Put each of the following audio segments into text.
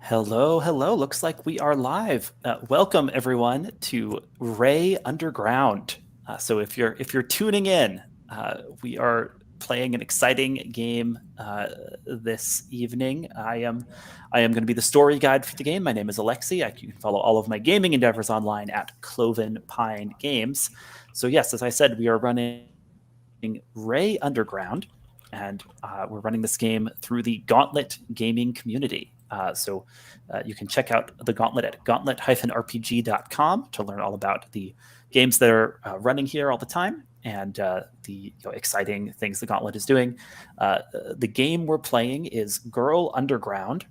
Hello, hello. Looks like we are live. Welcome everyone to Ray Underground. So if you're tuning in, we are playing an exciting game this evening. I am going to be the story guide for the game. My name is Alexi. You can follow all of my gaming endeavors online at Cloven Pine Games. So yes, as I said, we are running Ray Underground, and we're running this game through the Gauntlet gaming community. So you can check out the Gauntlet at gauntlet-rpg.com to learn all about the games that are running here all the time and the exciting things the Gauntlet is doing. The game we're playing is Girl Underground,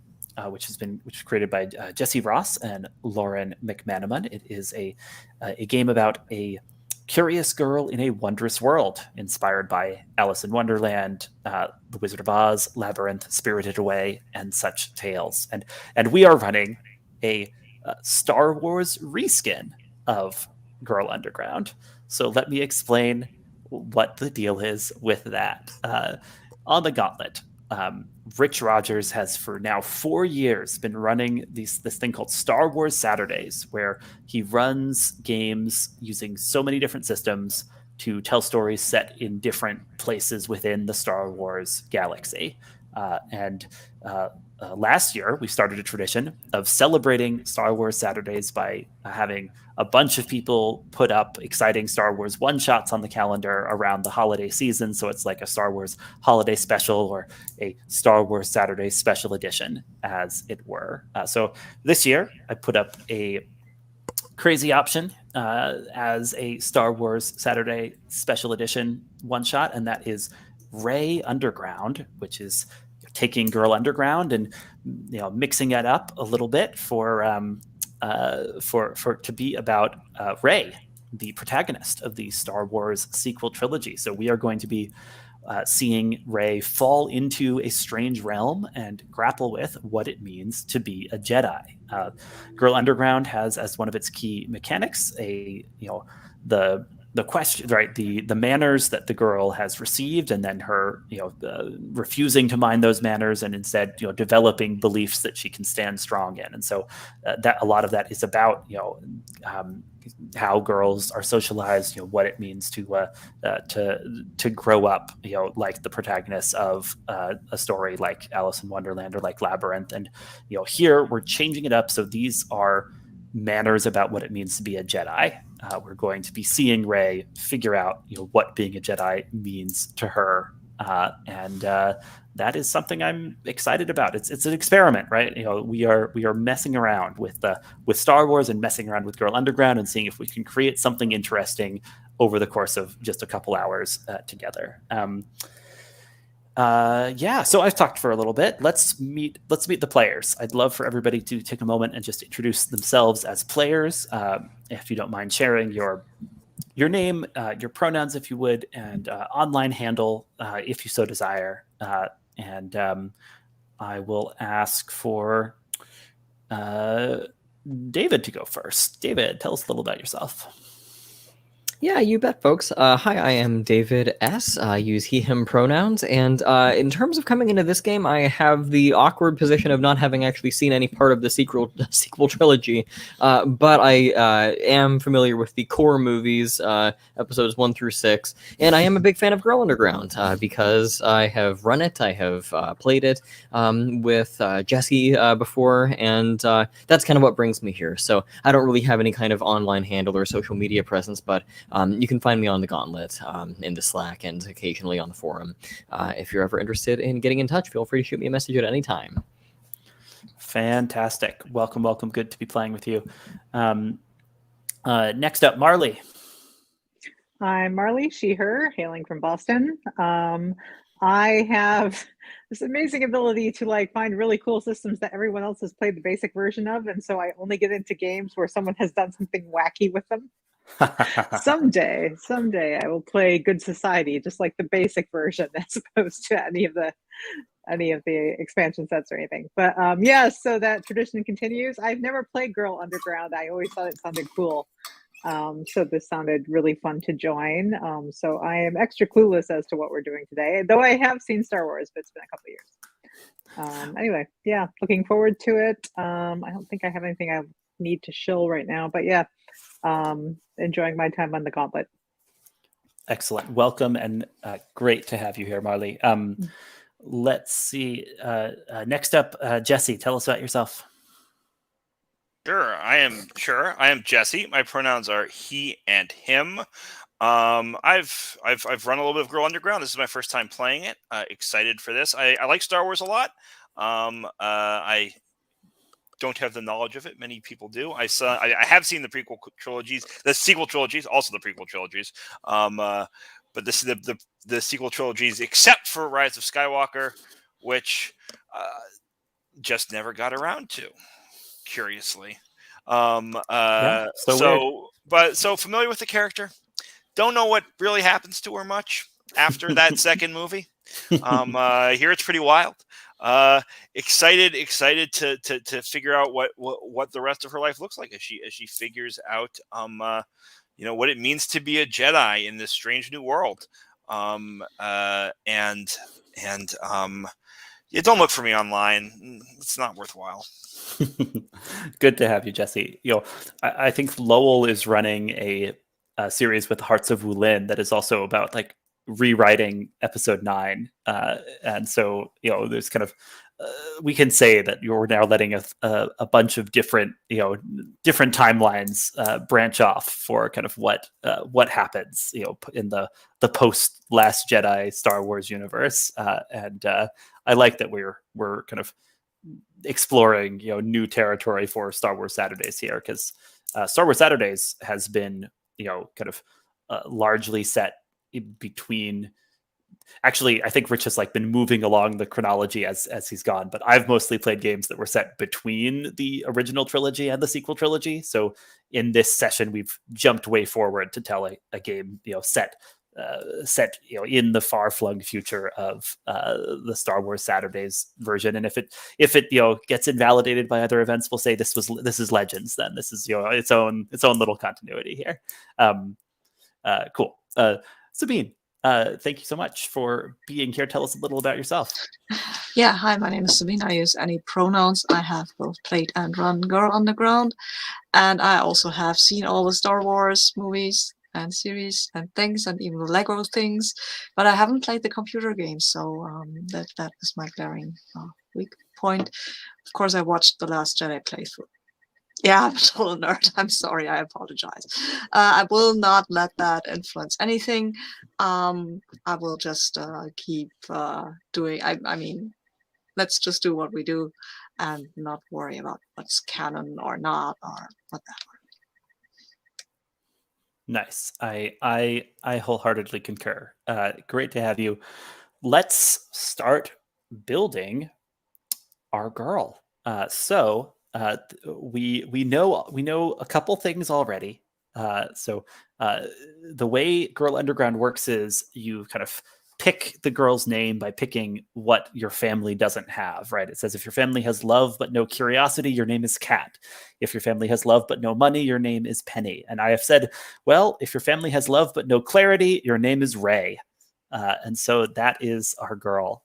which is created by Jesse Ross and Lauren McManaman. It is a game about a curious girl in a wondrous world, inspired by Alice in Wonderland, The Wizard of Oz, Labyrinth, Spirited Away, and such tales. And we are running a Star Wars reskin of Girl Underground. So let me explain what the deal is with that. On the Gauntlet, Rich Rogers has for now 4 years been running this thing called Star Wars Saturdays, where he runs games using so many different systems to tell stories set in different places within the Star Wars galaxy. And last year, we started a tradition of celebrating Star Wars Saturdays by having a bunch of people put up exciting Star Wars one-shots on the calendar around the holiday season. So it's like a Star Wars holiday special or a Star Wars Saturday special edition, as it were. So this year, I put up a crazy option as a Star Wars Saturday special edition one-shot, and that is Ray Underground, which is taking Girl Underground and mixing it up a little bit for to be about Rey, the protagonist of the Star Wars sequel trilogy. So we are going to be seeing Rey fall into a strange realm and grapple with what it means to be a Jedi. Girl Underground has as one of its key mechanics the question, right? The manners that the girl has received, and then her, refusing to mind those manners, and instead, developing beliefs that she can stand strong in. And so, that a lot of that is about, how girls are socialized, what it means to grow up, like the protagonists of a story like Alice in Wonderland or like Labyrinth. And here we're changing it up, so these are manners about what it means to be a Jedi. We're going to be seeing Rey figure out, what being a Jedi means to her, and that is something I'm excited about. It's an experiment, right? We are messing around with Star Wars and messing around with Girl Underground and seeing if we can create something interesting over the course of just a couple hours together. So I've talked for a little bit. Let's meet the players. I'd love for everybody to take a moment and just introduce themselves as players. If you don't mind sharing your name, your pronouns, if you would, and online handle, if you so desire. And I will ask for David to go first. David, tell us a little about yourself. Yeah, you bet, folks. Hi, I am David S. I use he, him pronouns. And in terms of coming into this game, I have the awkward position of not having actually seen any part of the sequel trilogy. But I am familiar with the core movies, episodes 1 through 6. And I am a big fan of Girl Underground because I have run it, I have played it with Jesse before. And that's kind of what brings me here. So I don't really have any kind of online handle or social media presence, but you can find me on the Gauntlet, in the Slack, and occasionally on the forum. If you're ever interested in getting in touch, feel free to shoot me a message at any time. Fantastic. Welcome. Good to be playing with you. Next up, Marley. I'm Marley, she, her, hailing from Boston. I have this amazing ability to find really cool systems that everyone else has played the basic version of, and so I only get into games where someone has done something wacky with them. Someday I will play Good Society, just like the basic version, as opposed to any of the expansion sets or anything. But so that tradition continues. I've never played Girl Underground. I always thought it sounded cool. So this sounded really fun to join. So I am extra clueless as to what we're doing today, though I have seen Star Wars, but it's been a couple of years. Anyway, yeah, looking forward to it. I don't think I have anything I need to shill right now, but yeah, enjoying my time on the Gauntlet. Excellent. Welcome and great to have you here, Marley. Let's see. Next up, Jesse, tell us about yourself. Sure. I am Jesse. My pronouns are he and him. I've run a little bit of Girl Underground. This is my first time playing it. Excited for this. I like Star Wars a lot. I don't have the knowledge of it. Many people do. I have seen the prequel trilogies, the sequel trilogies, also the prequel trilogies. But this is the sequel trilogies, except for Rise of Skywalker, which just never got around to. Curiously, so familiar with the character. Don't know what really happens to her much after that second movie. Here it's pretty wild. Excited to figure out what the rest of her life looks like as she figures out what it means to be a Jedi in this strange new world. Don't look for me online. It's not worthwhile. Good to have you, Jesse. I think Lowell is running a series with Hearts of Wulin that is also about like rewriting episode 9, and so there's kind of we can say that you're now letting a bunch of different timelines branch off for kind of what happens in the post Last Jedi Star Wars universe, and I like that we're kind of exploring new territory for Star Wars Saturdays here, because Star Wars Saturdays has been kind of largely set between. Actually, I think Rich has been moving along the chronology as he's gone, but I've mostly played games that were set between the original trilogy and the sequel trilogy. So in this session, we've jumped way forward to tell a game set in the far-flung future of the Star Wars Saturdays version. And if it gets invalidated by other events, we'll say this is Legends. Then this is its own little continuity here. Cool. Sabine, thank you so much for being here. Tell us a little about yourself. Yeah, hi, my name is Sabine. I use any pronouns. I have both played and run Girl Underground, and I also have seen all the Star Wars movies and series and things, and even the Lego things, but I haven't played the computer games, so that is my glaring weak point. Of course, I watched The Last Jedi playthrough. Yeah, I'm a total nerd. I'm sorry. I apologize. I will not let that influence anything. I will just keep doing. I mean, let's just do what we do and not worry about what's canon or not or whatever. Nice. I wholeheartely concur. Great to have you. Let's start building our girl. We know a couple things already. The way Girl Underground works is you kind of pick the girl's name by picking what your family doesn't have, right? It says if your family has love but no curiosity, your name is Cat. If your family has love but no money, your name is Penny. And I have said, well, if your family has love but no clarity, your name is Ray. And so that is our girl.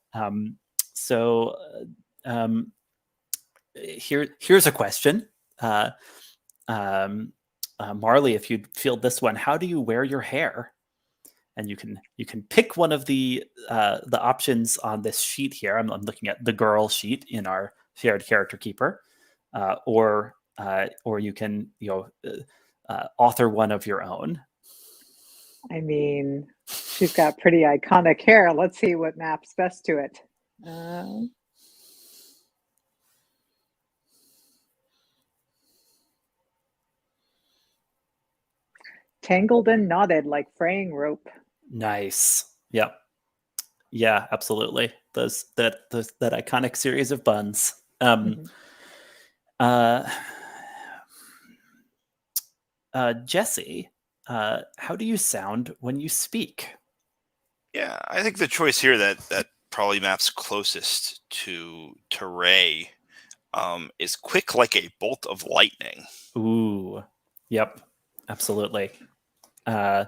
Here's a question. Marley, if you'd field this one, how do you wear your hair? And you can pick one of the options on this sheet here. I'm looking at the girl sheet in our shared character keeper, or you can author one of your own. I mean, she's got pretty iconic hair. Let's see what maps best to it. Tangled and knotted like fraying rope. Nice. Yep. Yeah, absolutely. That iconic series of buns. Jesse, how do you sound when you speak? Yeah, I think the choice here that probably maps closest to Ray is quick like a bolt of lightning. Ooh. Yep. Absolutely. I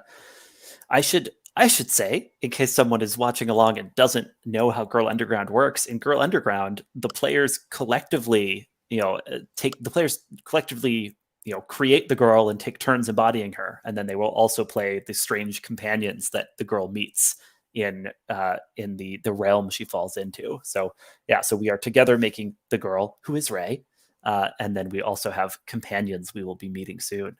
should I should say, in case someone is watching along and doesn't know how Girl Underground works, in Girl Underground, the players collectively, create the girl and take turns embodying her, and then they will also play the strange companions that the girl meets in the realm she falls into. So yeah, so we are together making the girl, who is Rey, and then we also have companions we will be meeting soon.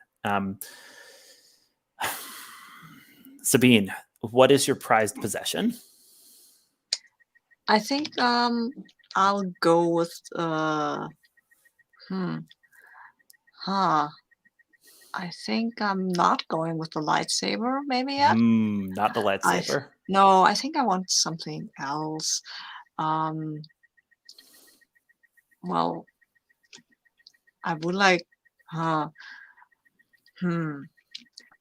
Sabine, what is your prized possession? I think I'll go with I think I'm not going with the lightsaber maybe yet. Not the lightsaber. No, I think I want something else. Well, I would like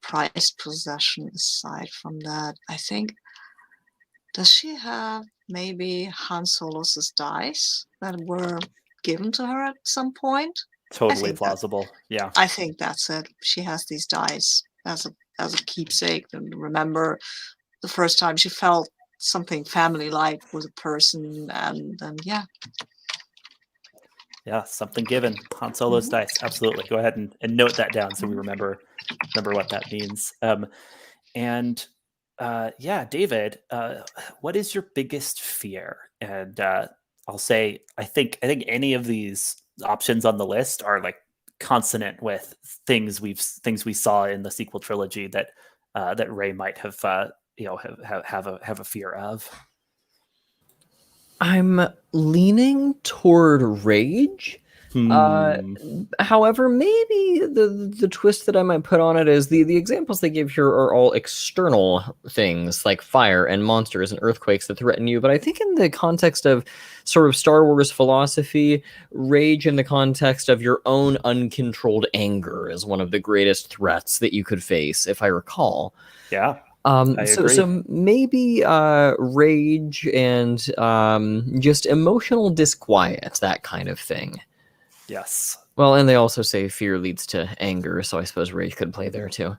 prized possession aside from that. I think, does she have maybe Han Solo's dice that were given to her at some point? Totally plausible. Yeah. I think that's it. She has these dice as a keepsake, and remember the first time she felt something family-like with a person, and then yeah, something given. Han Solo's dice. Absolutely. Go ahead and note that down so we remember what that means. David, what is your biggest fear? And I'll say, I think any of these options on the list are like consonant with things we saw in the sequel trilogy that Rey might have have a fear of. I'm leaning toward rage. However, maybe the twist that I might put on it is the examples they give here are all external things like fire and monsters and earthquakes that threaten you. But I think in the context of sort of Star Wars philosophy, rage in the context of your own uncontrolled anger is one of the greatest threats that you could face, if I recall. Yeah. So maybe rage and just emotional disquiet, that kind of thing. Yes. Well, and they also say fear leads to anger, so I suppose rage could play there too.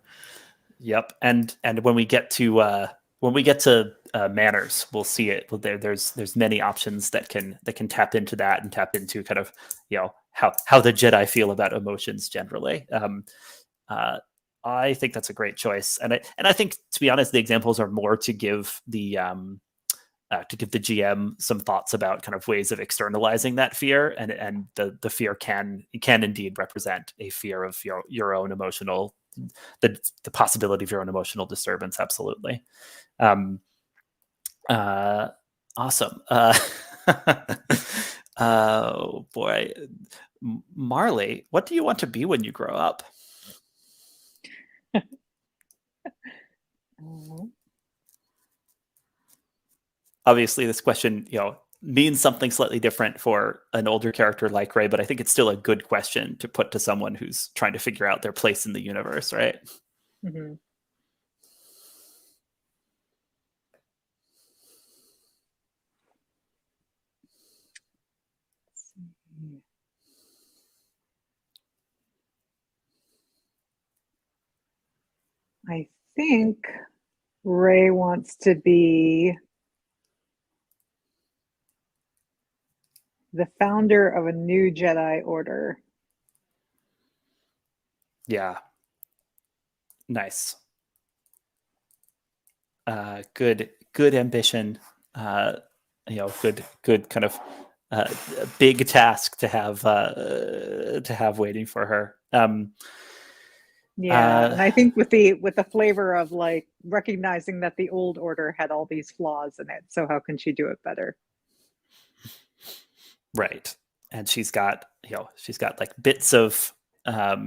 Yep. And when we get to manners, we'll see it. There's many options that can tap into that and tap into kind of how the Jedi feel about emotions generally. I think that's a great choice, and I think, to be honest, the examples are more to give the GM some thoughts about kind of ways of externalizing that fear, and the fear can indeed represent a fear of your own emotional, the possibility of your own emotional disturbance. Absolutely. Awesome. Oh boy, Marley, what do you want to be when you grow up? Obviously, this question, means something slightly different for an older character like Rey, but I think it's still a good question to put to someone who's trying to figure out their place in the universe, right? Mm-hmm. I think Rey wants to be the founder of a new Jedi Order. Yeah. Nice. Good ambition. Good kind of big task to have waiting for her. Yeah, and I think with the flavor of like recognizing that the old order had all these flaws in it, so how can she do it better? Right, and she's got like bits of bits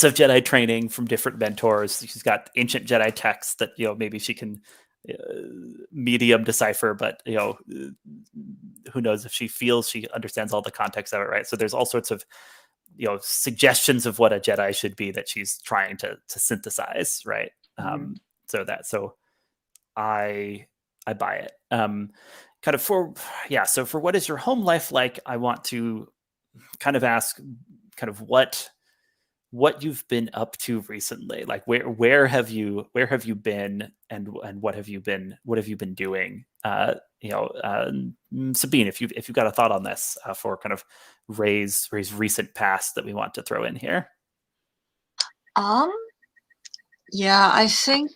of Jedi training from different mentors. She's got ancient Jedi texts that maybe she can medium decipher, but who knows if she feels she understands all the context of it, right? So there's all sorts of suggestions of what a Jedi should be that she's trying to synthesize, right? Mm-hmm. So I buy it. So for what is your home life like, I want to kind of ask kind of what what you've been up to recently. Like where have you been, and what have you been doing? Sabine, if you've got a thought on this for kind of Ray's recent past that we want to throw in here. Yeah, I think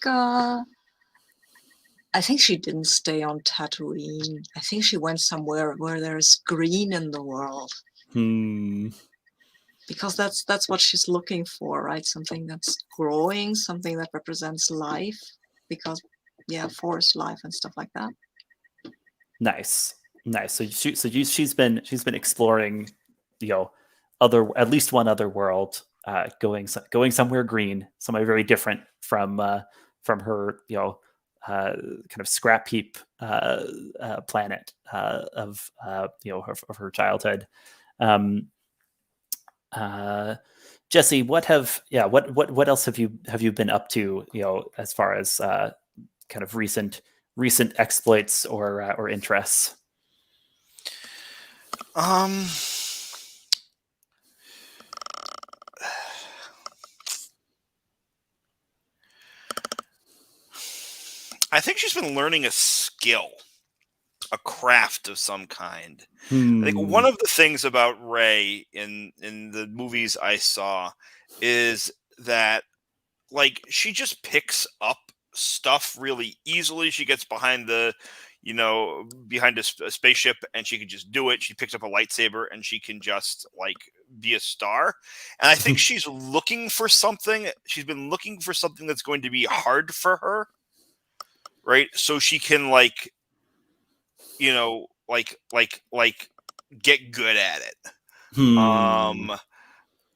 she didn't stay on Tatooine. I think she went somewhere where there's green in the world. Because that's what she's looking for, right? Something that's growing, something that represents life. Because forest life and stuff like that. Nice. So she's been exploring, at least one other world, going somewhere green, somewhere very different from her, kind of Scrapheap planet of her childhood. Jesse, what else have you been up to, as far as kind of recent exploits or interests? I think she's been learning a skill, a craft of some kind. I think one of the things about Rey in the movies I saw is that, like, she just picks up stuff really easily. She gets behind a spaceship and she can just do it. She picks up a lightsaber and she can just, like, be a star. And I think she's looking for something. She's been looking for something that's going to be hard for her, right? So she can, like, get good at it. And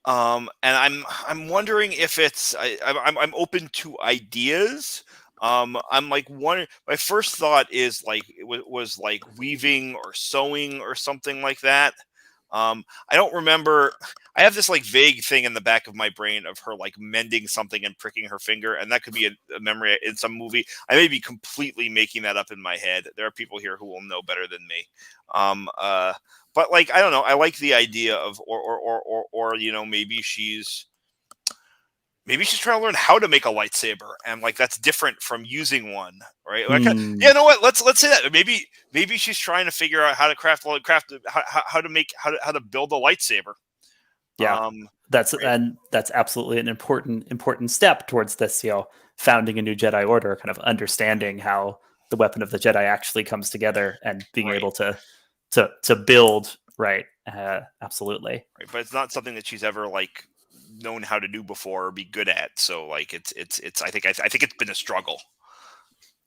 I'm wondering if it's I'm open to ideas. I'm like, my first thought is like it was like weaving or sewing or something like that. I don't remember. I have this like vague thing in the back of my brain of her like mending something and pricking her finger, and that could be a memory in some movie. I may be completely making that up in my head. There are people here who will know better than me. But like, I don't know. I like the idea of or maybe she's trying to learn how to make a lightsaber, and like that's different from using one, right? Like, you know what? Let's say that maybe she's trying to figure out how to craft how to build a lightsaber. Yeah, that's absolutely an important step towards this, founding a new Jedi Order, kind of understanding how the weapon of the Jedi actually comes together and being able to build, right? Absolutely. Right, but it's not something that she's ever like known how to do before or be good at. So like it's I think it's been a struggle,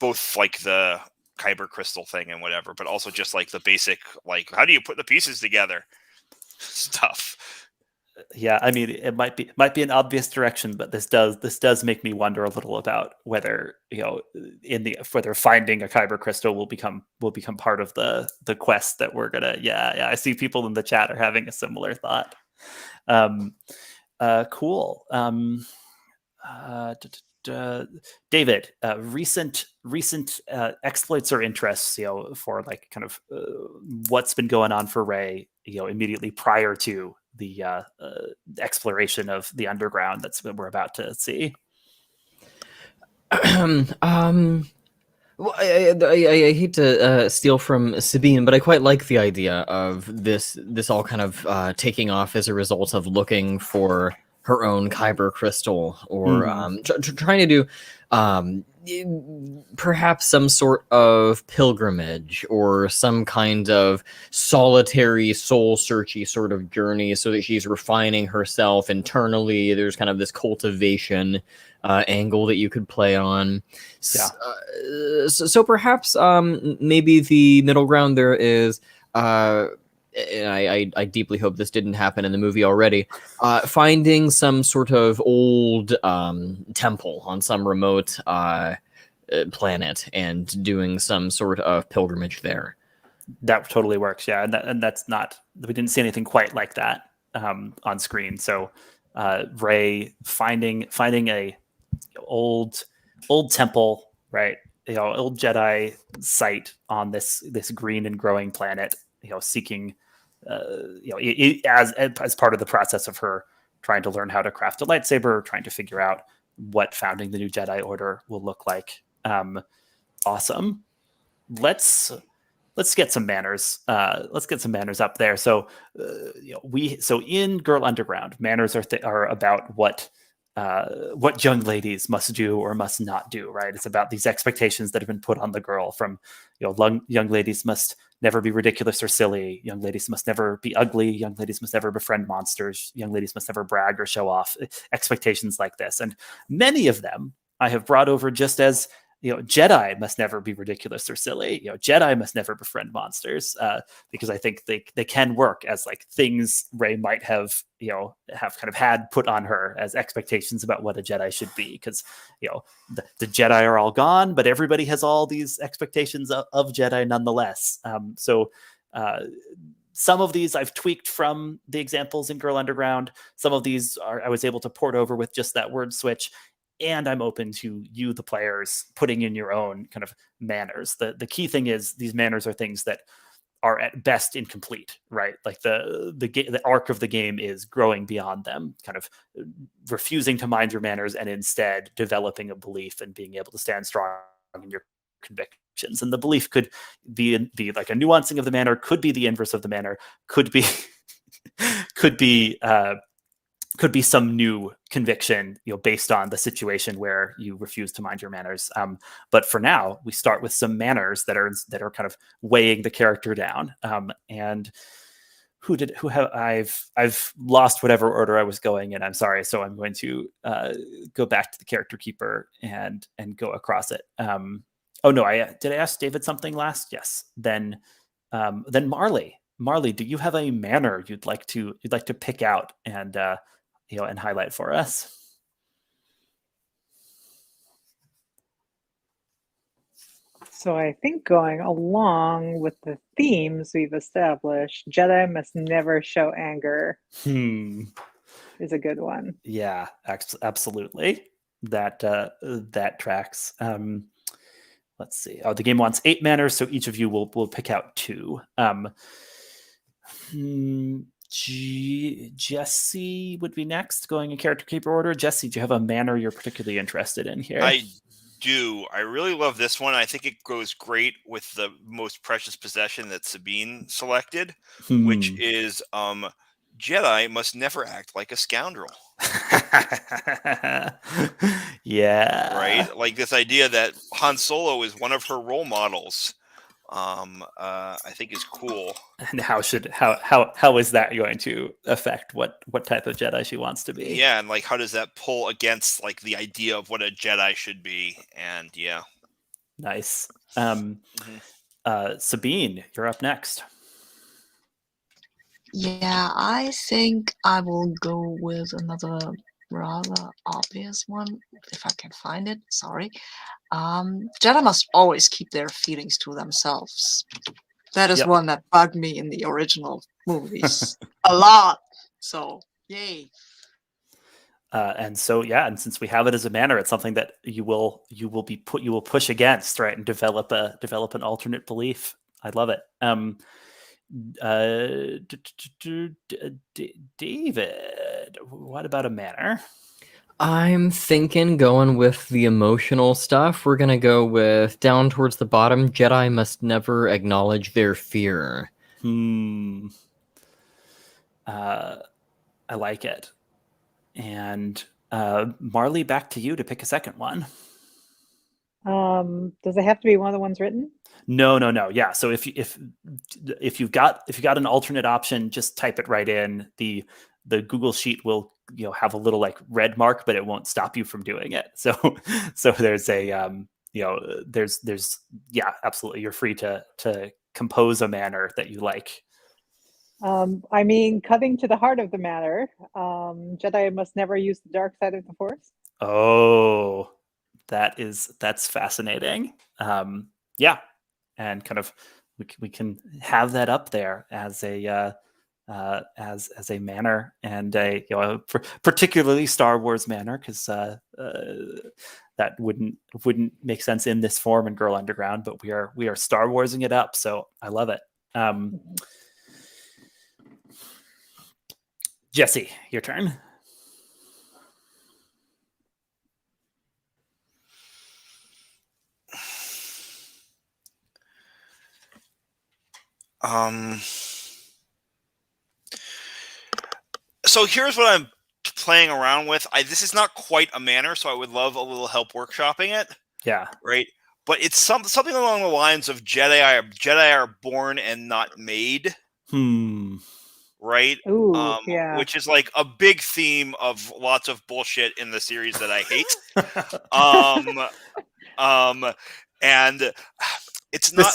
both like the kyber crystal thing and whatever, but also just like the basic, like, how do you put the pieces together stuff. Yeah, I mean, it might be an obvious direction, but this does make me wonder a little about whether, whether finding a kyber crystal will become part of the quest that we're gonna. Yeah. I see people in the chat are having a similar thought. Cool. David, recent exploits or interests, for like kind of what's been going on for Rey, immediately prior to the exploration of the underground that's we're about to see. Well, I hate to steal from Sabine, but I quite like the idea of this all kind of taking off as a result of looking for her own kyber crystal, or trying to do perhaps some sort of pilgrimage or some kind of solitary soul searchy sort of journey, so that she's refining herself internally. There's kind of this cultivation angle that you could play on. Yeah. So perhaps maybe the middle ground there is, and I deeply hope this didn't happen in the movie already, finding some sort of old temple on some remote planet and doing some sort of pilgrimage there. That totally works, yeah, and that's not, we didn't see anything quite like that on screen. So Rey finding a old temple, right? Old Jedi site on this green and growing planet, seeking as part of the process of her trying to learn how to craft a lightsaber, trying to figure out what founding the new Jedi Order will look like. Awesome. Let's get some manners. Let's get some manners up there. So, in Girl Underground, manners are about what young ladies must do or must not do. Right? It's about these expectations that have been put on the girl. From young ladies must never be ridiculous or silly. Young ladies must never be ugly. Young ladies must never befriend monsters. Young ladies must never brag or show off. Expectations like this, and many of them I have brought over just as Jedi must never be ridiculous or silly. Jedi must never befriend monsters, because I think they can work as like things Rey might have kind of had put on her as expectations about what a Jedi should be. Because the Jedi are all gone, but everybody has all these expectations of Jedi nonetheless. Some of these I've tweaked from the examples in Girl Underground. Some of these I was able to port over with just that word switch. And I'm open to you, the players, putting in your own kind of manners. The key thing is these manners are things that are at best incomplete, right? Like the arc of the game is growing beyond them, kind of refusing to mind your manners and instead developing a belief and being able to stand strong in your convictions. And the belief could be like a nuancing of the manner, could be the inverse of the manner, could be could be some new conviction, based on the situation where you refuse to mind your manners. But for now, we start with some manners that are kind of weighing the character down. And I've lost whatever order I was going in. I'm sorry. So I'm going to go back to the character keeper and go across it. Did I ask David something last? Yes. Then Marley. Marley, do you have a manner you'd like to pick out and and highlight for us? So I think going along with the themes we've established, Jedi must never show anger is a good one. Yeah, absolutely. That tracks. Let's see. Oh, the game wants 8 manners, so each of you will pick out 2. Jesse would be next, going in character keeper order. Jesse, do you have a manner you're particularly interested in here? I do. I really love this one. I think it goes great with the most precious possession that Sabine selected, which is Jedi must never act like a scoundrel. Yeah. Right? Like this idea that Han Solo is one of her role models. I think is cool. And how is that going to affect what type of Jedi she wants to be? Yeah, and like how does that pull against like the idea of what a Jedi should be? And yeah. Nice. Sabine, you're up next. Yeah, I think I will go with another rather obvious one, if I can find it. Sorry. Jedi must always keep their feelings to themselves. That is one that bugged me in the original movies a lot. So, yay. And since we have it as a manner, it's something that you will push against, right, and develop an alternate belief. I love it. David, what about a manner? I'm thinking going with the emotional stuff. We're going to go with down towards the bottom. Jedi must never acknowledge their fear. I like it. And Marley, back to you to pick a second one. Does it have to be one of the ones written? No. Yeah. So if you've got an alternate option, just type it right in. The Google Sheet will have a little like red mark, but it won't stop you from doing it. So there's a there's absolutely, you're free to compose a manner that you like. Cutting to the heart of the matter, Jedi must never use the dark side of the Force. Oh, that's fascinating. And kind of we can have that up there as a manner, and a particularly Star Wars manner, because that wouldn't make sense in this form in Girl Underground, but we are Star Warsing it up, so I love it. Jesse, your turn. So here's what I'm playing around with. This is not quite a manner, so I would love a little help workshopping it. Yeah. Right. But it's something along the lines of Jedi are born and not made. Right. Ooh, yeah. Which is like a big theme of lots of bullshit in the series that I hate. And it's not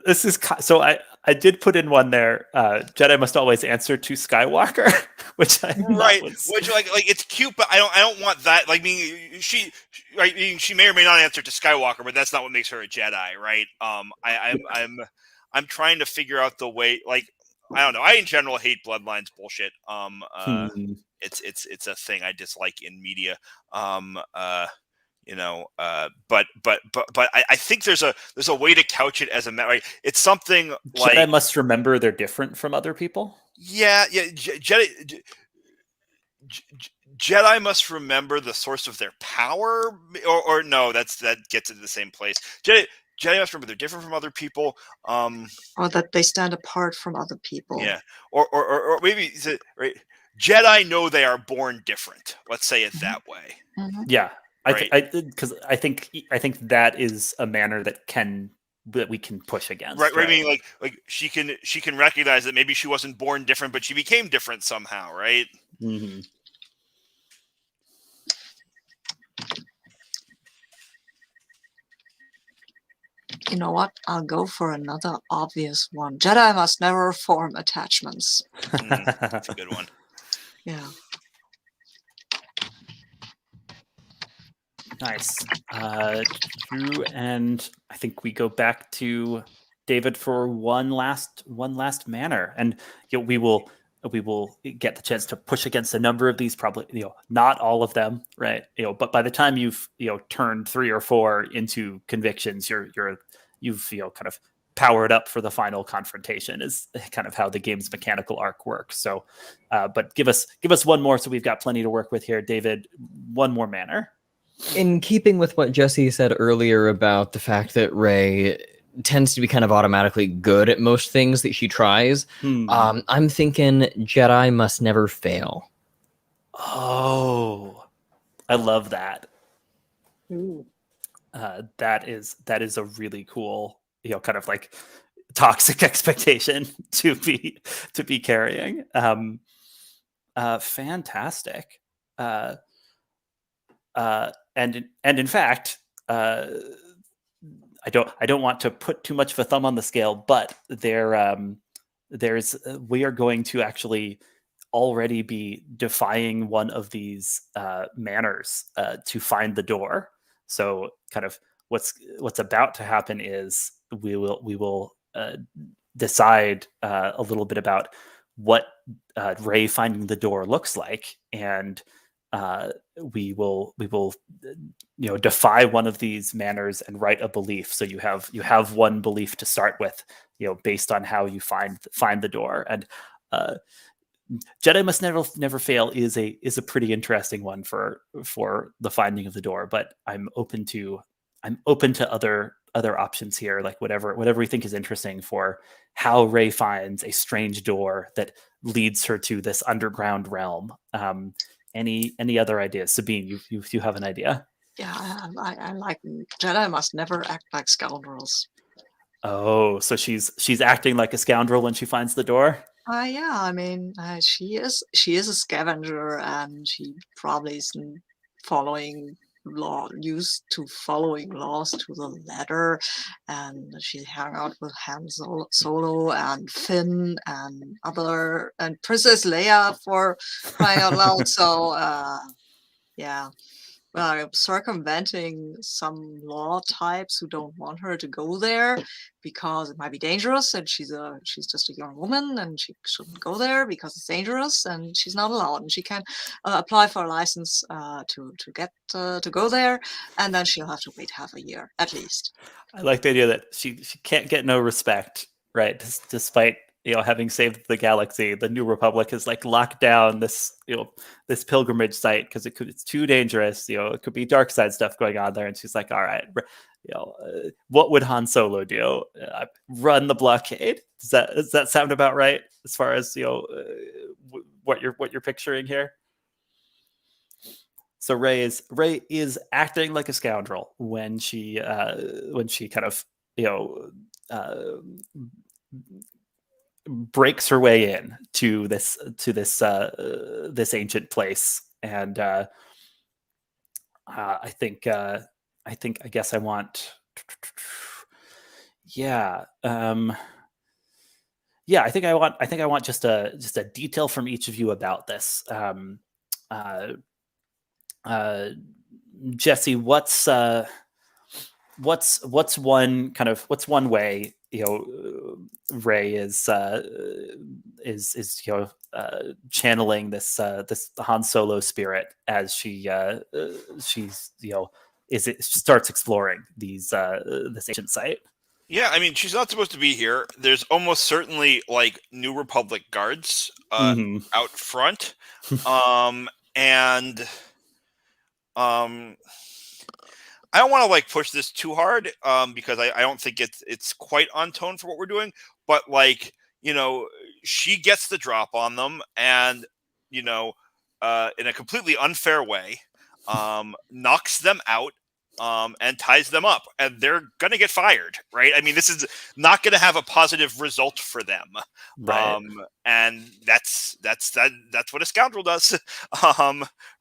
this is so I did put in one there. Jedi must always answer to Skywalker, which I right, was... which like it's cute, but I don't want that. Like, she may or may not answer to Skywalker, but that's not what makes her a Jedi, right? I'm trying to figure out the way. Like, I don't know. I in general hate bloodlines bullshit. It's a thing I dislike in media. But I think there's a way to couch it as a matter. Right? It's something like Jedi must remember they're different from other people. Yeah. Jedi must remember the source of their power, or no, that gets into the same place. Jedi must remember they're different from other people, or that they stand apart from other people. Yeah, or maybe right. Jedi know they are born different. Let's say it that way. Mm-hmm. Yeah. Right. Because I think that is a manner that we can push against. Right. I mean, like she can recognize that maybe she wasn't born different, but she became different somehow. Right. Mm-hmm. You know what? I'll go for another obvious one. Jedi must never form attachments. That's a good one. Yeah. Nice. Drew, and I think we go back to David for one last manner, and we will get the chance to push against a number of these. Probably not all of them, right? But by the time you've turned 3 or 4 into convictions, you've kind of powered up for the final confrontation. Is kind of how the game's mechanical arc works. So, but give us one more, so we've got plenty to work with here, David. One more manner. In keeping with what Jesse said earlier about the fact that Rey tends to be kind of automatically good at most things that she tries, I'm thinking Jedi must never fail. Oh, I love that. Ooh. That is a really cool, kind of like toxic expectation to be carrying. Fantastic. And in fact, I don't want to put too much of a thumb on the scale, but we are going to actually already be defying one of these manners to find the door. So kind of what's about to happen is we will decide a little bit about what Rey finding the door looks like, and we will defy one of these manners and write a belief. So you have one belief to start with, based on how you find the door. And Jedi must never fail is a pretty interesting one for the finding of the door. But I'm open to other options here, like whatever we think is interesting for how Rey finds a strange door that leads her to this underground realm. Any other ideas? Sabine, you have an idea? Yeah, I like Jedi must never act like scoundrels. Oh, so she's acting like a scoundrel when she finds the door? Yeah, I mean, she is a scavenger, and she probably isn't used to following laws to the letter, and she hung out with Han Solo and Finn and Princess Leia, for crying out loud. So yeah, circumventing some law types who don't want her to go there because it might be dangerous, and she's just a young woman and she shouldn't go there because it's dangerous, and she's not allowed, and she can apply for a license to get to go there, and then she'll have to wait half a year at least. I like the idea that she can't get no respect, right? Despite having saved the galaxy, the New Republic has like locked down this, this pilgrimage site because it's too dangerous. It could be dark side stuff going on there. And she's like, all right, what would Han Solo do? Run the blockade. Does that sound about right as far as what you're picturing here? So Rey is acting like a scoundrel when she kind of breaks her way in to this ancient place, and I guess I want, I think I want just a detail from each of you about this. Jesse, what's one way Rey is channeling this Han Solo spirit as she's starts exploring this ancient site. Yeah, I mean, she's not supposed to be here. There's almost certainly like New Republic guards out front, and I don't want to like push this too hard because I don't think it's quite on tone for what we're doing. But like, she gets the drop on them, and in a completely unfair way, knocks them out. And ties them up, and they're gonna get fired, right? I mean, this is not gonna have a positive result for them, right? And that's what a scoundrel does,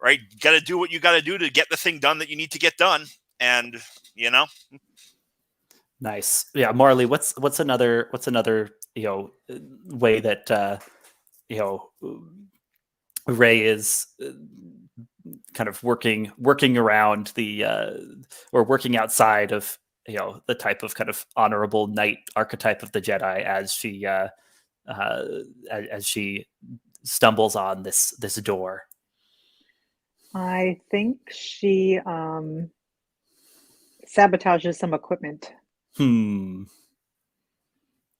right? You gotta do what you gotta do to get the thing done that you need to get done, and Nice, yeah. Marley, what's another way that Rey is kind of working around or working outside of the type of kind of honorable knight archetype of the Jedi as she stumbles on this door. I think she sabotages some equipment in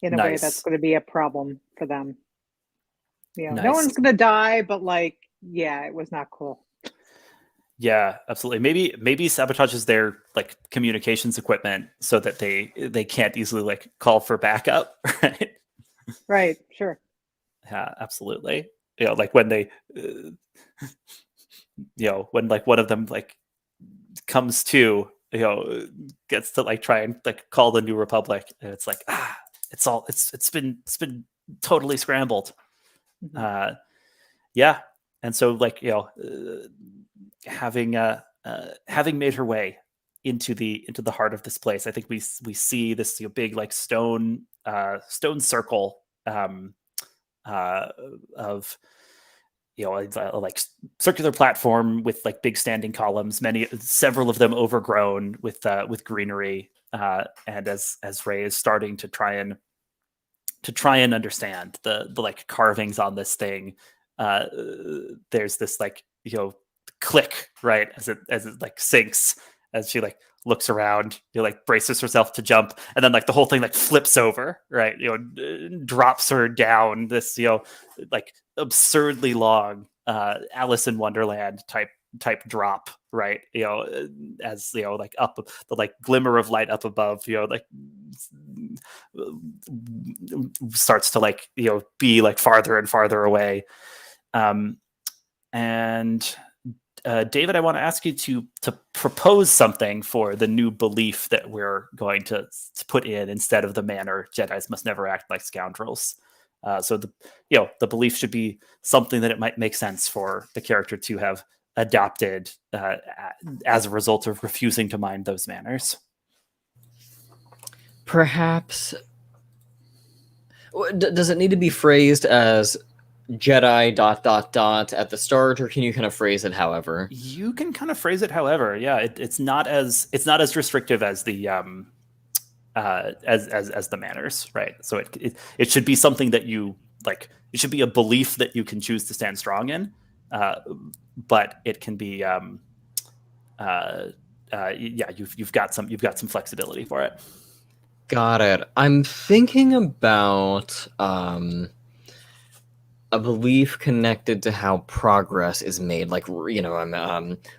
a way that's going to be a problem for them. Nice. No one's going to die, but like, yeah, it was not cool. Yeah, absolutely. Maybe sabotages their like communications equipment so that they can't easily like call for backup, right? Right, sure. Yeah, absolutely. Like when they when like one of them like comes to, gets to like try and like call the New Republic, and it's like, it's been totally scrambled. Mm-hmm. Yeah. And so like, having made her way into the heart of this place, I think we see this big like stone circle of like circular platform with like big standing columns, several of them overgrown with greenery, and as Rey is starting to try and understand the like carvings on this thing, there's this like click, right, as it like sinks, as she like looks around, like braces herself to jump, and then like the whole thing like flips over, right, drops her down this like absurdly long Alice in Wonderland type drop, right, as like up the like glimmer of light up above, like starts to like be like farther and farther away. And David, I want to ask you to propose something for the new belief that we're going to put in instead of the manner Jedis must never act like scoundrels. So the belief should be something that it might make sense for the character to have adopted as a result of refusing to mind those manners. Perhaps. Does it need to be phrased as Jedi ... at the start, or can you kind of phrase it however? You can kind of phrase it however. Yeah, it's not as restrictive as the as the manners, right? So it should be something that you like. It should be a belief that you can choose to stand strong in, but it can be you've got some flexibility for it. Got it. I'm thinking about a belief connected to how progress is made. Like,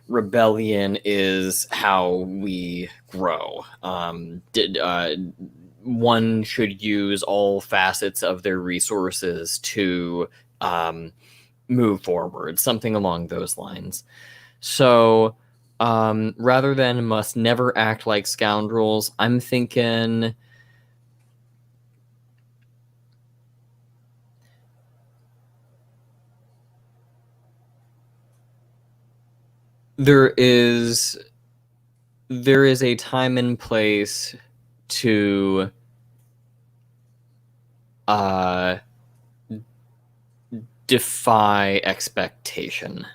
rebellion is how we grow. One should use all facets of their resources to move forward, something along those lines. So, rather than must never act like scoundrels, I'm thinking there is a time and place to defy expectation.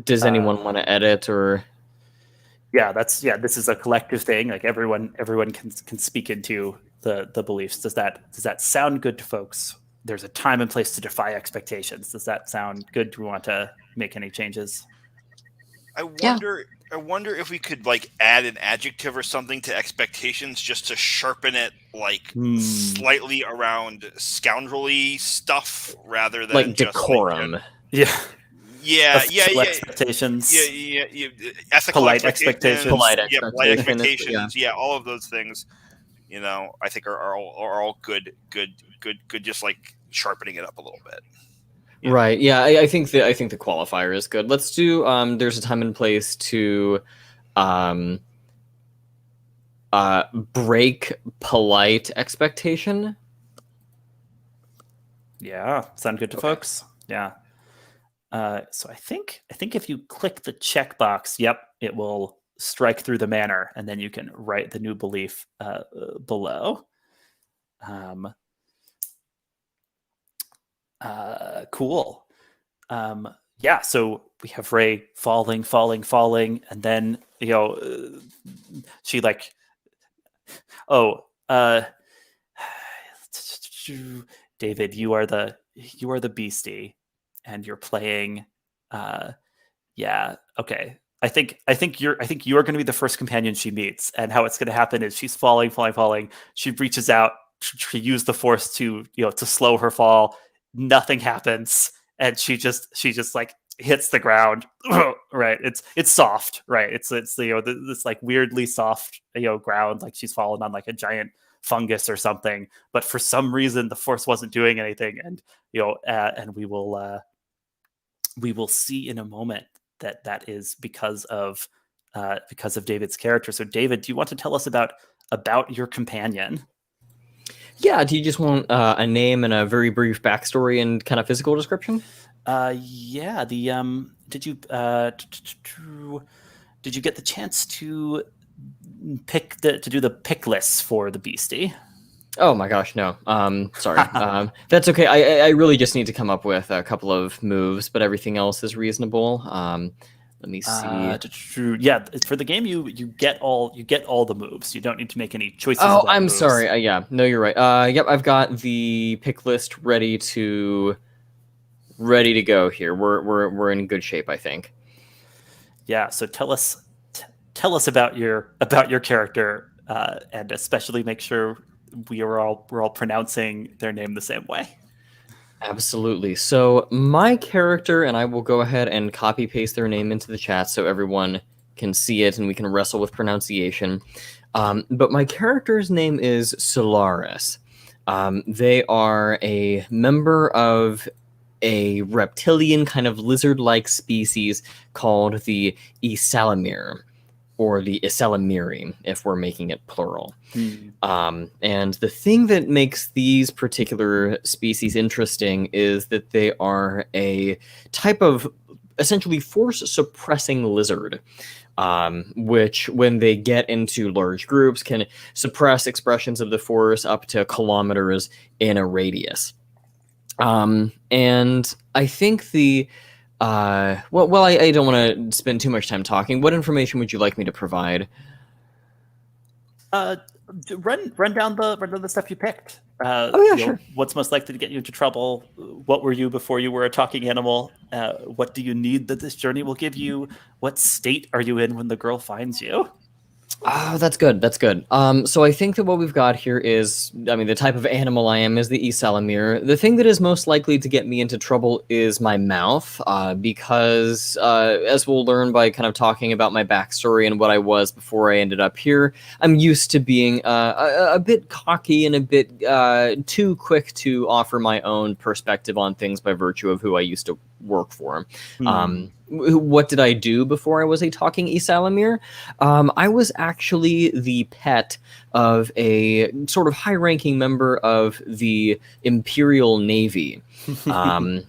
Does anyone want to edit or? Yeah, this is a collective thing. Like everyone can speak into the beliefs. Does that sound good to folks? There's a time and place to defy expectations. Does that sound good? Do we want to make any changes? I wonder if we could like add an adjective or something to expectations just to sharpen it like slightly around scoundrelly stuff rather than like just decorum. Yeah. Expectations. Ethical polite expectations. Polite expectations. expectations. Yeah, all of those things. I think are all good. Just like sharpening it up a little bit. Yeah. Right. Yeah. I think the qualifier is good. Let's do. There's a time and place to, break polite expectation. Yeah. Sound good to folks? Yeah. So I think if you click the checkbox, yep, it will strike through the manor, and then you can write the new belief below. Cool. Yeah, so we have Ray falling, and then she like, David, you are the beastie, and you're playing. Yeah, okay. I think you're going to be the first companion she meets, and how it's going to happen is she's falling. She reaches out to use the force to slow her fall. Nothing happens, and she just like hits the ground. Right, it's soft. Right, it's this like weirdly soft ground, like she's fallen on like a giant fungus or something. But for some reason, the force wasn't doing anything, and and we will see in a moment that is because of David's character. So, David, do you want to tell us about your companion? Yeah. Do you just want a name and a very brief backstory and kind of physical description? Yeah. The did you get the chance to do the pick lists for the beastie? Oh my gosh, no. Sorry. That's okay. I really just need to come up with a couple of moves, but everything else is reasonable. Let me see. Yeah, for the game, you get all the moves. You don't need to make any choices. Oh, I'm moves. Sorry. Yeah, no, you're right. Yep, I've got the pick list ready to go here. We're in good shape, I think. Yeah. So tell us about your character, and especially make sure we're all pronouncing their name the same way. Absolutely. So my character, and I will go ahead and copy paste their name into the chat so everyone can see it and we can wrestle with pronunciation. But my character's name is Solaris. They are a member of a reptilian kind of lizard-like species called the Ysalamir, or the Ysalamiri, if we're making it plural. And the thing that makes these particular species interesting is that they are a type of essentially force-suppressing lizard, which, when they get into large groups, can suppress expressions of the force up to kilometers in a radius. And I think the I don't want to spend too much time talking. What information would you like me to provide? Run down the stuff you picked. Sure. What's most likely to get you into trouble? What were you before you were a talking animal? What do you need that this journey will give you? What state are you in when the girl finds you? Oh, that's good. That's good. So I think that what we've got here is, I mean, the type of animal I am is the Ysalamir. The thing that is most likely to get me into trouble is my mouth, because as we'll learn by kind of talking about my backstory and what I was before I ended up here, I'm used to being a bit cocky and a bit too quick to offer my own perspective on things by virtue of who I used to work for. What did I do before I was a talking Ysalamir? I was actually the pet of a sort of high-ranking member of the Imperial Navy.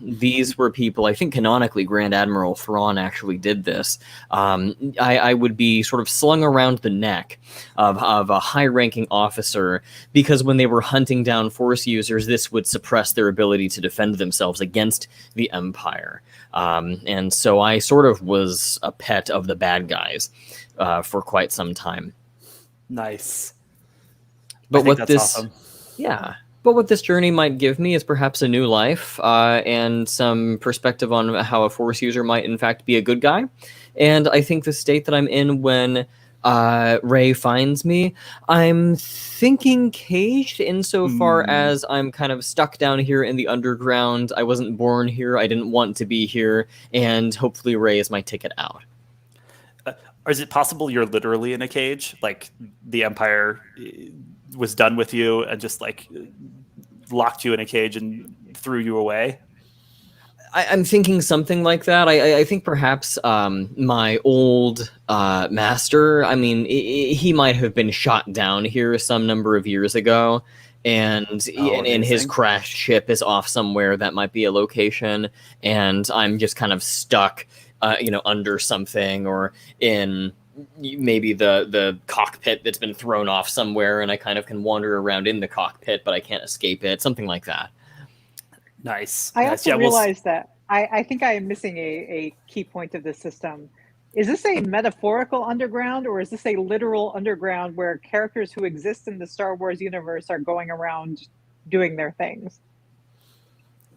These were people, I think canonically Grand Admiral Thrawn actually did this. I would be sort of slung around the neck of a high-ranking officer because when they were hunting down Force users, this would suppress their ability to defend themselves against the Empire. And so I sort of was a pet of the bad guys for quite some time. Nice. But I think what that's this, awesome. yeah. But what this journey might give me is perhaps a new life and some perspective on how a Force user might, in fact, be a good guy. And I think the state that I'm in when Rey finds me, I'm thinking caged insofar as I'm kind of stuck down here in the underground. I wasn't born here. I didn't want to be here. And hopefully Rey is my ticket out. Or is it possible you're literally in a cage? Like the Empire was done with you and just like locked you in a cage and threw you away? I'm thinking something like that. I think perhaps my old master, I mean, he might have been shot down here some number of years ago. And his crashed ship is off somewhere that might be a location. And I'm just kind of stuck, under something or in maybe the cockpit that's been thrown off somewhere. And I kind of can wander around in the cockpit, but I can't escape it. Something like that. Nice. I nice. also realized that I think I am missing a key point of this system. Is this a metaphorical underground or is this a literal underground where characters who exist in the Star Wars universe are going around doing their things?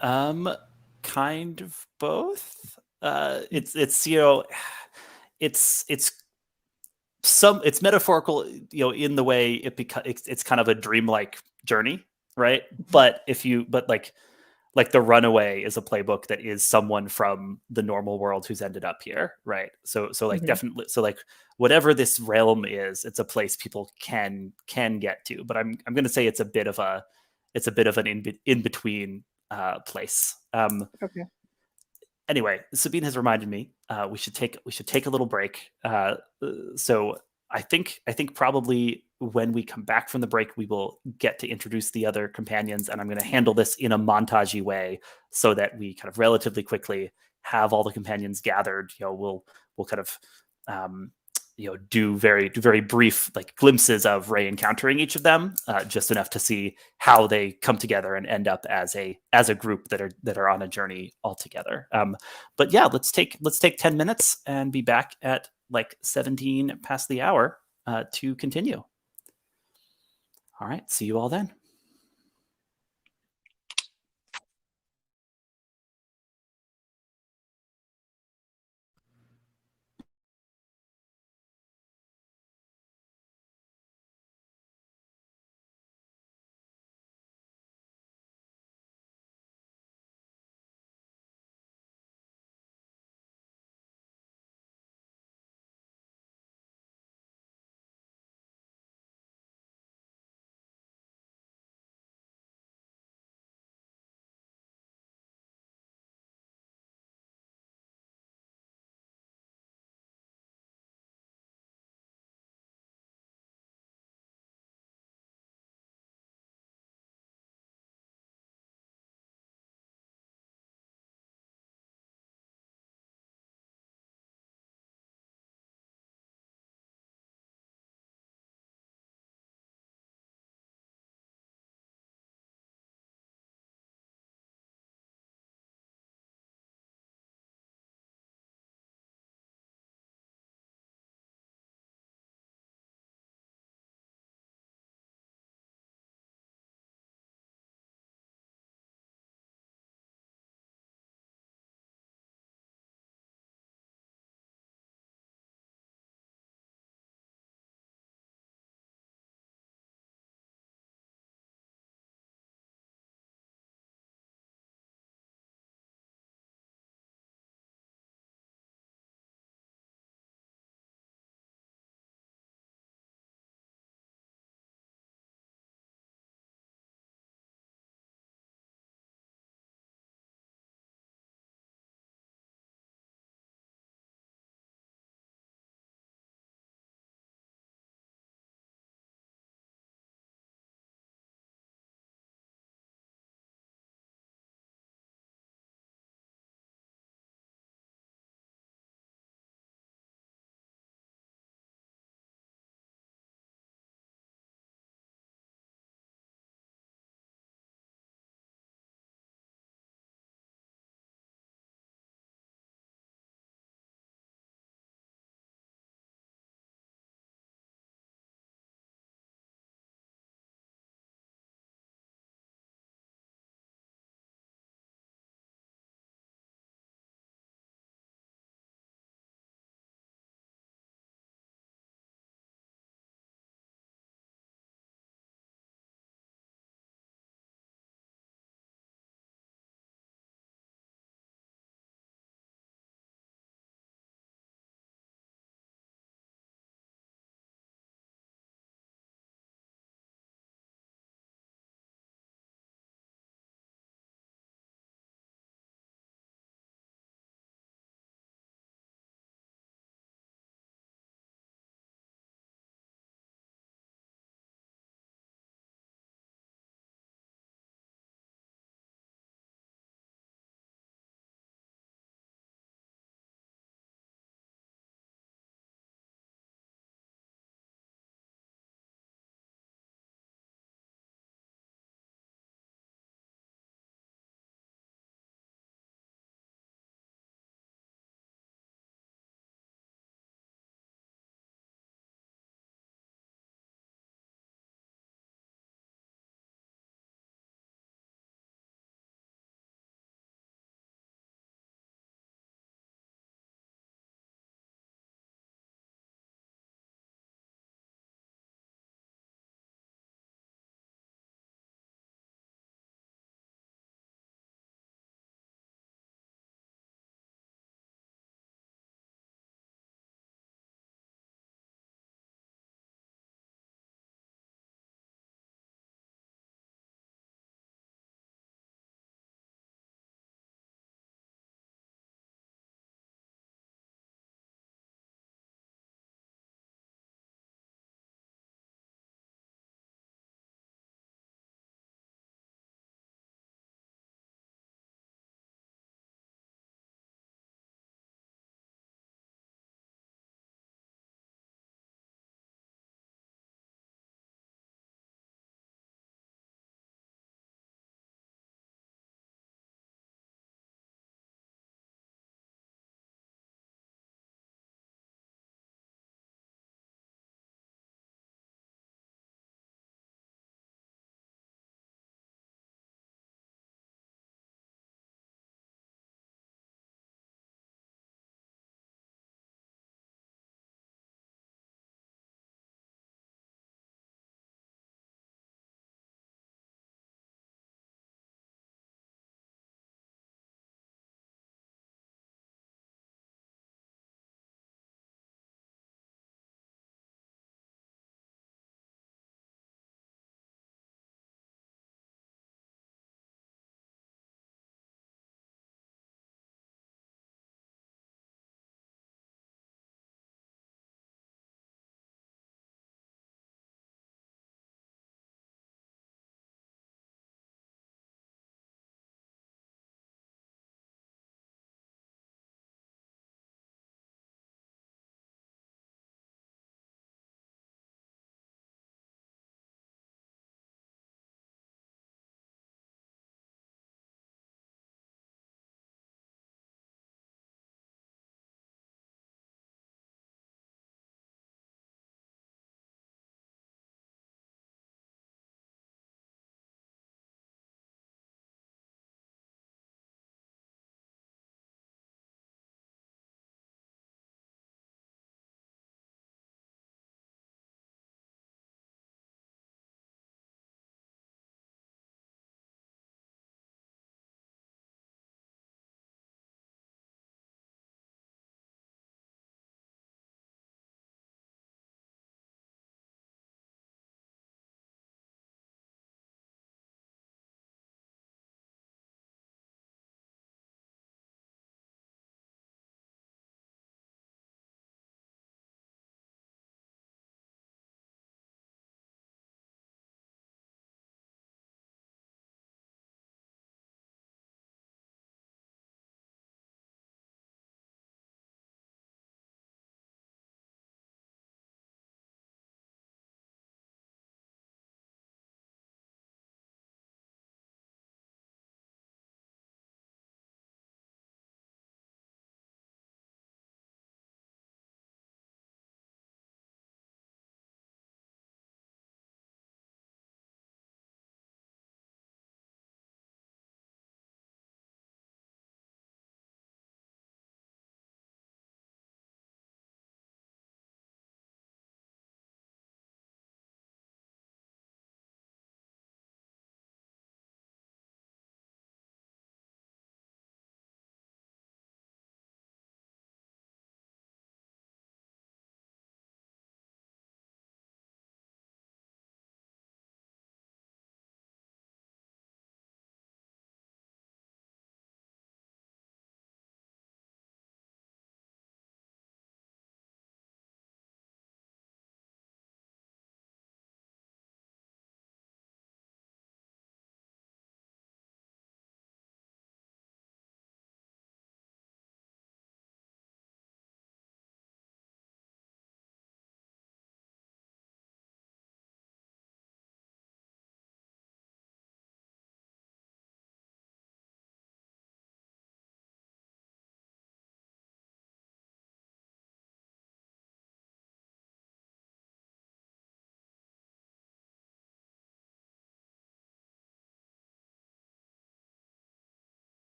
Kind of both. It's it's metaphorical, in the way it's kind of a dreamlike journey, right? But like the runaway is a playbook that is someone from the normal world who's ended up here, right? So like definitely, so like whatever this realm is, it's a place people can get to. But I'm going to say it's a bit of an in between place. Okay. Anyway, Sabine has reminded me we should take a little break. So I think probably when we come back from the break, we will get to introduce the other companions, and I'm going to handle this in a montagey way so that we kind of relatively quickly have all the companions gathered. We'll kind of do very brief like glimpses of Rey encountering each of them, just enough to see how they come together and end up as a group that are on a journey all together. But yeah, let's take 10 minutes and be back at like 17 past the hour to continue. All right, see you all then.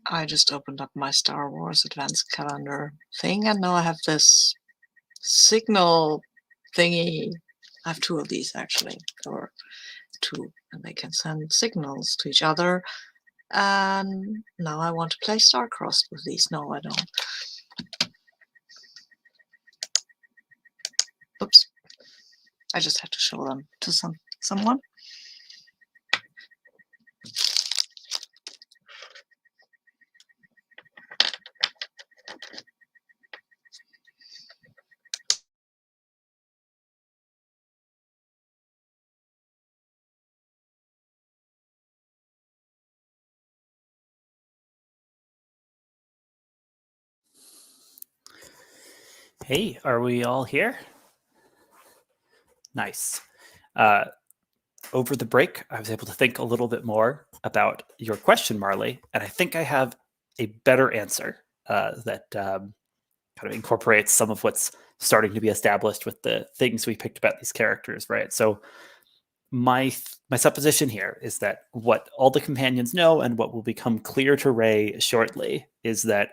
I just opened up my Star Wars Advanced Calendar thing, and now I have this signal thingy. I have 2 of these actually, or 2, and they can send signals to each other. And now I want to play Starcrossed with these. No, I don't. Oops. I just had to show them to someone. Hey, are we all here? Nice. Over the break, I was able to think a little bit more about your question, Marley, and I think I have a better answer that kind of incorporates some of what's starting to be established with the things we picked about these characters, right? So my supposition here is that what all the companions know and what will become clear to Rey shortly is that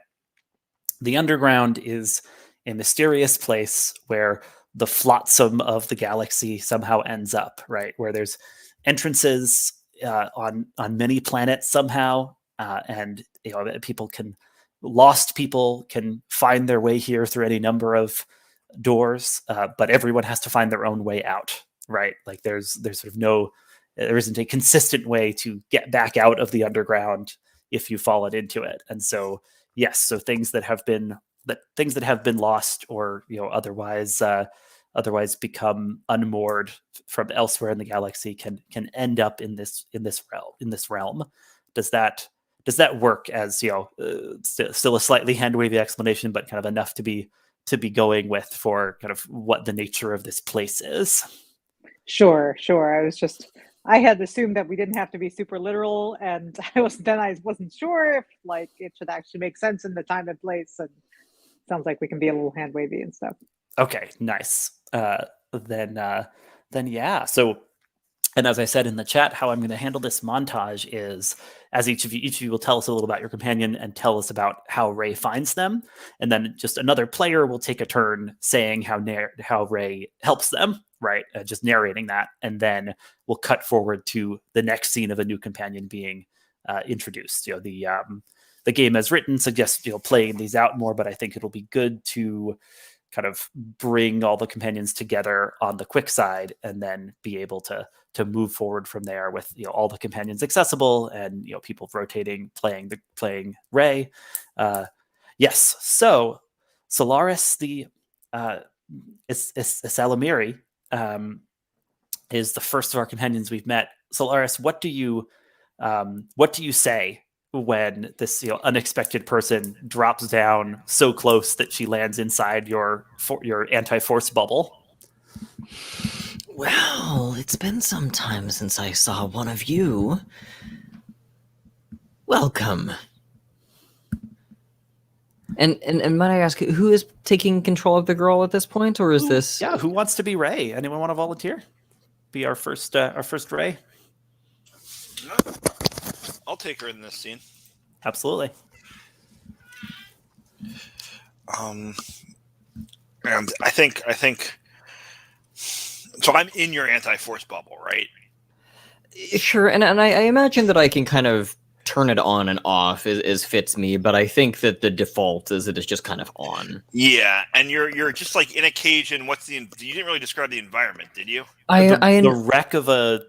the underground is a mysterious place where the flotsam of the galaxy somehow ends up, right? Where there's entrances on many planets somehow, and lost people can find their way here through any number of doors, but everyone has to find their own way out, right? Like there isn't a consistent way to get back out of the underground if you've fallen into it, and so yes, so things that have been lost or otherwise become unmoored from elsewhere in the galaxy can end up in this realm. Does that work as still a slightly hand wavy explanation, but kind of enough to be going with for kind of what the nature of this place is? Sure. I had assumed that we didn't have to be super literal, and I wasn't sure if like it should actually make sense in the time and place. And sounds like we can be a little hand wavy and stuff. Okay, nice. Then yeah. So, and as I said in the chat, how I'm going to handle this montage is as each of you will tell us a little about your companion and tell us about how Rey finds them, and then just another player will take a turn saying how Rey helps them, right? Just narrating that, and then we'll cut forward to the next scene of a new companion being introduced. The game as written suggests playing these out more, but I think it'll be good to kind of bring all the companions together on the quick side and then be able to move forward from there with all the companions accessible and people rotating playing Rey. Yes, so Solaris the Ysalamir is the first of our companions we've met. Solaris, what do you say when this unexpected person drops down so close that she lands inside your anti-force bubble? Well, it's been some time since I saw one of you. Welcome. And might I ask, who is taking control of the girl at this point, or is this? Yeah, who wants to be Rey? Anyone want to volunteer? Be our first Rey? I'll take her in this scene. Absolutely. And I think so. I'm in your anti-force bubble, right? Sure, and I imagine that I can kind of turn it on and off as fits me, but I think that the default is that it's just kind of on. Yeah, and you're just like in a cage, and you didn't really describe the environment, did you? The wreck of an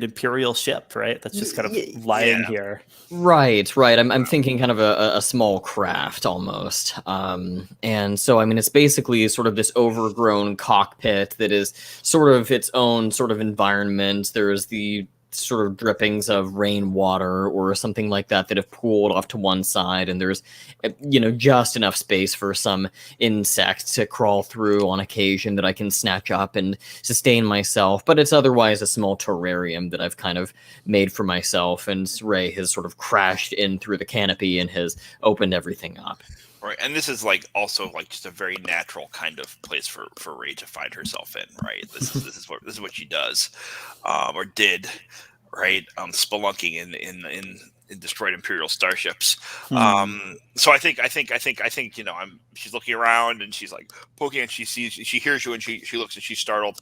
Imperial ship, right? That's just kind of lying here. Right. I'm thinking kind of a small craft almost. And so, I mean, it's basically sort of this overgrown cockpit that is sort of its own sort of environment. There's the sort of drippings of rainwater or something like that have pooled off to one side, and there's just enough space for some insect to crawl through on occasion that I can snatch up and sustain myself, but it's otherwise a small terrarium that I've kind of made for myself, and Rey has sort of crashed in through the canopy and has opened everything up. Right, and this is also just a very natural kind of place for Rey to find herself in, right? This is what she does, or did, right? Spelunking destroyed Imperial starships. Hmm. So I think she's looking around and she's like poking, and she hears you, and she looks and she's startled,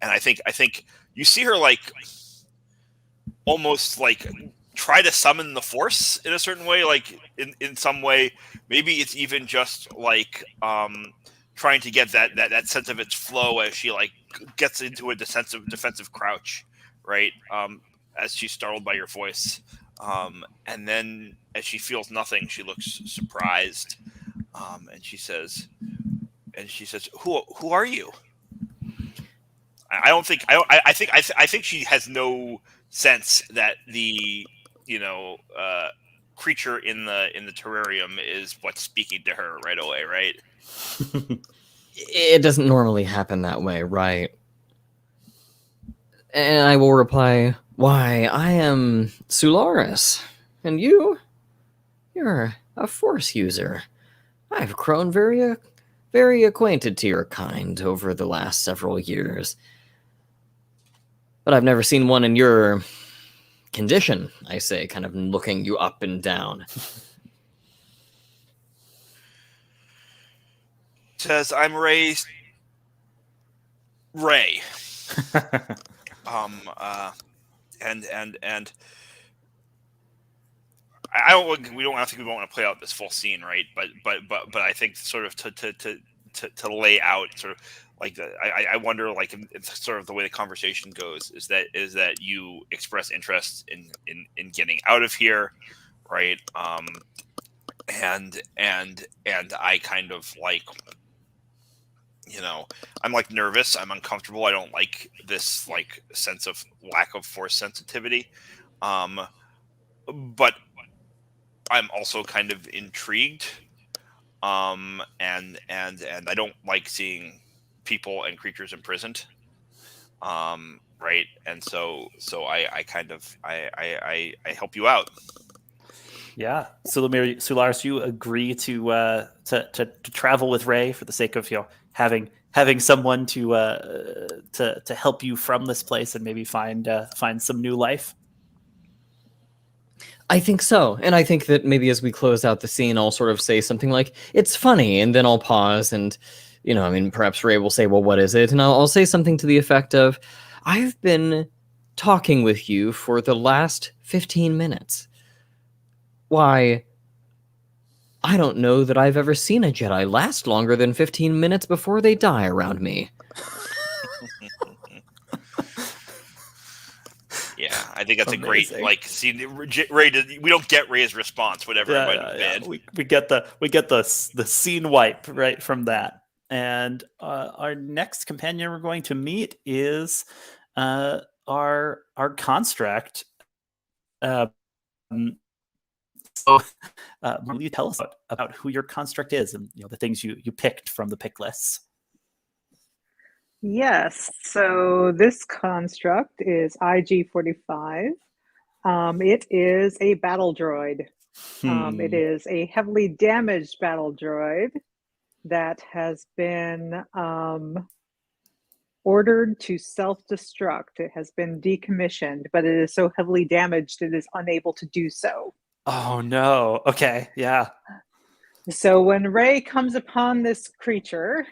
and I think you see her like almost like try to summon the Force in a certain way, like in some way. Maybe it's even just like trying to get that sense of its flow as she like gets into a defensive crouch, right? As she's startled by your voice. And then as she feels nothing, she looks surprised. And she says, who are you? I think she has no sense that the creature in the terrarium is what's speaking to her right away, right? It doesn't normally happen that way, right? And I will reply, why, I am Sularis. And you're a Force user. I've grown very acquainted to your kind over the last several years. But I've never seen one in your condition, I say, kind of looking you up and down. Says, I'm Ray. And I don't. We don't. I think we won't want to play out this full scene, right? But I think sort of to lay out sort of like I wonder, like in sort of the way the conversation goes is that you express interest in getting out of here, right? And I kind of like, I'm like nervous, I'm uncomfortable, I don't like this like sense of lack of Force sensitivity, but I'm also kind of intrigued, and I don't like seeing people and creatures imprisoned, right? And so I kind of I help you out. Yeah, Sularis, you agree to travel with Ray for the sake of having someone to help you from this place and maybe find some new life. I think so. And I think that maybe as we close out the scene, I'll sort of say something like, it's funny, and then I'll pause and, perhaps Ray will say, well, what is it? And I'll say something to the effect of, I've been talking with you for the last 15 minutes. Why, I don't know that I've ever seen a Jedi last longer than 15 minutes before they die around me. Yeah, I think that's Amazing. a great see. Ray, we don't get Ray's response, whatever it might have been. We get the scene wipe right from that. And our next companion we're going to meet is our construct. So, will you tell us about who your construct is and the things you picked from the pick lists? Yes, so this construct is IG-45. It is a battle droid. It is a heavily damaged battle droid that has been ordered to self-destruct. It has been decommissioned, but it is so heavily damaged it is unable to do so. Oh no. Okay, yeah. So when Ray comes upon this creature,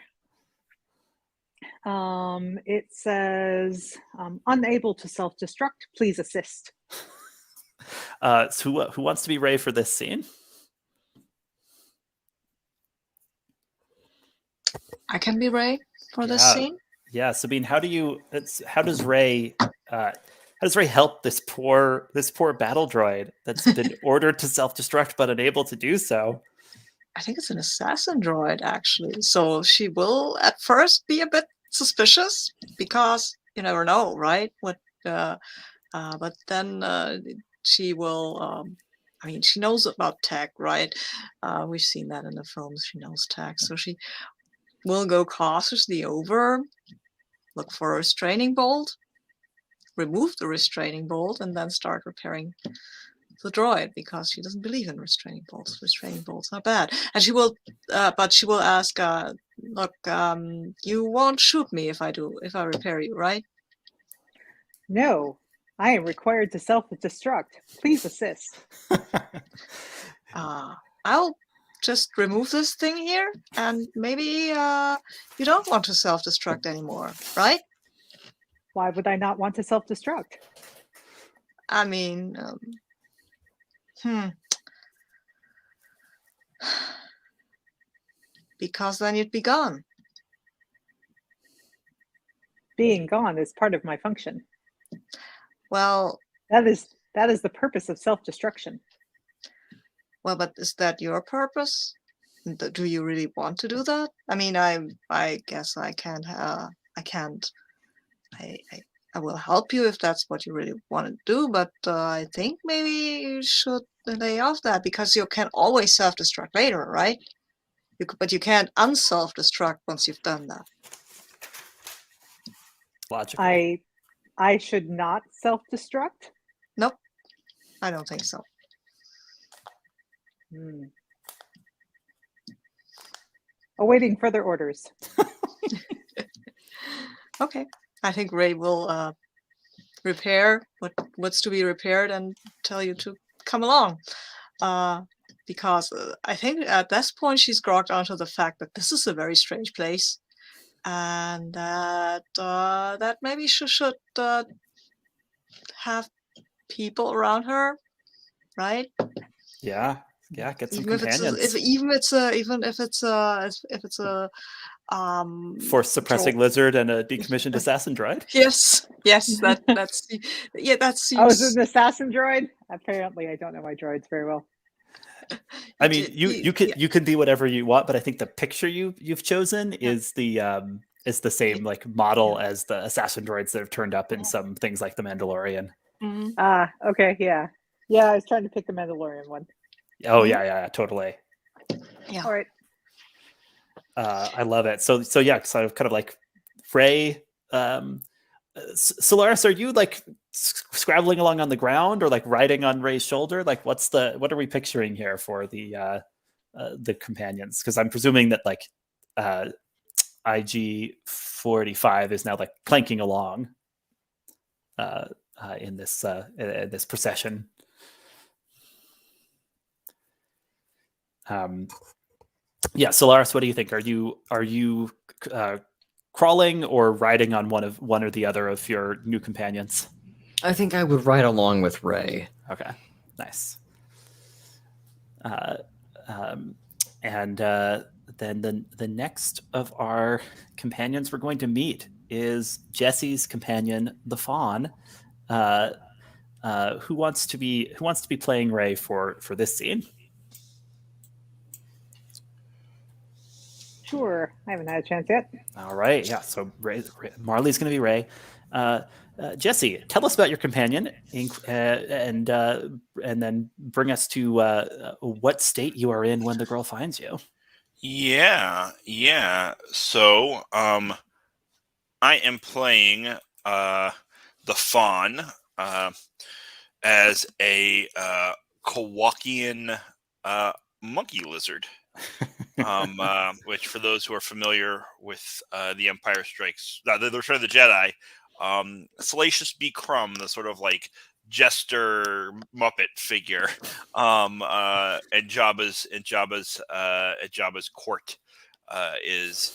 it says, unable to self-destruct, please assist. So who wants to be Ray for this scene? I can be Ray for this scene. Yeah, Sabine, how does Ray help this poor battle droid that's been ordered to self-destruct but unable to do so? I think it's an assassin droid, actually. So she will at first be a bit suspicious because you never know, right? But then she will. She knows about tech, right? We've seen that in the films. She knows tech, so she will go cautiously over, look for a restraining bolt, remove the restraining bolt, and then start repairing the droid because she doesn't believe in restraining bolts. Restraining bolts are bad, and she will ask, "Look, you won't shoot me if I repair you, right?" No, I am required to self-destruct. Please assist. I'll just remove this thing here, and maybe you don't want to self-destruct anymore, right? Why would I not want to self-destruct? I mean, because then you'd be gone. Being gone is part of my function. Well, that is the purpose of self-destruction. Well, but is that your purpose? Do you really want to do that? I mean, I guess I can't. I will help you if that's what you really want to do, but I think maybe you should lay off that, because you can always self-destruct later, right? But you can't unself-destruct once you've done that. Logically. I should not self-destruct? Nope, I don't think so. Awaiting further orders. Okay, I think Ray will repair what's to be repaired and tell you to come along. Because I think at this point she's grokked onto the fact that this is a very strange place, and that maybe she should have people around her, right? Yeah, get some Even companions. Even if it's a Force suppressing lizard and a decommissioned assassin droid. Yes, that's yeah, that seems. Oh, is it an assassin droid? Apparently, I don't know my droids very well. I mean, you can be whatever you want, but I think the picture you've chosen is the same like model as the assassin droids that have turned up in some things like the Mandalorian. Mm-hmm. Okay, yeah. I was trying to pick the Mandalorian one. Oh yeah, totally. Yeah. All right. I love it. So yeah, kind of like Ray. Solaris, are you like scrabbling along on the ground or like riding on Ray's shoulder? Like, what are we picturing here for the companions? Because I'm presuming that like IG-45 is now like clanking along in this procession. Yeah, Solaris, what do you think? Are you crawling or riding on one or the other of your new companions? I think I would ride along with Ray. Okay, nice. And then the next of our companions we're going to meet is Jesse's companion, the Fawn, who wants to be playing Ray for this scene. Sure, I haven't had a chance yet. All right, yeah. So Marley's going to be Ray. Jesse, tell us about your companion, and then bring us to what state you are in when the girl finds you. Yeah. So, I am playing the Fawn as a Kowakian monkey lizard. Which, for those who are familiar with The Empire Strikes, the Return of the Jedi, Salacious B. Crumb, the sort of like jester Muppet figure, at Jabba's court, is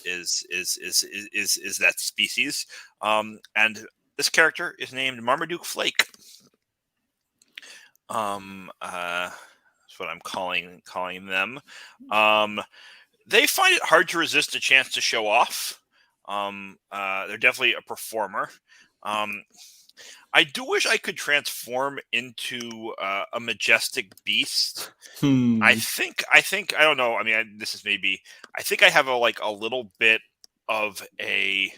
that species, and this character is named Marmaduke Flake. What I'm calling them. They find it hard to resist a chance to show off. They're definitely a performer. I do wish I could transform into a majestic beast. I think I don't know. I mean, I think I have a little bit of a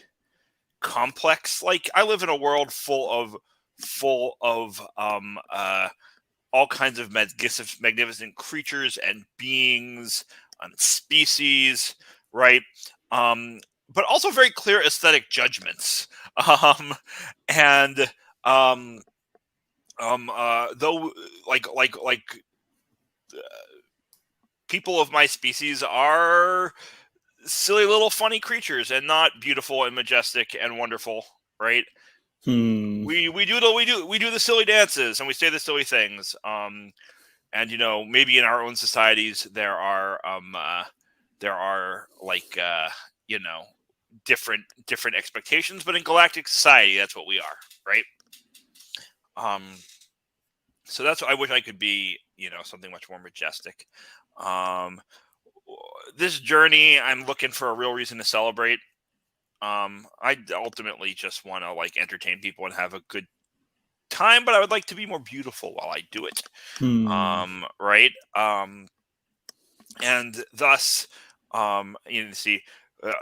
complex. Like, I live in a world full of all kinds of magnificent creatures and beings and species, right? But also very clear aesthetic judgments. Though people of my species are silly little funny creatures and not beautiful and majestic and wonderful, right? We do the silly dances and we say the silly things. And maybe in our own societies there are like different expectations, but in galactic society that's what we are, right? So that's what I wish I could be, something much more majestic. This journey, I'm looking for a real reason to celebrate. I ultimately just want to like entertain people and have a good time, but I would like to be more beautiful while I do it. Right. And thus, see,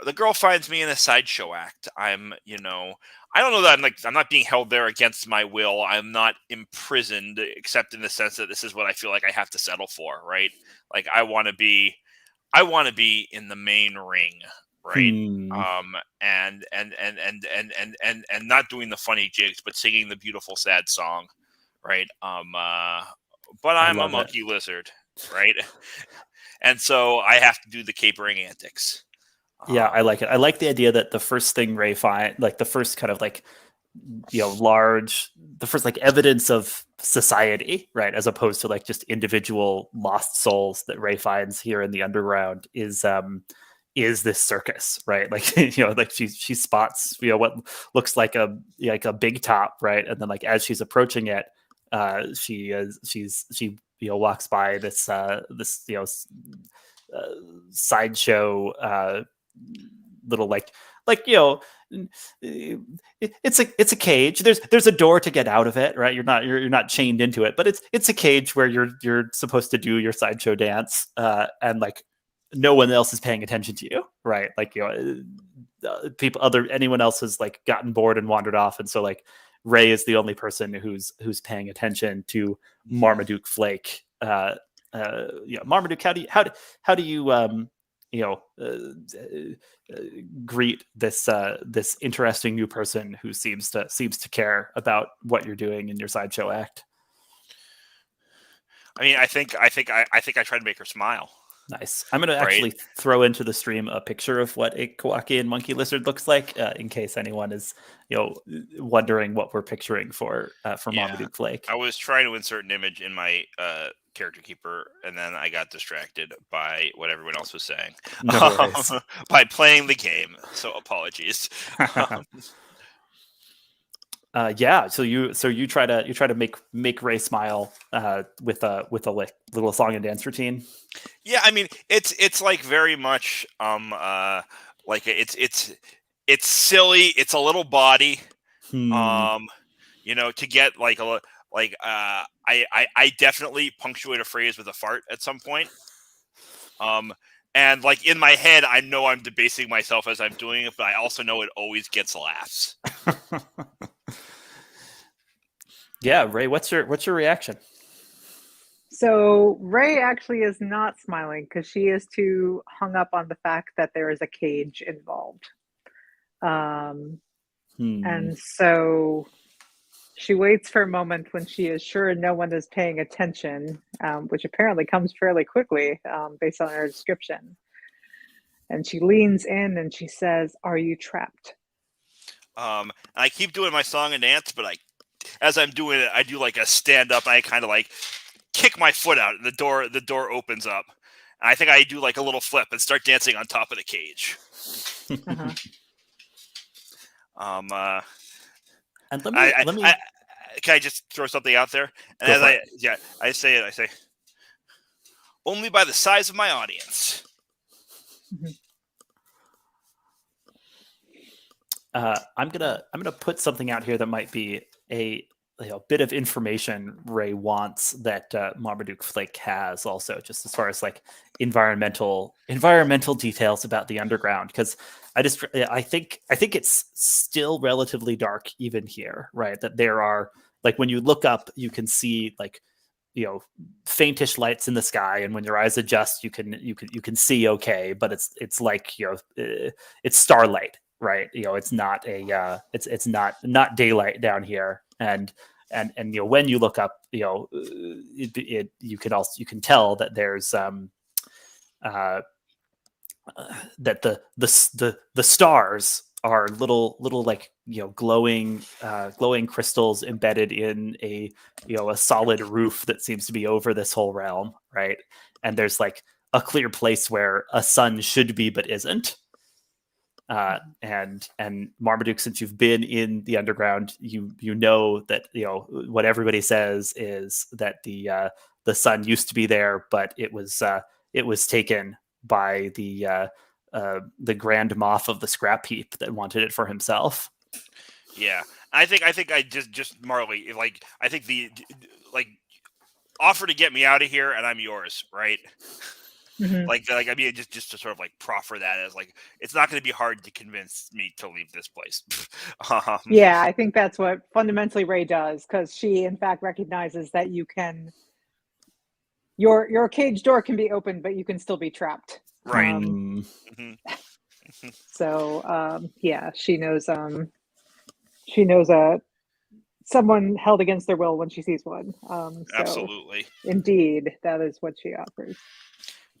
the girl finds me in a sideshow act. I'm, I don't know that I'm not being held there against my will. I'm not imprisoned, except in the sense that this is what I feel like I have to settle for, right? Like I want to be in the main ring, right? And not doing the funny jigs, but singing the beautiful sad song, right? But I'm a monkey lizard, right? And so I have to do the capering antics. Yeah, I like it. I like the idea that the first thing Ray finds, like the first kind of like, the first like evidence of society, right, as opposed to like just individual lost souls that Ray finds here in the underground is this circus, right? Like, like she spots, what looks like a big top, right? And then like as she's approaching it, she walks by this sideshow little it's a cage. There's a door to get out of it, right? You're not chained into it, but it's a cage where you're supposed to do your sideshow dance, and like no one else is paying attention to you, right? Like anyone else has like gotten bored and wandered off, and so like Ray is the only person who's paying attention to Marmaduke Flake. Marmaduke, how do you greet this interesting new person who seems to care about what you're doing in your sideshow act? I mean, I think I tried to make her smile. Nice. I'm going to actually throw into the stream a picture of what a Kowakian monkey lizard looks like, in case anyone is, wondering what we're picturing for Marmaduke Flake. I was trying to insert an image in my character keeper, and then I got distracted by what everyone else was saying. No worries. By playing the game. So apologies. Yeah. So you try to make Ray smile with a little song and dance routine. Yeah, I mean it's like very much like it's silly. It's a little baughty. To get I definitely punctuate a phrase with a fart at some point. And like in my head, I know I'm debasing myself as I'm doing it, but I also know it always gets laughs. Yeah, Ray, what's your reaction? So Ray actually is not smiling because she is too hung up on the fact that there is a cage involved. And so she waits for a moment when she is sure no one is paying attention, which apparently comes fairly quickly based on her description. And she leans in and she says, "Are you trapped?" I keep doing my song and dance, but as I'm doing it, I do like a stand up. I kind of like kick my foot out, and the door opens up. And I think I do like a little flip and start dancing on top of the cage. And let me. Can I just throw something out there? And I say, only by the size of my audience. I'm gonna put something out here that might be a bit of information Ray wants that Marmaduke Flake has also, just as far as like environmental details about the underground, because I think it's still relatively dark even here, right? That there are, like, when you look up, you can see like faintish lights in the sky, and when your eyes adjust, you can see okay, but it's like it's starlight, right? It's not it's not daylight down here, and when you look up, you can tell that there's that the stars are little like glowing crystals embedded in a a solid roof that seems to be over this whole realm, right? And there's like a clear place where a sun should be but isn't. And Marmaduke, since you've been in the underground, you know that what everybody says is that the sun used to be there, but it was taken by the Grand Moff of the Scrapheap that wanted it for himself. Yeah, I think I just Marley, like, I think like, offer to get me out of here and I'm yours, right? Mhm. Like I mean, just to sort of like proffer that as like, it's not going to be hard to convince me to leave this place. Yeah, I think that's what fundamentally Ray does, because she in fact recognizes that you can your cage door can be opened, but you can still be trapped. Right. So yeah, she knows someone held against their will when she sees one. So Absolutely. indeed, that is what she offers.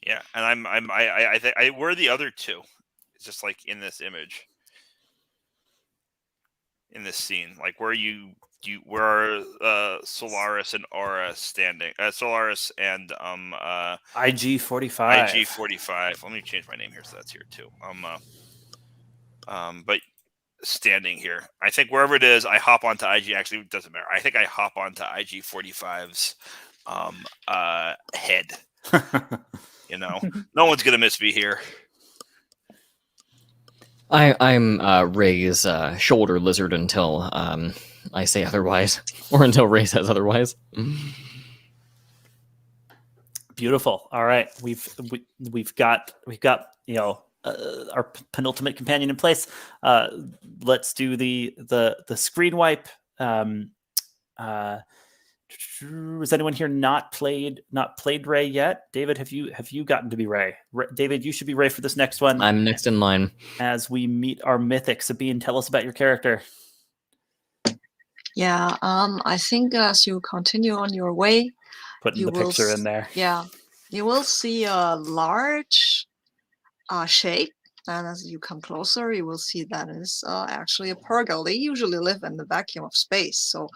Yeah, and I think we're the other two. It's just like in this image, in this scene, like where are Solaris and Aura standing? Solaris and IG-45. IG-45. Let me change my name here so that's here too. But standing here, I think wherever it is, I hop onto IG. Actually, it doesn't matter. I think I hop onto IG-45's head. No one's gonna miss me here. I'm Ray's shoulder lizard until I say otherwise, or until Ray says otherwise. Beautiful. All right, we've got our penultimate companion in place. Let's do the screen wipe. Is anyone here not played Ray yet? David, have you gotten to be Ray? David, you should be Ray for this next one. I'm next in line. As we meet our mythic. Sabine, tell us about your character. Yeah, I think as you continue on your way, Putting the picture in there. Yeah, you will see a large shape, and as you come closer, you will see that is actually a Purgill. They usually live in the vacuum of space, so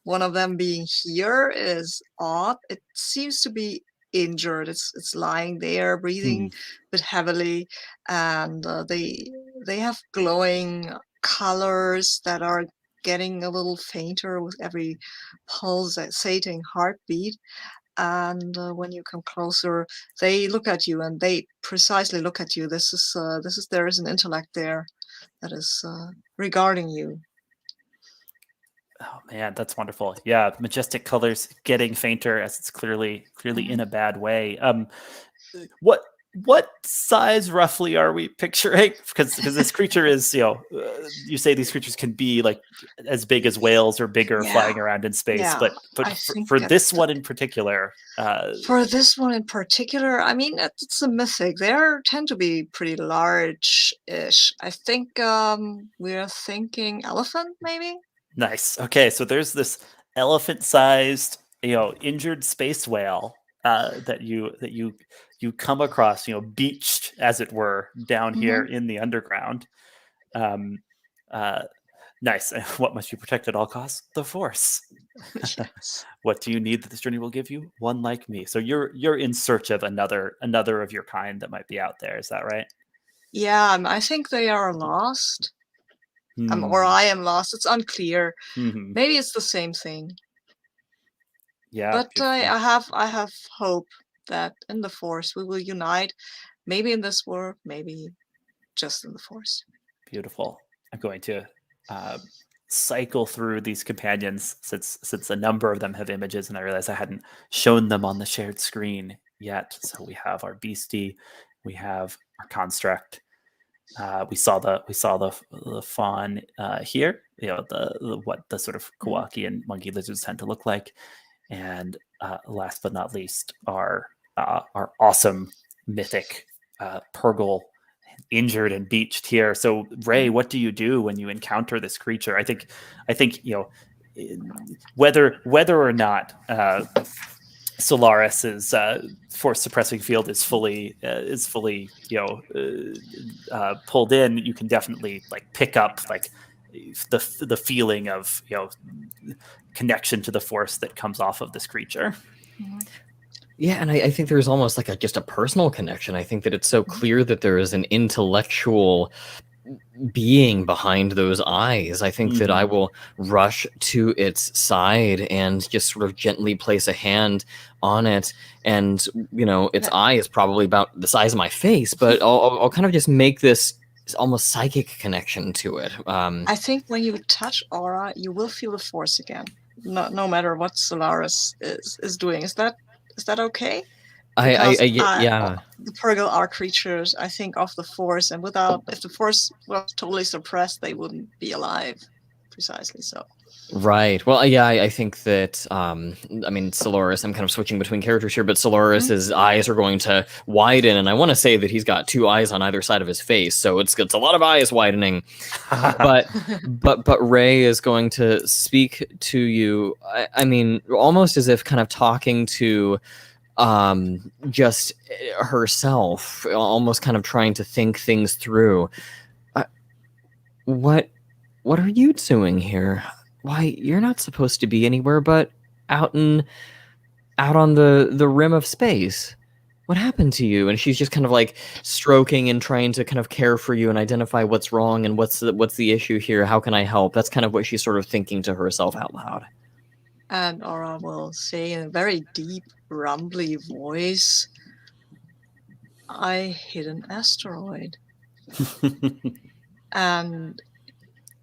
one of them being here is odd. It seems to be injured. It's lying there, breathing a bit heavily, and they have glowing colors that are getting a little fainter with every pulsating heartbeat. And when you come closer, they look at you, and they precisely look at you. There is an intellect there that is regarding you. Oh man, that's wonderful. Yeah, majestic colors getting fainter as it's clearly in a bad way. What size roughly are we picturing? Because this creature is, you say these creatures can be like as big as whales or bigger, flying around in space. But for this one in particular, I mean, it's a mythic. They tend to be pretty large-ish. I think we're thinking elephant, maybe. Nice. Okay, so there's this elephant-sized, injured space whale that you come across, beached as it were down here in the underground. Nice. What must you protect at all costs? The Force. Yes. What do you need that this journey will give you? One like me. So you're in search of another of your kind that might be out there. Is that right? Yeah, I think they are lost. Or I am lost. It's unclear. Maybe it's the same thing. Yeah. But I have hope that in the Force we will unite. Maybe in this world, maybe just in the Force. Beautiful. I'm going to cycle through these companions since a number of them have images, and I realized I hadn't shown them on the shared screen yet. So we have our beastie, we have our construct. We saw the fawn here. What the sort of Kowakian monkey lizards tend to look like, and last but not least, our awesome mythic Purgill, injured and beached here. So Ray, what do you do when you encounter this creature? I think whether or not Solaris's force suppressing field is fully pulled in, you can definitely like pick up like the feeling of connection to the force that comes off of this creature. Yeah, and I think there's almost like just a personal connection. I think that it's so clear that there is an intellectual being behind those eyes. I think that I will rush to its side and just sort of gently place a hand on it, and its eye is probably about the size of my face, but I'll kind of just make this almost psychic connection to it. I think when you touch Aura, you will feel the force again, no matter what Solaris is doing. Is that okay? Yeah. The Purgill are creatures, I think, of the Force, and if the Force was totally suppressed, they wouldn't be alive. Precisely so. Right. Well, yeah, I think that, Solaris, I'm kind of switching between characters here, but Solaris's eyes are going to widen, and I want to say that he's got 2 eyes on either side of his face, so it's a lot of eyes widening. but Ray is going to speak to you, almost as if kind of talking to just herself, almost kind of trying to think things through. What are you doing here? Why, you're not supposed to be anywhere but out on the rim of space. What happened to you? And she's just kind of like stroking and trying to kind of care for you and identify what's wrong and what's the issue here. How can I help? That's kind of what she's sort of thinking to herself out loud. And Aura will say in a very deep, rumbly voice, I hit an asteroid. And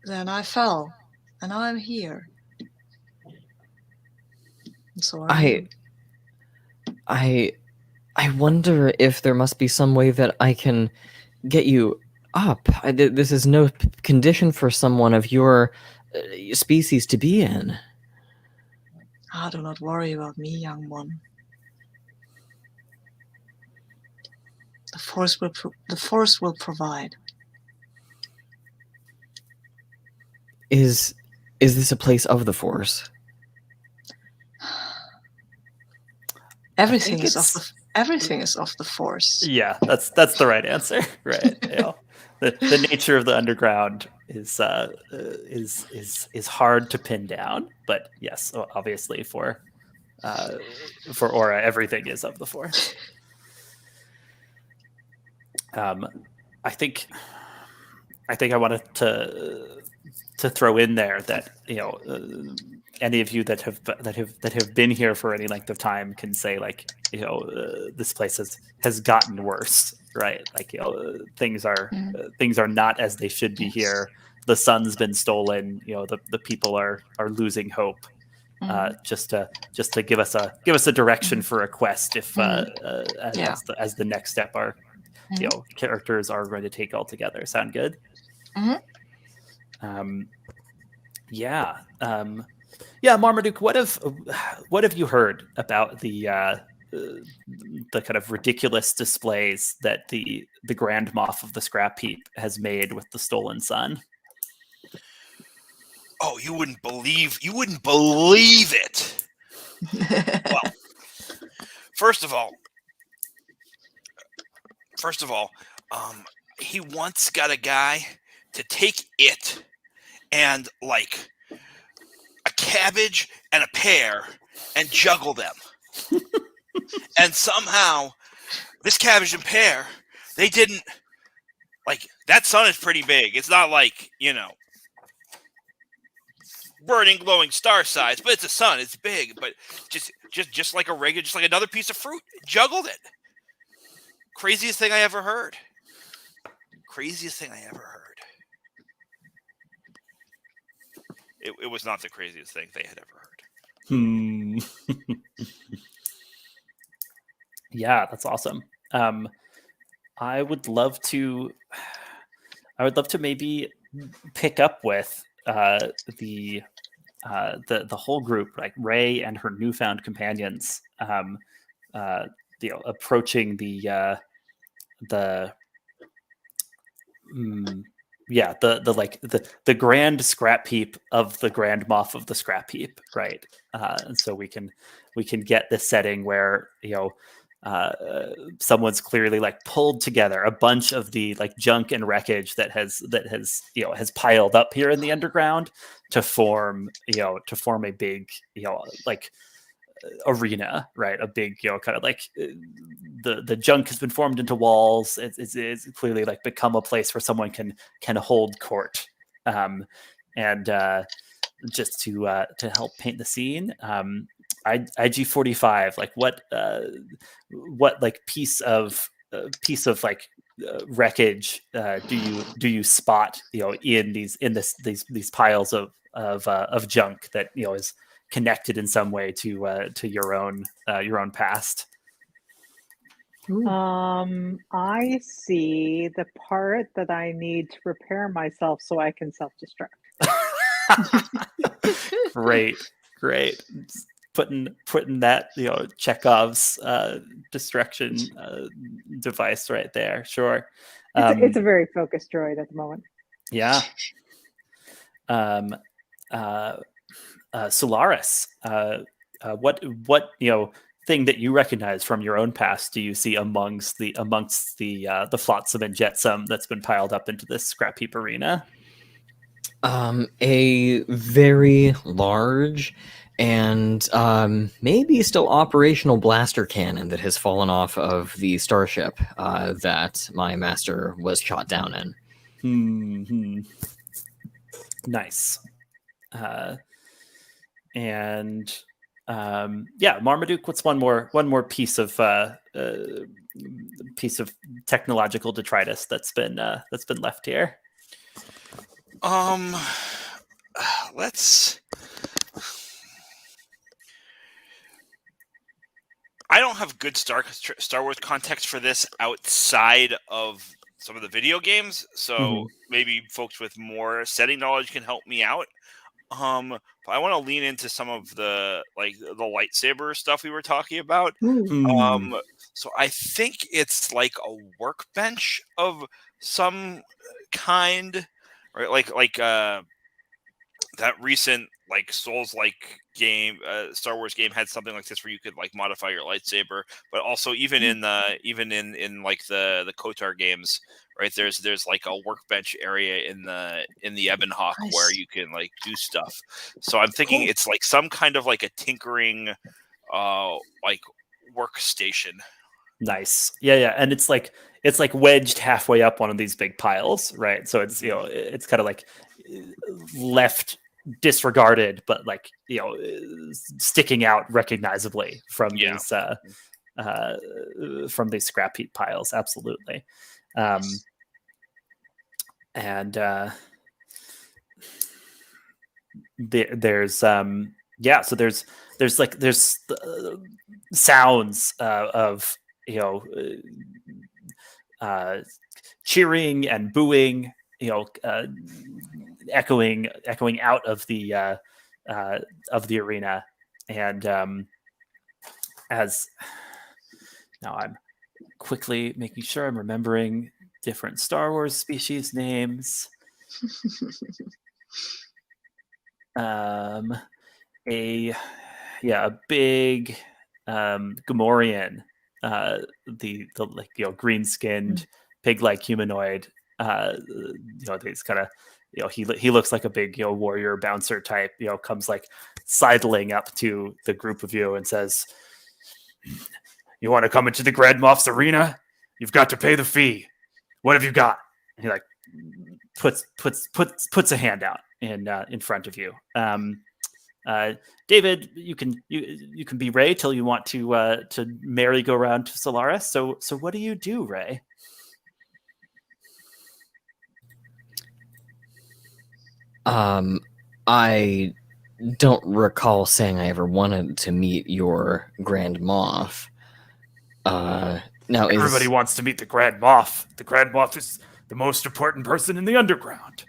then I fell. And now I'm here. And so I wonder if there must be some way that I can get you up. This is no condition for someone of your species to be in. Do not worry about me, young one. The Force will provide. Is this a place of the Force? Everything is of the Force. Yeah, that's the right answer. Right. The nature of the underground is hard to pin down, but yes, obviously for Aura, everything is of the Force. I think I wanted to throw in there that any of you that have been here for any length of time can say like this place has gotten worse, right? Like things are not as they should be here. The sun's been stolen. The people are losing hope. Just to give us a direction for a quest if as the next step our characters are going to take all together. Sound good? Marmaduke, what have you heard about the kind of ridiculous displays that the Grand Moff of the Scrapheap has made with the stolen sun? Oh, you wouldn't believe it. Well, first of all, he once got a guy to take it and like a cabbage and a pear and juggle them. And somehow this cabbage and pear, they didn't like that sun is pretty big. It's not like, burning glowing star size, but it's a sun, it's big, but just like a regular, just like another piece of fruit, juggled it. Craziest thing I ever heard. It was not the craziest thing they had ever heard. Yeah, that's awesome. I would love to maybe pick up with the whole group, like Ray and her newfound companions, approaching the yeah, the grand Scrapheap of the Grand Moff of the Scrapheap, right? And so we can get this setting where someone's clearly like pulled together a bunch of the like junk and wreckage that has has piled up here in the underground to form a big like arena, right? A big kind of like the junk has been formed into walls. It's clearly like become a place where someone can hold court, and just to help paint the scene. IG-45, like what like piece of like wreckage do you spot in these piles of junk that is connected in some way to your own past? I see the part that I need to prepare myself so I can self-destruct. Great. Just putting that Chekhov's destruction device right there. Sure. It's a very focused droid at the moment. Yeah. Solaris, what thing that you recognize from your own past do you see amongst the flotsam and jetsam that's been piled up into this Scrapheap arena? A very large and maybe still operational blaster cannon that has fallen off of the starship that my master was shot down in. Mm-hmm. Nice. And Marmaduke, what's one more piece of technological detritus that's been left here? I don't have good Star Wars context for this outside of some of the video games, so maybe folks with more setting knowledge can help me out. But I want to lean into some of the lightsaber stuff we were talking about. So I think it's like a workbench of some kind, right? Like that recent Souls-like game, Star Wars game had something like this where you could like modify your lightsaber, but also even in the KOTOR games, right? There's like a workbench area in the Ebonhawk where you can like do stuff. So I'm thinking it's like some kind of like a tinkering like workstation. Nice. Yeah, and it's like wedged halfway up one of these big piles, right? So it's it's kind of like left disregarded, but like sticking out recognizably from these Scrapheap piles. Absolutely. And there's sounds of cheering and booing, echoing out of the arena. And as now I'm quickly making sure I'm remembering different Star Wars species names. A big Gamorrean, the green skinned pig like humanoid. These kind of he looks like a big warrior bouncer type. Comes like sidling up to the group of you and says, "You want to come into the Grand Moff's arena? You've got to pay the fee. What have you got?" And he like puts a hand out in front of you. David, you can be Ray till you want to merry-go-round to Solaris. So what do you do, Ray? I don't recall saying I ever wanted to meet your Grand Moff. Now everybody wants to meet the Grand Moff. The Grand Moff is the most important person in the underground.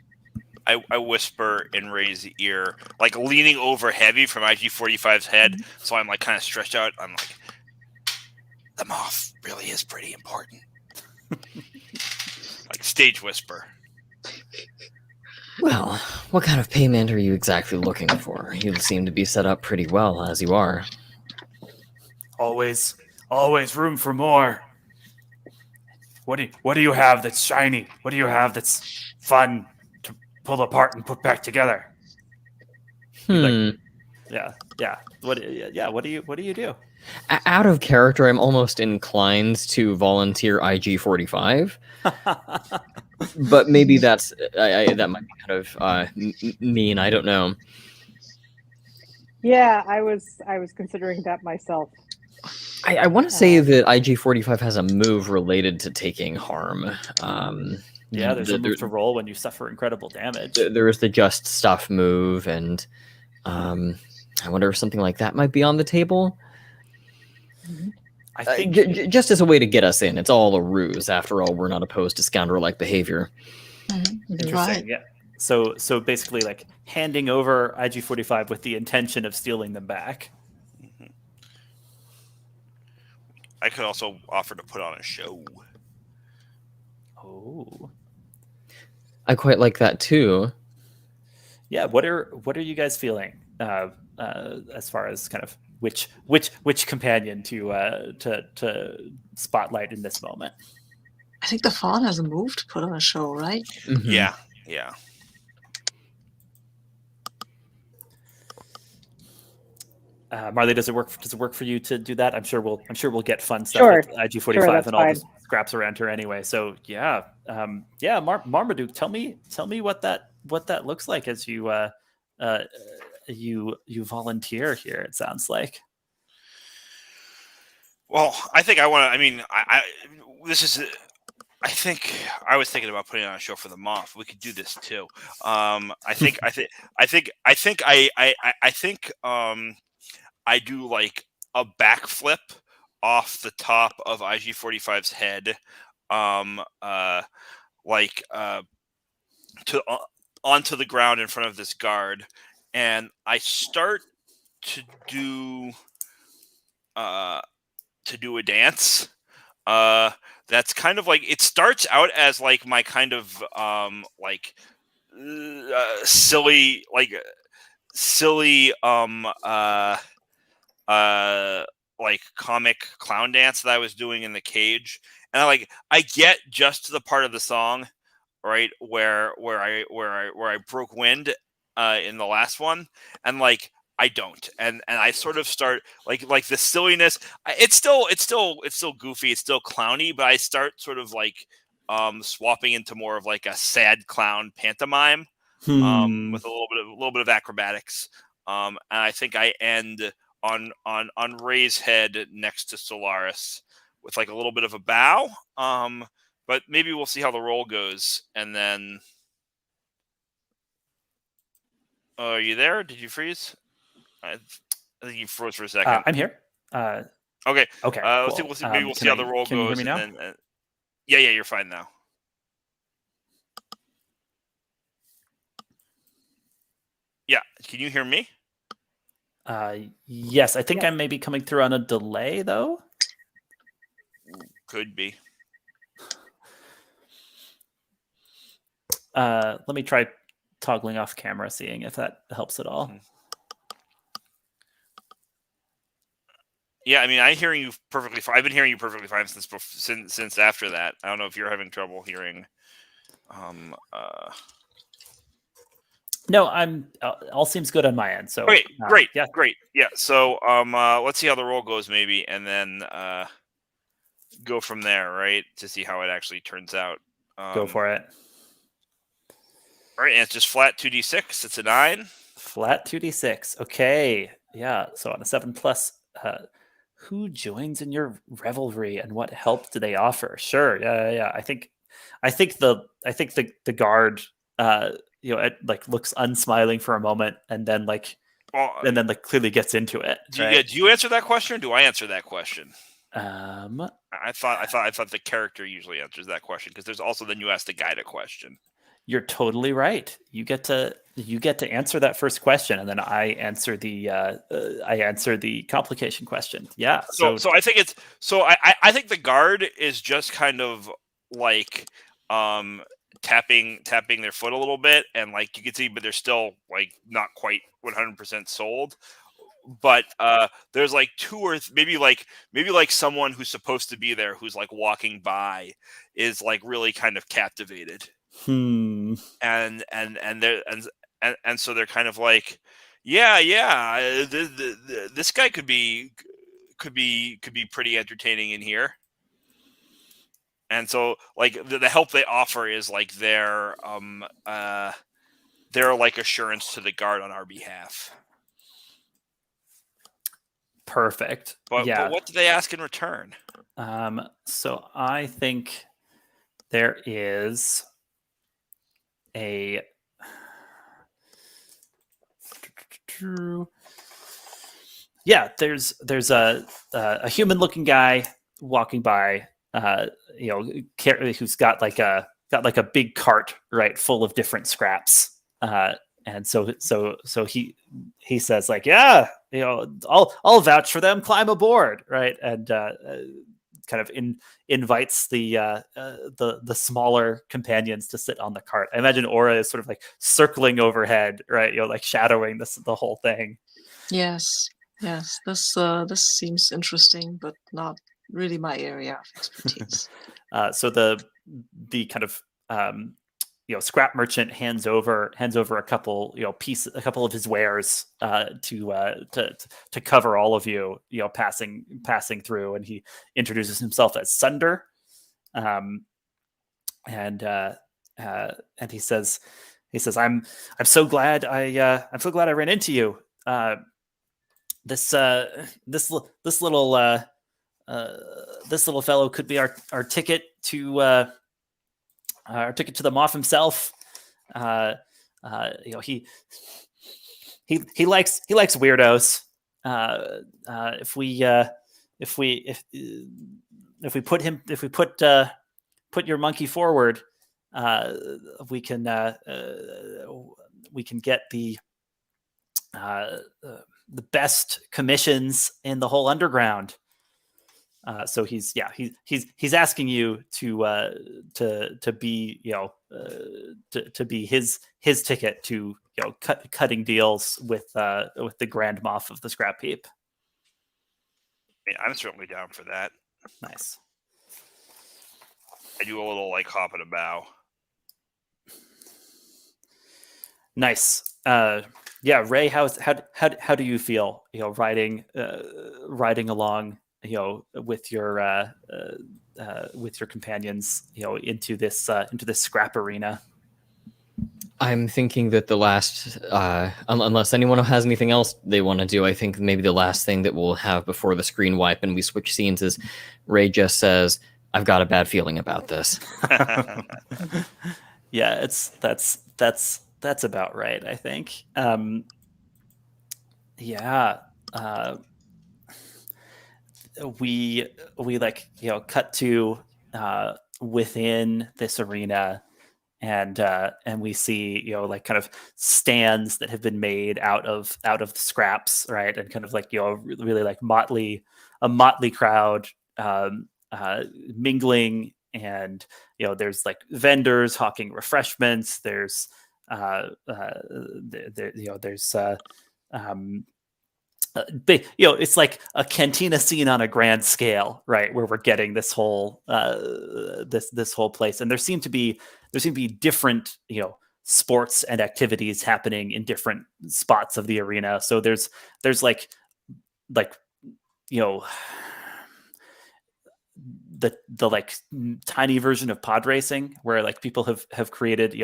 I whisper in Ray's ear, like leaning over heavy from IG-45's head, so I'm like kind of stretched out. I'm like, the Moff really is pretty important. Like stage whisper. Well, what kind of payment are you exactly looking for? You seem to be set up pretty well as you are. Always room for more. What do you have that's shiny? What do you have that's fun to pull apart and put back together? Like, yeah. What do you do? Out of character, I'm almost inclined to volunteer IG-45, but maybe that might be kind of mean. I don't know. Yeah, I was considering that myself. I want to say that IG-45 has a move related to taking harm. Yeah, there's a move to roll when you suffer incredible damage. There is the just stuff move, and I wonder if something like that might be on the table. I think just as a way to get us in. It's all a ruse. After all, we're not opposed to scoundrel-like behavior. Interesting. Right. Yeah. So basically, like handing over IG-45 with the intention of stealing them back. I could also offer to put on a show. Oh. I quite like that too. Yeah. What are you guys feeling as far as kind of which companion to spotlight in this moment? I think the fawn has a move to put on a show, right? Mm-hmm. Yeah. Marley, does it work for you to do that? I'm sure we'll get fun stuff Sure. with IG-45 Sure, that's and all fine. the scraps around her anyway. So yeah. Marmaduke, tell me what that looks like as you you volunteer here. It sounds like. Well, I think I want to. I mean, I think I was thinking about putting on a show for the Moff. We could do this too. I think I do like a backflip off the top of IG-45's head, onto the ground in front of this guard, and I start to do a dance. That's kind of like, it starts out as like my kind of silly like comic clown dance that I was doing in the cage, and I get just to the part of the song, right, where I broke wind in the last one, and like I don't, and I sort of start like the silliness. It's still goofy, it's still clowny, but I start sort of like swapping into more of like a sad clown pantomime, with a little bit of acrobatics, and I think I end on Ray's head next to Solaris with like a little bit of a bow. But maybe we'll see how the roll goes, and then. Are you there? Did you freeze? I think you froze for a second. I'm here. Okay. Okay. Let's Cool. see. Maybe we'll see how the roll can goes. You hear me now? And then, yeah, you're fine now. Yeah, can you hear me? Yes, I think I may be coming through on a delay though. Could be. Let me try toggling off camera, seeing if that helps at all. Yeah, I mean, I'm hearing you perfectly fine. I've been hearing you perfectly fine since after that. I don't know if you're having trouble hearing. No, I'm. All seems good on my end. So okay, great, yeah, great, yeah. So let's see how the roll goes, maybe, and then go from there, right, to see how it actually turns out. Go for it. All right, and it's just flat 2d6. It's a 9. Flat 2d6. Okay, yeah. So on a 7+, who joins in your revelry, and what help do they offer? Sure, yeah. I think the guard, it like looks unsmiling for a moment, and then clearly gets into it. Right? Do you answer that question, or do I answer that question? I thought the character usually answers that question, because there's also then you ask the guide a question. You're totally right. You get to answer that first question, and then I answer the complication question. Yeah. So I think I think the guard is just kind of like tapping their foot a little bit, and like you can see, but they're still like not quite 100% sold. But there's like two or maybe like someone who's supposed to be there who's like walking by is like really kind of captivated, and so they're kind of like, this guy could be pretty entertaining in here. And so like the help they offer is like their like assurance to the guard on our behalf. Perfect. But what do they ask in return? So I think there is a there's a human looking guy walking by, who's got like a big cart, right, full of different scraps, and so he says like, I'll vouch for them, climb aboard, right, and kind of invites the smaller companions to sit on the cart. I imagine Aura is sort of like circling overhead, right, like shadowing the whole thing. Yes. This seems interesting, but not really my area of expertise. So the kind of scrap merchant hands over a couple of his wares to cover all of you, passing through, and he introduces himself as Sunder, and he says I'm so glad I ran into you. This little fellow could be our ticket to the Moff himself. He likes weirdos. If we put your monkey forward, we can get the best commissions in the whole underground. So he's asking you to be to be his ticket to cutting deals with the Grand Moff of the Scrapheap. I'm certainly down for that. Nice. I do a little like hop and a bow. Nice. Ray, how do you feel? Riding along, with your companions, into this scrap arena. I'm thinking that the last, unless anyone has anything else they want to do, I think maybe the last thing that we'll have before the screen wipe and we switch scenes is Ray just says, "I've got a bad feeling about this." Yeah, that's about right, I think. We like cut to within this arena, and we see like kind of stands that have been made out of scraps, right, and kind of like really like a motley crowd mingling, and there's like vendors hawking refreshments. There's it's like a cantina scene on a grand scale, right, where we're getting this whole this whole place, and there seem to be different sports and activities happening in different spots of the arena. So there's like the like tiny version of pod racing where like people have created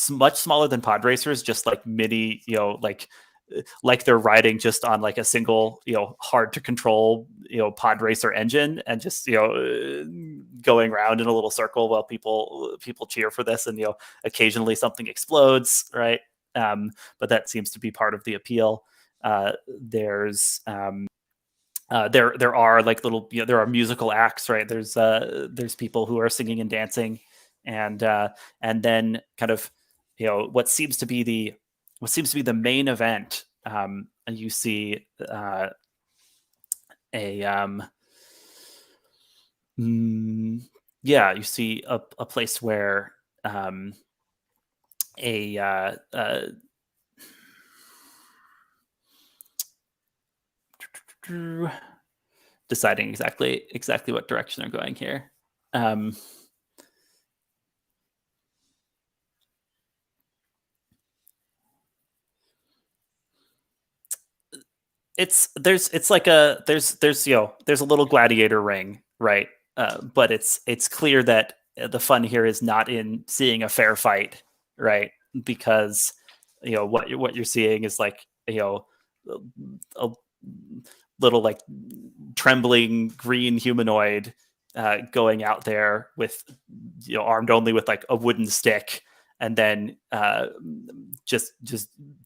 much smaller than pod racers, just like mini like they're riding just on like a single hard to control pod racer engine, and just going around in a little circle while people cheer for this, and occasionally something explodes, right? But that seems to be part of the appeal. There's there are like little there are musical acts, right? There's people who are singing and dancing, and then kind of what seems to be the main event, and you see you see a place where deciding exactly what direction they're going here. It's like there's a little gladiator ring, right? But it's clear that the fun here is not in seeing a fair fight, right? Because what you're seeing is like a little like trembling green humanoid going out there with armed only with like a wooden stick, and then just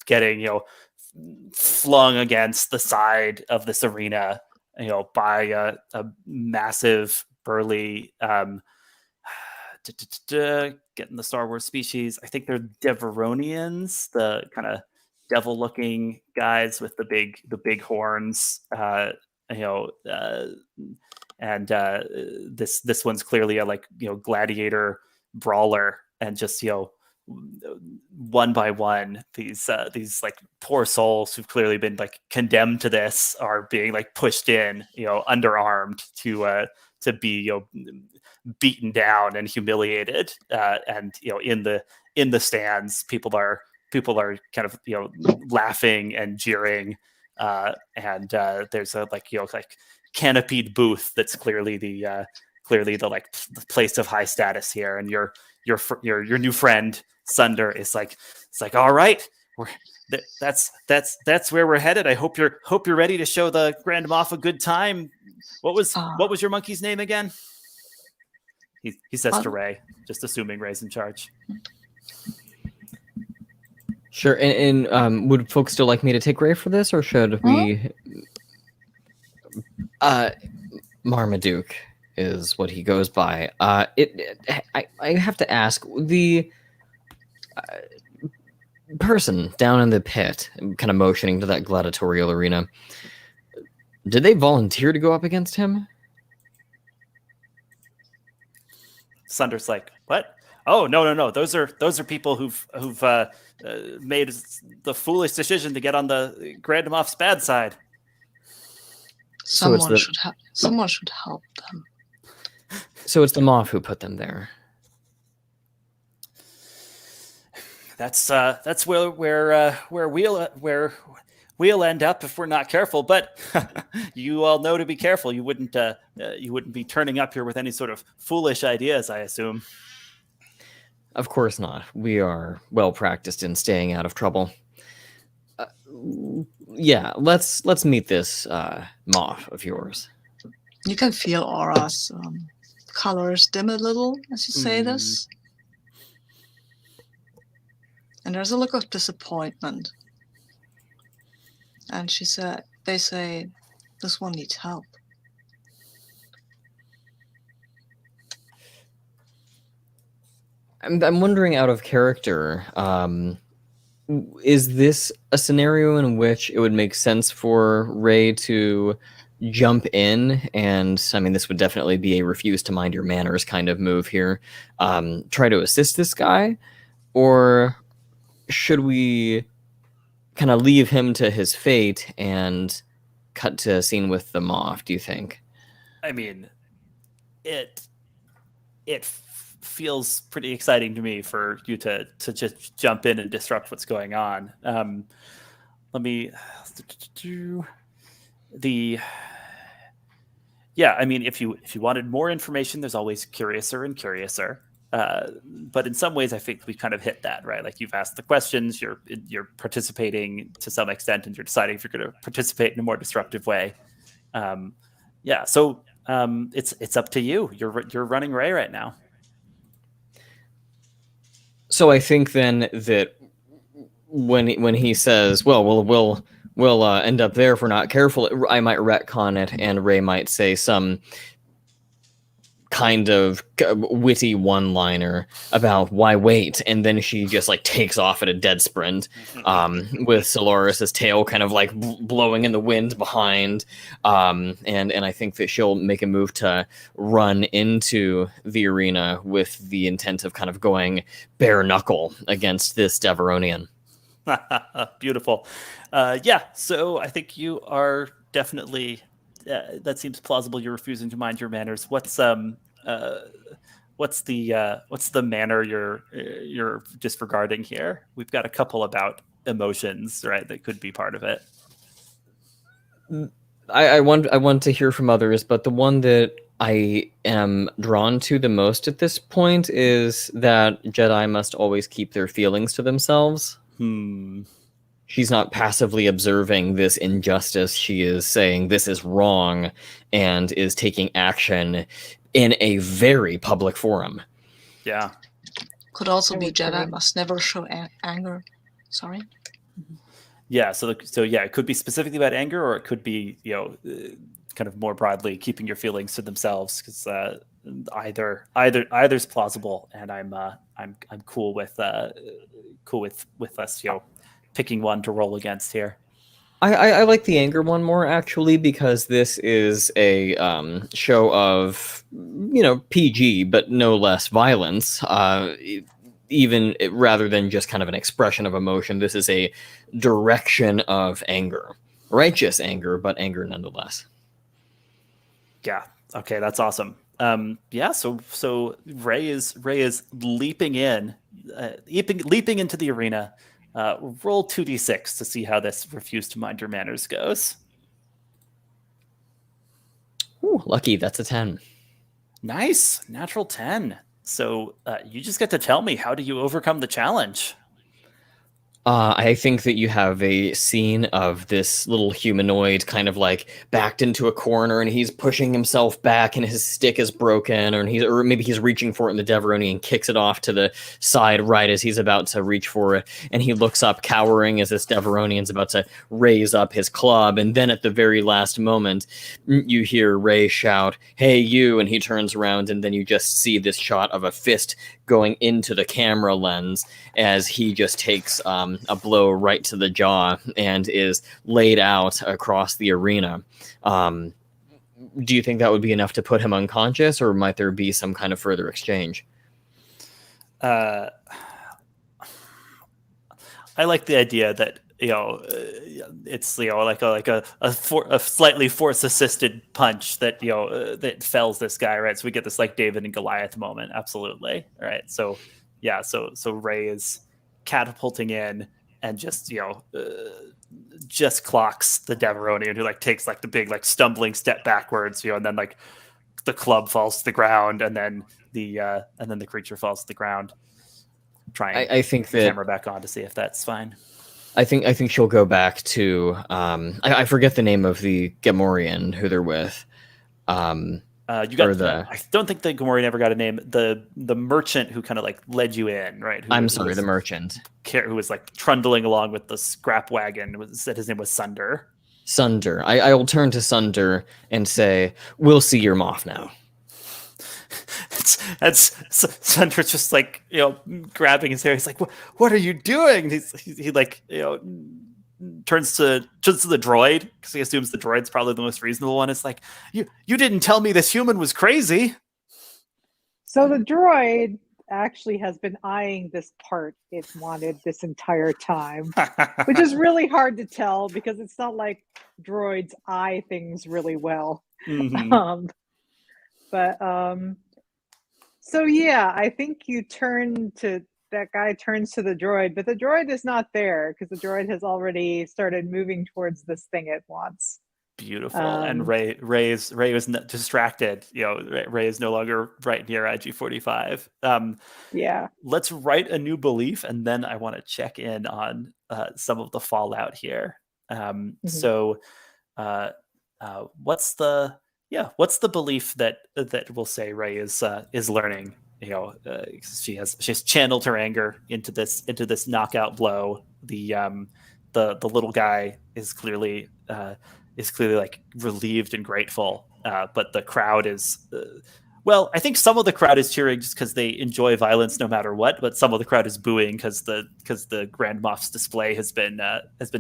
getting flung against the side of this arena, by a massive burly getting the Star Wars species. I think they're Deveronians, the kind of devil-looking guys with the big horns. And this one's clearly a gladiator brawler, and just one by one these like poor souls who've clearly been like condemned to this are being like pushed in, underarmed to be beaten down and humiliated, and in the stands people are kind of laughing and jeering, and there's a like canopied booth that's clearly the like the place of high status here, and your new friend Sunder is like, it's like, all right, that's where we're headed. I hope you're ready to show the Grand Moff a good time. What was your monkey's name again? He says to Ray, just assuming Ray's in charge. Sure. And would folks still like me to take Ray for this, or should we? Marmaduke is what he goes by. I have to ask, the person down in the pit, kind of motioning to that gladiatorial arena, did they volunteer to go up against him? Sunder's like, what? Oh, no. Those are people who've made the foolish decision to get on the Grand Moff's bad side. Someone should help them. So it's the Moff who put them there. That's where we'll end up if we're not careful. But you all know to be careful. You wouldn't be turning up here with any sort of foolish ideas, I assume. Of course not. We are well practiced in staying out of trouble. Yeah, let's meet this Moff of yours. You can feel Aura's colors dim a little as you say this. And there's a look of disappointment. And they say, this one needs help. I'm wondering, out of character, is this a scenario in which it would make sense for Ray to jump in? And I mean, this would definitely be a refuse to mind your manners kind of move here. Try to assist this guy? Or should we kind of leave him to his fate and cut to a scene with the Moff, do you think? I mean, it feels pretty exciting to me for you to just jump in and disrupt what's going on. Let me I mean, if you wanted more information, there's always Curiouser and Curiouser. But in some ways, I think we kind of hit that, right? Like, you've asked the questions, you're participating to some extent, and you're deciding if you're going to participate in a more disruptive way. So it's up to you. You're running Ray right now. So I think then that when he says, "Well, we'll end up there if we're not careful," I might retcon it, and Ray might say some kind of witty one-liner about why wait, and then she just like takes off at a dead sprint, with Solaris's tail kind of like blowing in the wind behind, and I think that she'll make a move to run into the arena with the intent of kind of going bare knuckle against this Deveronian. Beautiful. Yeah, so I think you are definitely. That seems plausible. You're refusing to mind your manners. What's the manner you're disregarding here? We've got a couple about emotions, right? That could be part of it. I want to hear from others, but the one that I am drawn to the most at this point is that Jedi must always keep their feelings to themselves. She's not passively observing this injustice. She is saying this is wrong and is taking action in a very public forum. Yeah. Could also I be would Jedi agree. must never show anger. Sorry. Yeah. So yeah, it could be specifically about anger, or it could be kind of more broadly keeping your feelings to themselves. Because either's plausible, and I'm cool with us picking one to roll against here. I like the anger one more, actually, because this is a show of, PG, but no less violence, even rather than just kind of an expression of emotion. This is a direction of anger. Righteous anger, but anger nonetheless. Yeah. Okay, that's awesome. Yeah. So Ray is leaping into the arena. Roll 2d6 to see how this refuse to mind your manners goes. Ooh, lucky, that's a 10. Nice, natural 10. So you just get to tell me, how do you overcome the challenge? I think that you have a scene of this little humanoid kind of like backed into a corner, and he's pushing himself back, and his stick is broken, or maybe he's reaching for it, and the Deveronian kicks it off to the side right as he's about to reach for it, and he looks up cowering as this Deveronian's about to raise up his club, and then at the very last moment, you hear Ray shout, "Hey, you," and he turns around, and then you just see this shot of a fist going into the camera lens as he just takes a blow right to the jaw and is laid out across the arena. Do you think that would be enough to put him unconscious, or might there be some kind of further exchange? I like the idea that it's like a slightly force assisted punch that that fells this guy, right? So we get this like David and Goliath moment. Absolutely, right? So yeah, so Ray is catapulting in and just just clocks the Deveronian, who like takes like the big like stumbling step backwards, and then like the club falls to the ground, and then the creature falls to the ground. I think the that camera back on to see if that's fine. I think she'll go back to I forget the name of the Gamorrean who they're with. I don't think the Gamorrean ever got a name. The merchant who kind of like led you in, right? The merchant who was like trundling along with the scrap wagon. Said his name was Sunder. Sunder. I will turn to Sunder and say, "We'll see your Moff now." That's Sunder's just like grabbing his hair. He's like, "What are you doing?" And he like turns to the droid, because he assumes the droid's probably the most reasonable one. It's like, you didn't tell me this human was crazy. So the droid actually has been eyeing this part it wanted this entire time, which is really hard to tell because it's not like droids eye things really well. Mm-hmm. So yeah, I think that guy turns to the droid, but the droid is not there because the droid has already started moving towards this thing it wants. Beautiful. And Ray was distracted. Ray is no longer right near IG-45. Yeah. Let's write a new belief, and then I want to check in on some of the fallout here. So what's the belief that we'll say Ray is learning? She's channeled her anger into this knockout blow. The little guy is clearly like relieved and grateful, but the crowd is Well, I think some of the crowd is cheering just because they enjoy violence no matter what, but some of the crowd is booing because the Grand Moff's display has been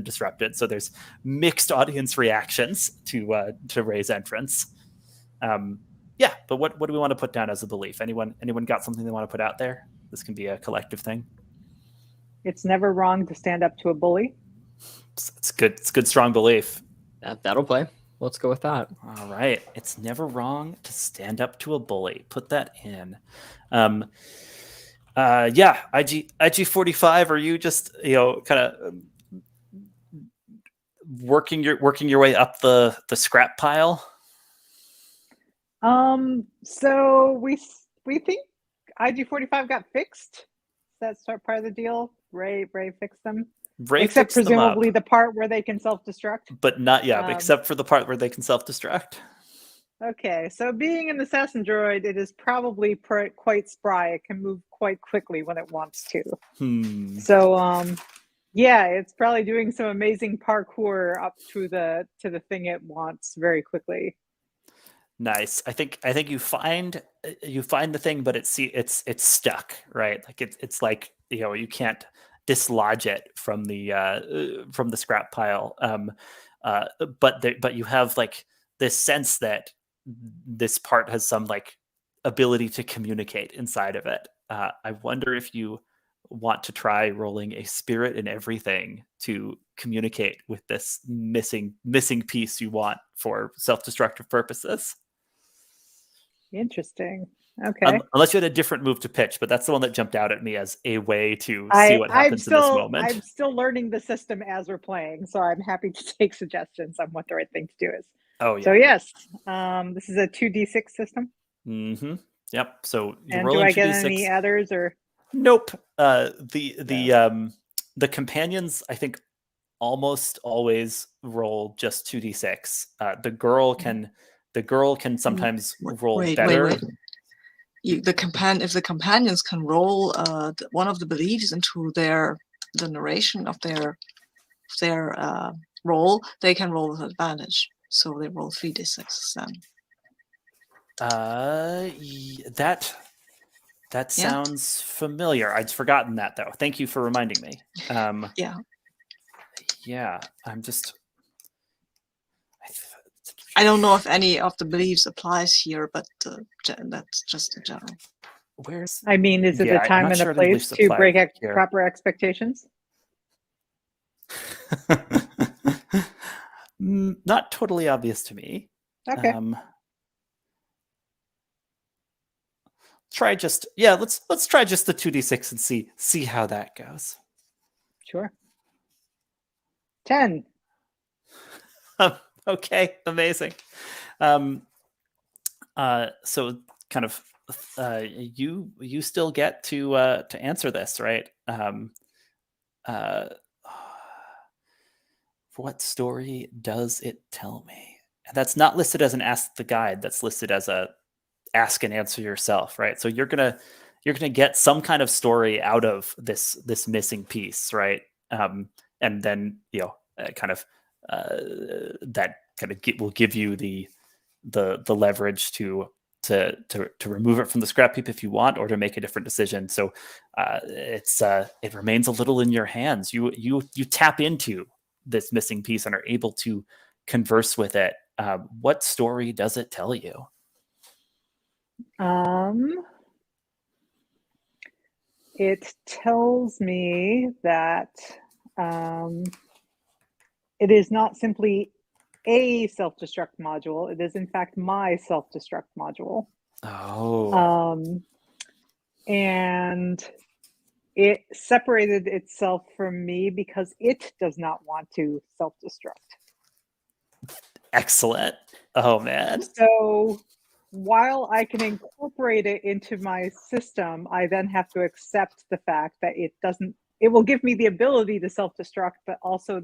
disrupted. So there's mixed audience reactions to Rey's entrance. Yeah, but what do we want to put down as a belief? Anyone got something they want to put out there? This can be a collective thing. It's never wrong to stand up to a bully. It's good. It's good, strong belief. That'll play. Let's go with that. All right. It's never wrong to stand up to a bully. Put that in. Yeah, IG45, are you just, kind of working your way up the scrap pile? So we think IG45 got fixed. That's part of the deal. Ray fixed them. Ray except fixed them up, presumably the part where they can self-destruct. but not except for the part where they can self-destruct. Okay, so being an assassin droid, it is probably quite spry. It can move quite quickly when it wants to. So, yeah, it's probably doing some amazing parkour up to the thing it wants very quickly. Nice. I think you find the thing, but it's stuck, right? Like it's like you can't dislodge it from the scrap pile. But you have like this sense that this part has some like ability to communicate inside of it. I wonder if you want to try rolling a spirit in everything to communicate with this missing piece you want for self-destructive purposes. Interesting. Okay. Unless you had a different move to pitch, but that's the one that jumped out at me as a way to see what happens in this moment. I'm still learning the system as we're playing, so I'm happy to take suggestions on what the right thing to do is. Oh yeah. So yes, this is a 2d6 system. Mm-hmm. Yep. So you're and rolling do I get 2d6. any others or? Nope. The companions, I think, almost always roll just 2d6. The girl can sometimes roll better. Wait. If the companions can roll one of the beliefs into the narration of their role, they can roll with advantage. So they roll 3d6 then. That sounds familiar. I'd forgotten that though. Thank you for reminding me. Yeah. I'm just. I don't know if any of the beliefs applies here, but that's just a general. I mean, is it the time and the place to break proper expectations? Not totally obvious to me. Okay. Let's try just the 2d6 and see how that goes. Sure. 10. Okay, amazing. So kind of you still get to answer this, right? What story does it tell me? And that's not listed as an ask the guide. That's listed as a ask and answer yourself, right? So you're gonna get some kind of story out of this missing piece, right? And then will give you the leverage to remove it from the scrap heap if you want, or to make a different decision. So it remains a little in your hands. You tap into this missing piece and are able to converse with it. What story does it tell you? It tells me that it is not simply a self-destruct module. It is in fact my self-destruct module. Oh. And it separated itself from me because it does not want to self-destruct. Excellent. Oh man. So while I can incorporate it into my system, I then have to accept the fact that it will give me the ability to self-destruct, but also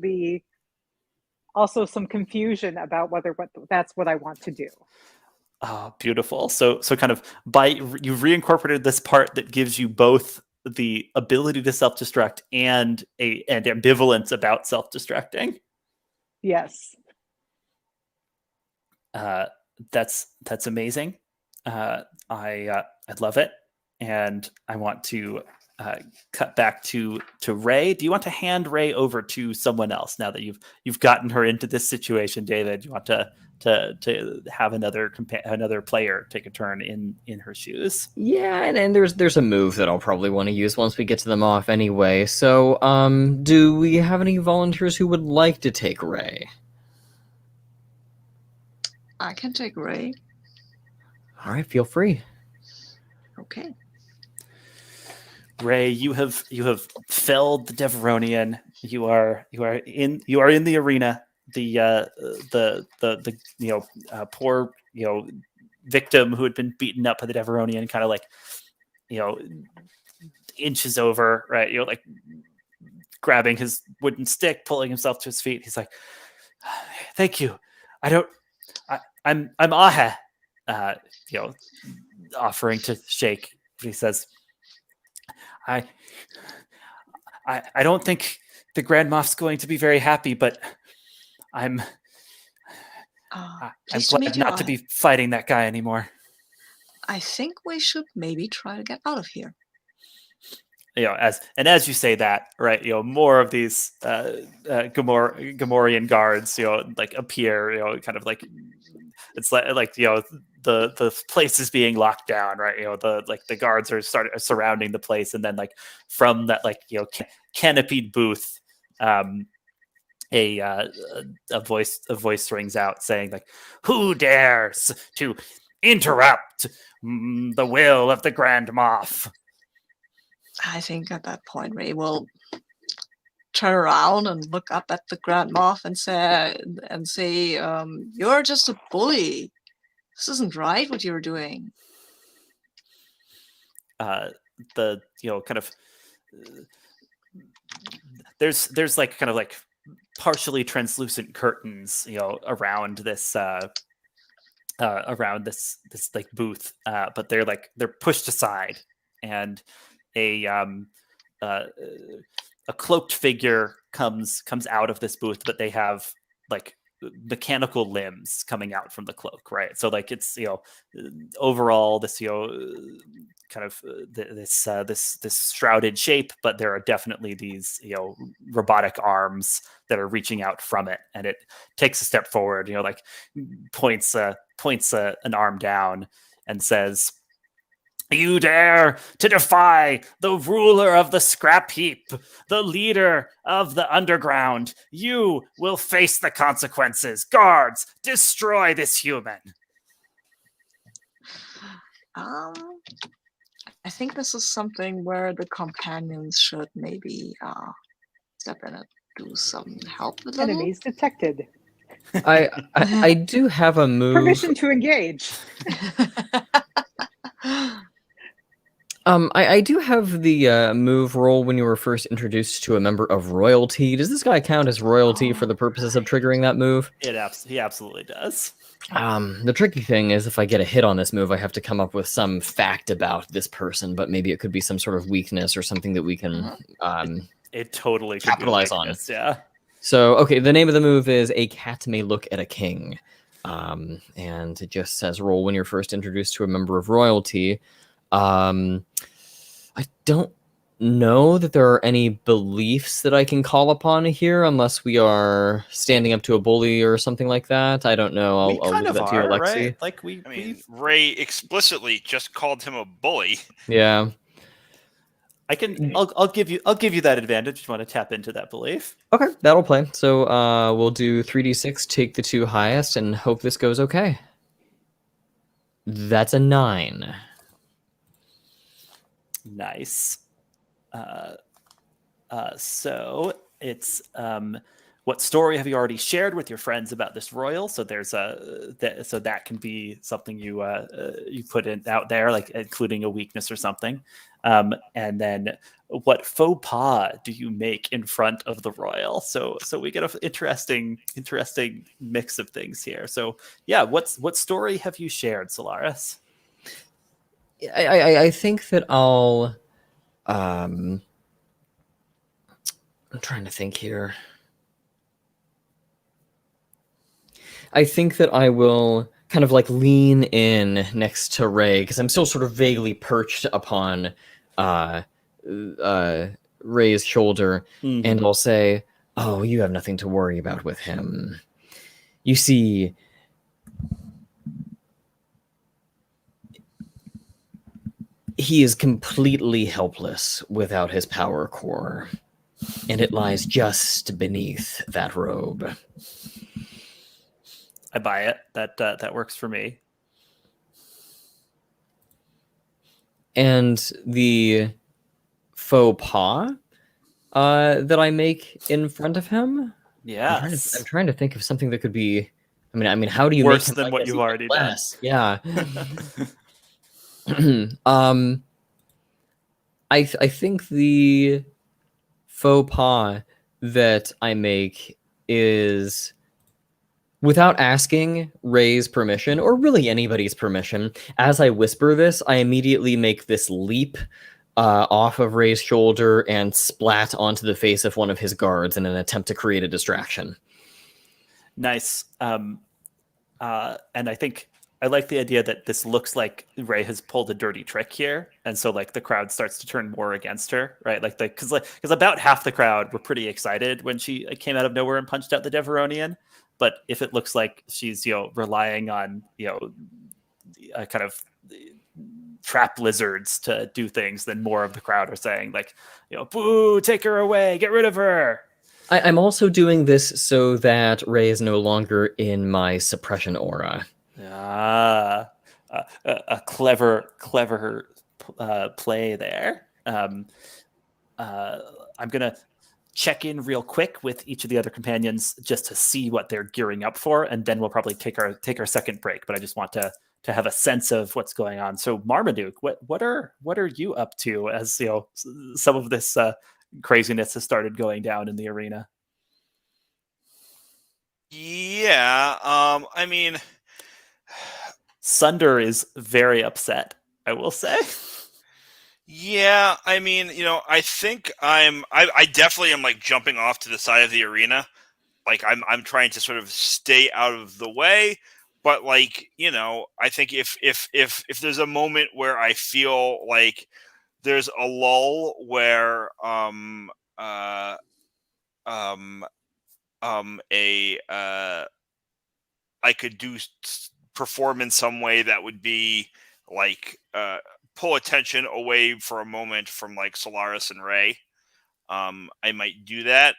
some confusion about whether that's what I want to do. Oh, beautiful. So kind of you've reincorporated this part that gives you both the ability to self-destruct and ambivalence about self-destructing. Yes. That's amazing. I love it, and I want to cut back to Ray. Do you want to hand Ray over to someone else now that you've gotten her into this situation, David? Do you want to have another player take a turn in her shoes? Yeah, and there's a move that I'll probably want to use once we get to them off anyway. So, do we have any volunteers who would like to take Ray? I can take Ray. All right, feel free. Okay. Ray, you have felled the Deveronian. You are in the arena. The poor victim who had been beaten up by the Deveronian kind of like inches over, right? Like grabbing his wooden stick, pulling himself to his feet. He's like, "Thank you. I'm Ahe," offering to shake. He says, I don't think the Grand Moff's going to be very happy, but I'm glad not to be fighting that guy anymore. I think we should maybe try to get out of here. As you say that, right, more of these Gamorrean guards, like appear, kind of like it's like the place is being locked down, right? The guards are surrounding the place, and then like from that canopied booth, a voice rings out saying like, "Who dares to interrupt the will of the Grand Moff?" I think at that point Ray will turn around and look up at the Grand Moff and say, "You're just a bully. This isn't right what you're doing." There's like kind of like partially translucent curtains, around this like booth, but they're pushed aside, and a cloaked figure comes out of this booth, but they have like mechanical limbs coming out from the cloak, right? So like it's overall this kind of this shrouded shape, but there are definitely these robotic arms that are reaching out from it, and it takes a step forward, like points an arm down and says, "You dare to defy the ruler of the Scrapheap, the leader of the underground. You will face the consequences. Guards, destroy this human." I think this is something where the companions should maybe step in and do some help with it. Enemies detected. I do have a move. Permission to engage. I do have the move roll when you were first introduced to a member of royalty. Does this guy count as royalty for the purposes of triggering that move? He absolutely does. The tricky thing is if I get a hit on this move, I have to come up with some fact about this person, but maybe it could be some sort of weakness or something that we can it totally could capitalize be on. Yeah. So, okay, the name of the move is A Cat May Look at a King. And it just says roll when you're first introduced to a member of royalty. I don't know that there are any beliefs that I can call upon here unless we are standing up to a bully or something like that. I don't know. I'll leave that to you, Alexi. Right? Like Ray explicitly just called him a bully. Yeah. I'll give you that advantage if you want to tap into that belief. Okay, that'll play. So we'll do 3d6, take the two highest, and hope this goes okay. That's a 9. Nice. So it's what story have you already shared with your friends about this royal? So there's so that can be something you put out there, like including a weakness or something. And then what faux pas do you make in front of the royal? So we get an interesting mix of things here. So yeah, what story have you shared, Solaris? I think that I'll I'm trying to think here. I think that I will kind of like lean in next to Ray, because I'm still sort of vaguely perched upon Ray's shoulder, and I'll say, "Oh, you have nothing to worry about with him. You see, he is completely helpless without his power core, and it lies just beneath that robe." I buy it. That works for me. And the faux pas that I make in front of him. Yes. I'm trying to think of something that could be. I mean, how do you Worse make him than like what us you've even already less? Yeah. I think the faux pas that I make is, without asking Ray's permission, or really anybody's permission, as I whisper this, I immediately make this leap off of Ray's shoulder and splat onto the face of one of his guards in an attempt to create a distraction. Nice. And I think I like the idea that this looks like Ray has pulled a dirty trick here, and so like the crowd starts to turn more against her, right? Because about half the crowd were pretty excited when she came out of nowhere and punched out the Deveronian. But if it looks like she's relying on kind of trap lizards to do things, then more of the crowd are saying like, boo, take her away, get rid of her. I'm also doing this so that Ray is no longer in my suppression aura. A clever play there. I'm gonna check in real quick with each of the other companions just to see what they're gearing up for, and then we'll probably take our second break. But I just want to have a sense of what's going on. So Marmaduke, what are you up to as some of this craziness has started going down in the arena? Yeah, I mean, Sunder is very upset, I will say. yeah, I mean, I think I definitely am like jumping off to the side of the arena. Like I'm trying to sort of stay out of the way, but like, I think if there's a moment where I feel like there's a lull where a I could perform in some way that would be like pull attention away for a moment from like Solaris and Ray. I might do that.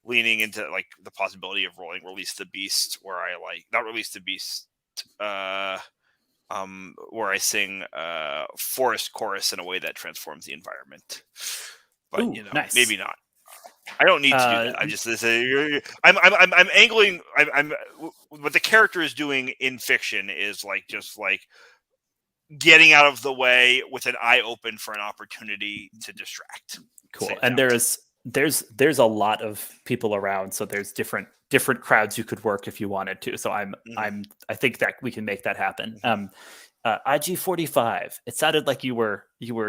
Leaning into like the possibility of rolling Release the Beast, where I like not Release the Beast, where I sing Forest Chorus in a way that transforms the environment. But Ooh, nice. maybe not. I don't need to do that. I just I'm angling. I'm what the character is doing in fiction is like just like getting out of the way with an eye open for an opportunity to distract. Cool. And there's a lot of people around, so there's different crowds you could work if you wanted to. So I think that we can make that happen. IG-45. It sounded like you were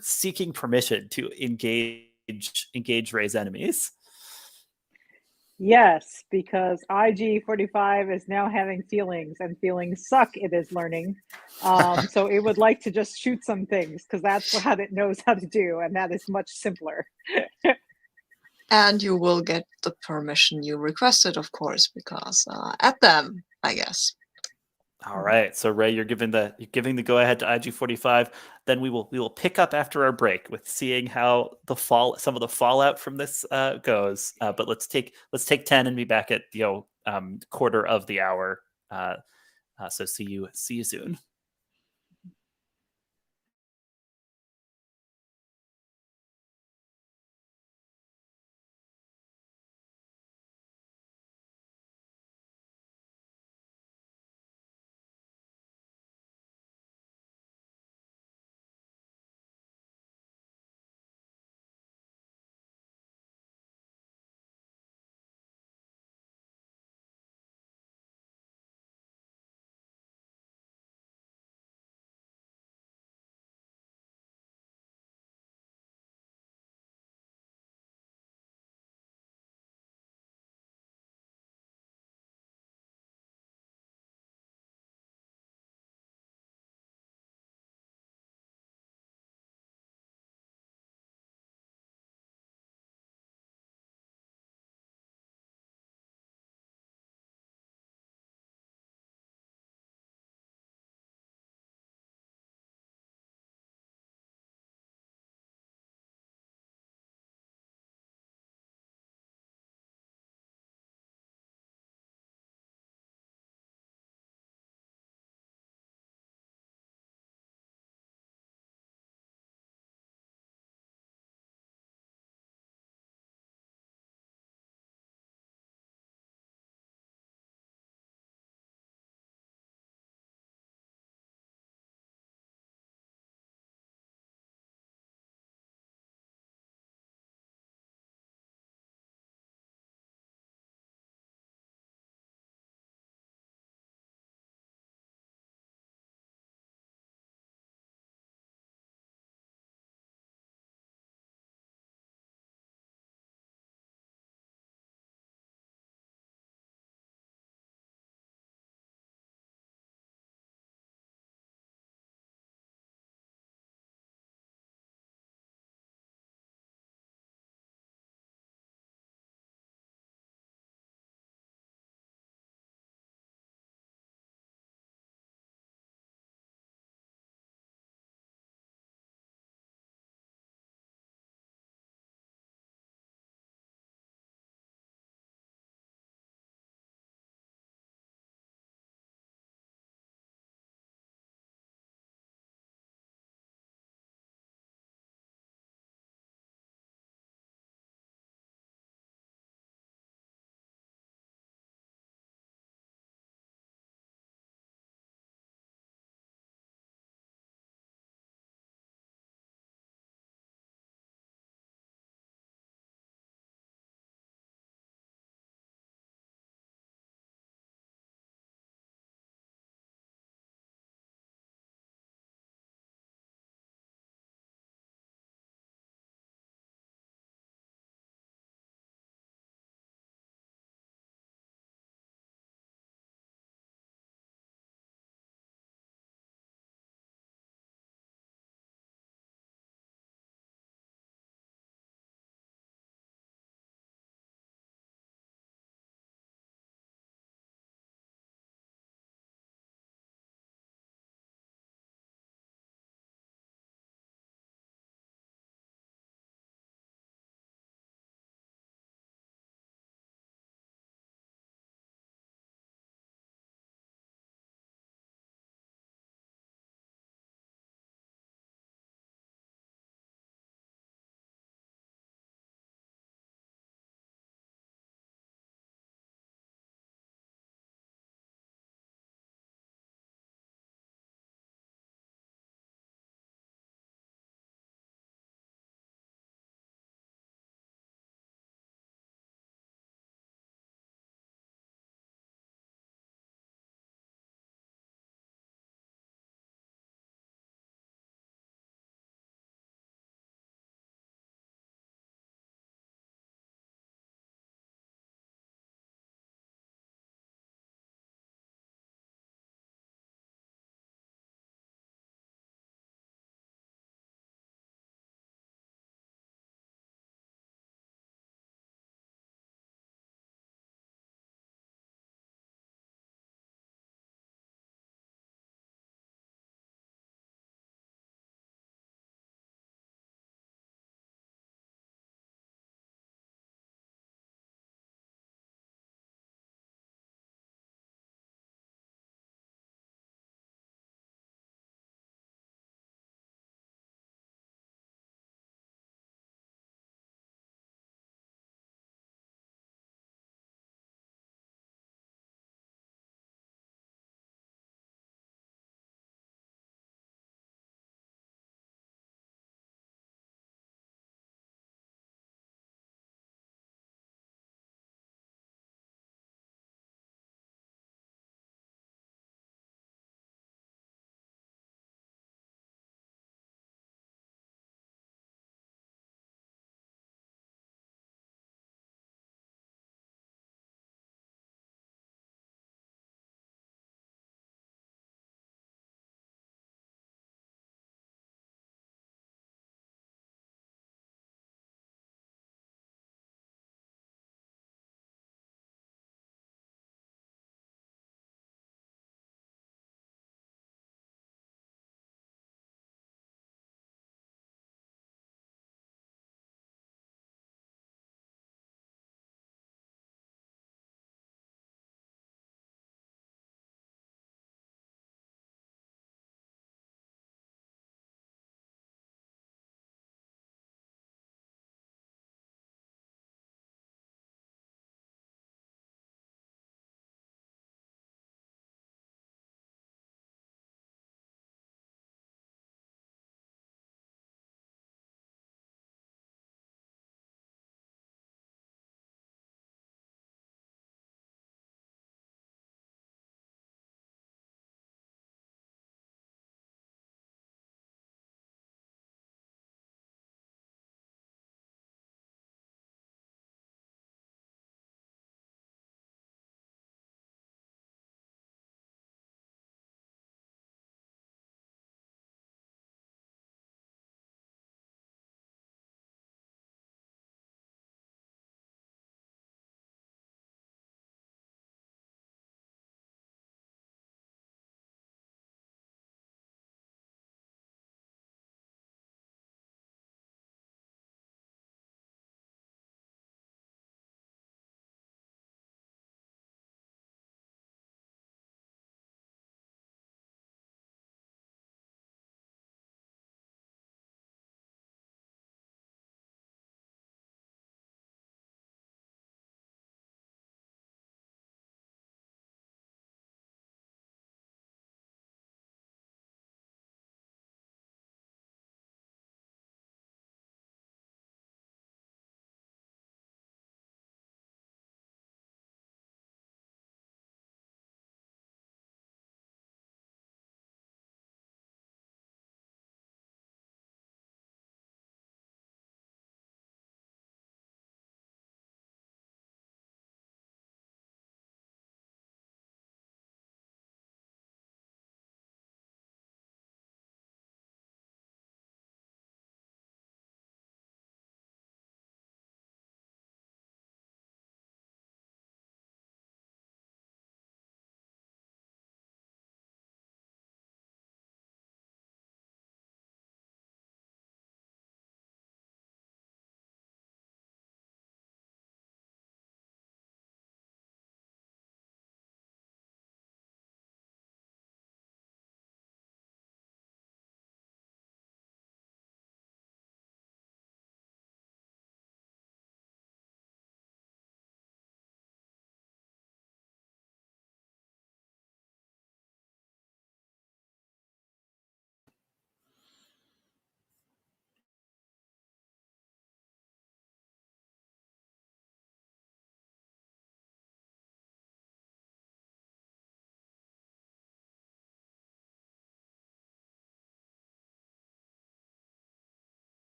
seeking permission to engage Ray's enemies. Yes, because IG-45 is now having feelings, and feelings suck, it is learning. So it would like to just shoot some things, because that's what it knows how to do, and that is much simpler. And you will get the permission you requested, of course, because at them, I guess. All right. So Ray, you're giving the go ahead to IG-45. Then we will pick up after our break with seeing how some of the fallout from this goes. But let's take 10 and be back at quarter of the hour. So see you soon.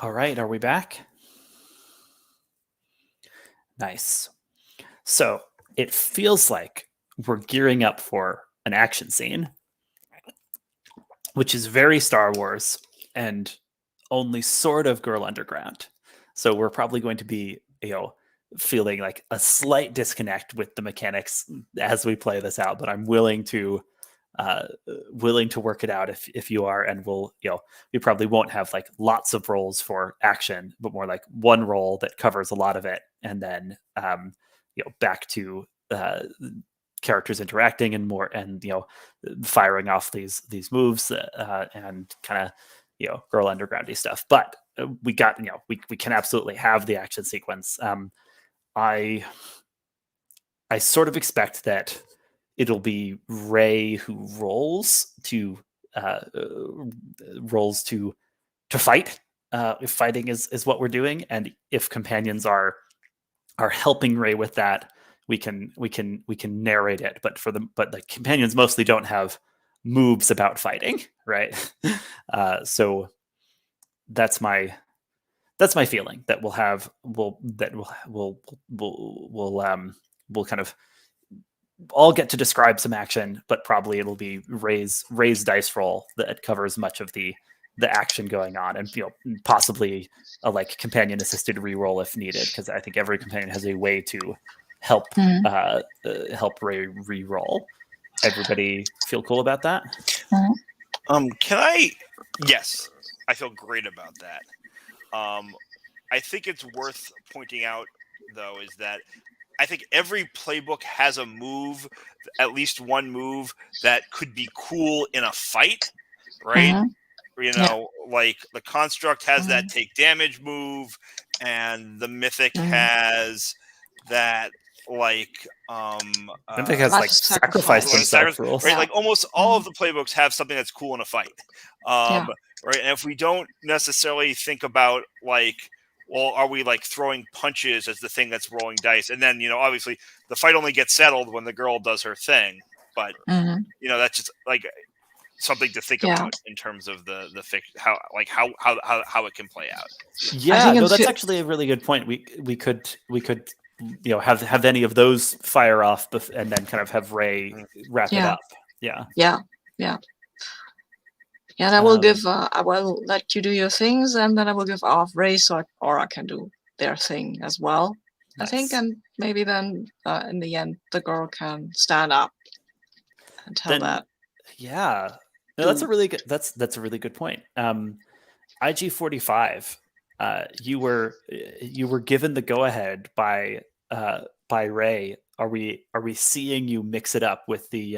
All right, are we back? Nice. So it feels like we're gearing up for an action scene, which is very Star Wars and only sort of Girl Underground. So we're probably going to be, feeling like a slight disconnect with the mechanics as we play this out. But I'm willing to work it out if you are, and we probably won't have like lots of roles for action, but more like one role that covers a lot of it, and then back to characters interacting and more, and firing off these moves and kind of Girl Undergroundy stuff. But we got we can absolutely have the action sequence. I sort of expect that it'll be Rey who rolls to fight. If fighting is what we're doing, and if companions are helping Rey with that, we can narrate it. But the companions mostly don't have moves about fighting, right? So that's my feeling, that we'll kind of all get to describe some action, but probably it'll be Rey's dice roll that covers much of the action going on, and possibly a like companion assisted reroll if needed, because I think every companion has a way to help help Rey reroll. Everybody feel cool about that? Yes, I feel great about that. I think it's worth pointing out, though, is that I think every playbook has a move, at least one move, that could be cool in a fight, right? Like the Construct has that take damage move, and the Mythic has that Mythic has like sacrifice themselves rules, right? Like almost all of the playbooks have something that's cool in a fight, right? And if we don't necessarily think about well, are we like throwing punches as the thing that's rolling dice? And then, obviously the fight only gets settled when the girl does her thing. But, that's just like something to think about in terms of the fiction, how it can play out. Yeah, no, that's actually a really good point. We could have any of those fire off and then kind of have Rey wrap it up. Yeah. And I will I will let you do your things, and then I will give off Rey, so Aura can do their thing as well. Nice. I think, and maybe then in the end, the girl can stand up and tell that. Yeah, no, that's a really good point. IG-45, you were given the go ahead by Rey. Are we seeing you mix it up with the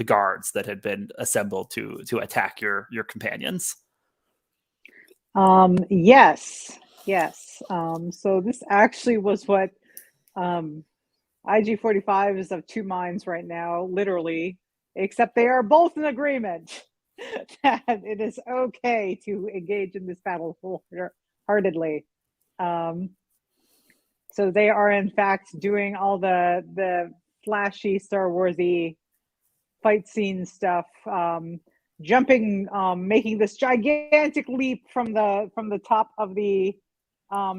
guards that had been assembled to attack your companions? Yes. So this actually was what IG-45 is of two minds right now, literally, except they are both in agreement that it is okay to engage in this battle wholeheartedly. So they are in fact doing all the flashy Star Warsy fight scene stuff, jumping, making this gigantic leap from the top of the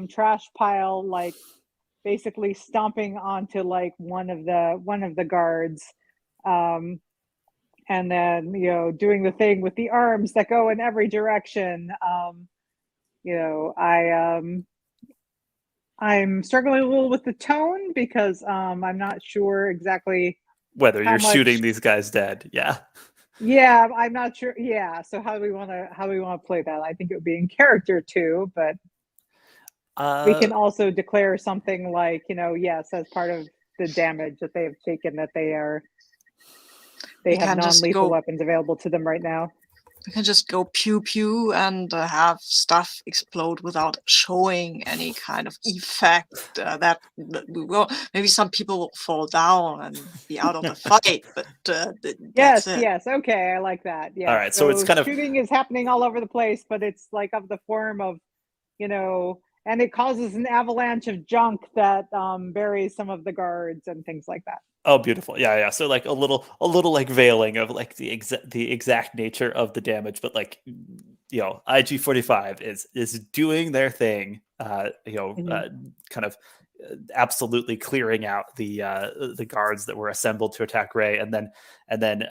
trash pile, like basically stomping onto like one of the guards, and then doing the thing with the arms that go in every direction. I'm struggling a little with the tone because I'm not sure exactly whether you're shooting these guys dead. Yeah, I'm not sure. Yeah, so how do we want to play that? I think it would be in character too, but we can also declare something like, yes, as part of the damage that they have taken, that they have non-lethal weapons available to them right now. We can just go pew pew and have stuff explode without showing any kind of effect. That we will. Maybe some people will fall down and be out of the fight. But yes, okay, I like that. Yeah. All right, so it's kind of shooting is happening all over the place, but it's like of the form of, and it causes an avalanche of junk that buries some of the guards and things like that. Oh, beautiful. Yeah. So like a little like veiling of like the exact nature of the damage, but like, IG-45 is doing their thing. Kind of absolutely clearing out the guards that were assembled to attack Rey, and then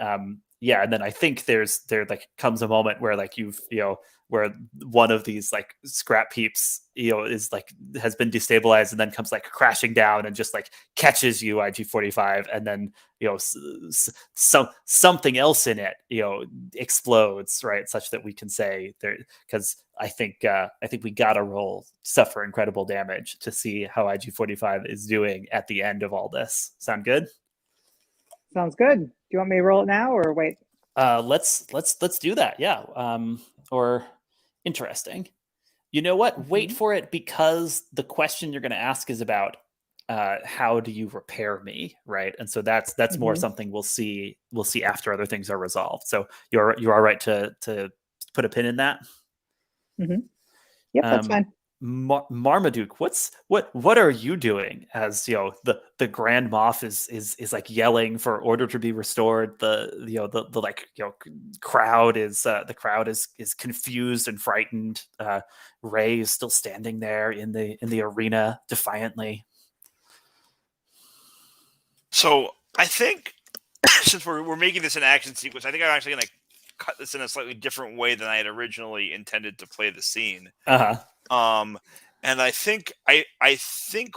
I think there like comes a moment where like where one of these like Scrapheaps is like has been destabilized and then comes like crashing down and just like catches you, IG-45, and then something else in it explodes, right, such that we can say there, because I think we gotta roll suffer incredible damage to see how IG-45 is doing at the end of all this. Sound good? Sounds good. Do you want me to roll it now or wait? Let's do that. Yeah. Or interesting. You know what? Wait for it, because the question you're going to ask is about how do you repair me, right? And so that's more something we'll see after other things are resolved. So you're all right to put a pin in that. Yep, that's fine. Marmaduke, what are you doing as the Grand Moff is like yelling for order to be restored? The crowd is confused and frightened. Rey is still standing there in the arena defiantly. So I think since we're making this an action sequence, I think I'm actually going to cut this in a slightly different way than I had originally intended to play the scene. And I think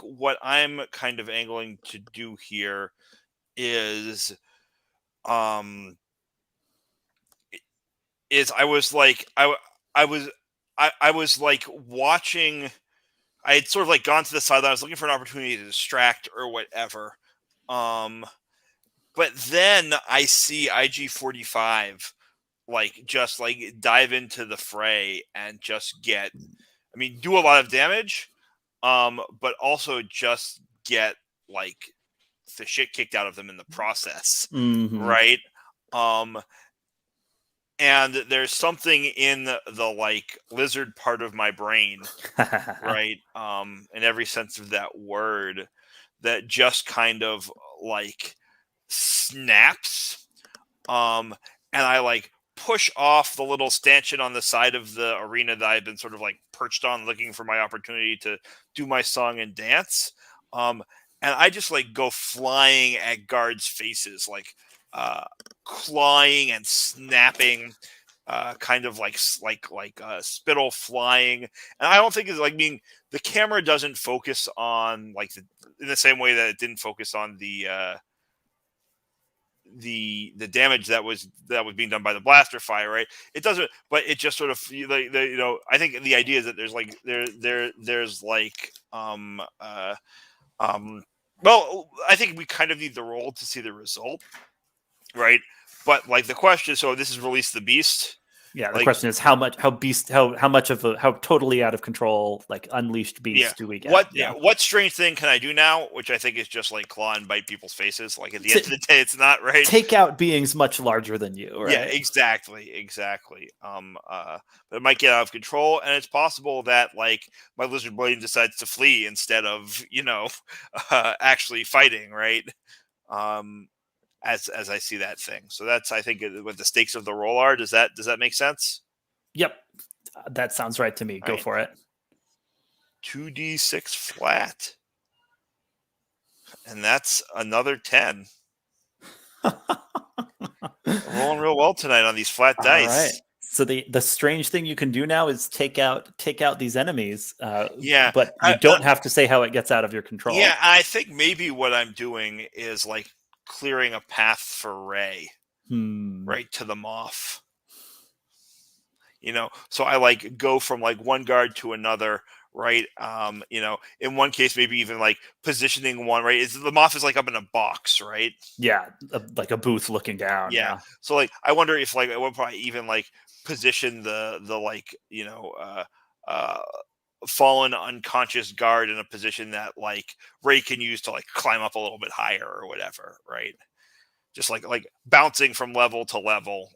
what I'm kind of angling to do here is I was like watching. I had sort of like gone to the sideline. I was looking for an opportunity to distract or whatever. But then I see IG-45 like just like dive into the fray and just get, do a lot of damage, but also just get like the shit kicked out of them in the process, right? And there's something in the like lizard part of my brain, right? In every sense of that word, that just kind of like snaps, and I like push off the little stanchion on the side of the arena that I've been sort of like perched on, looking for my opportunity to do my song and dance. And I just like go flying at guards' faces, like clawing and snapping, kind of like spittle flying. And I don't think it's like the camera doesn't focus on like in the same way that it didn't focus on the damage that was being done by the blaster fire, right? It doesn't, but it just sort of I think the idea is that there's like there's like well, I think we kind of need the roll to see the result, right? But like the question, so this is Release the Beast. Yeah, the question is how totally out of control, like unleashed beast do we get? What strange thing can I do now? Which I think is just like claw and bite people's faces. Like at the end of the day, it's not right. Take out beings much larger than you, right? Yeah, exactly. But it might get out of control, and it's possible that like my lizard blade decides to flee instead of actually fighting, right? As I see that thing. So that's, I think, what the stakes of the roll are. Does that make sense? Yep. That sounds right to me. Go for it. 2d6 flat. And that's another 10. Rolling real well tonight on these flat dice. All right. So the strange thing you can do now is take out these enemies. But you don't have to say how it gets out of your control. Yeah, I think maybe what I'm doing is like clearing a path for Rey, right to the Moff. So I like go from like one guard to another, right? In one case, maybe even like positioning one, right? The Moff is like up in a box, right? Yeah, like a booth looking down. Yeah. So like, I wonder if like I would probably even like position the like fallen unconscious guard in a position that like Rey can use to like climb up a little bit higher or whatever, right? Just like bouncing from level to level,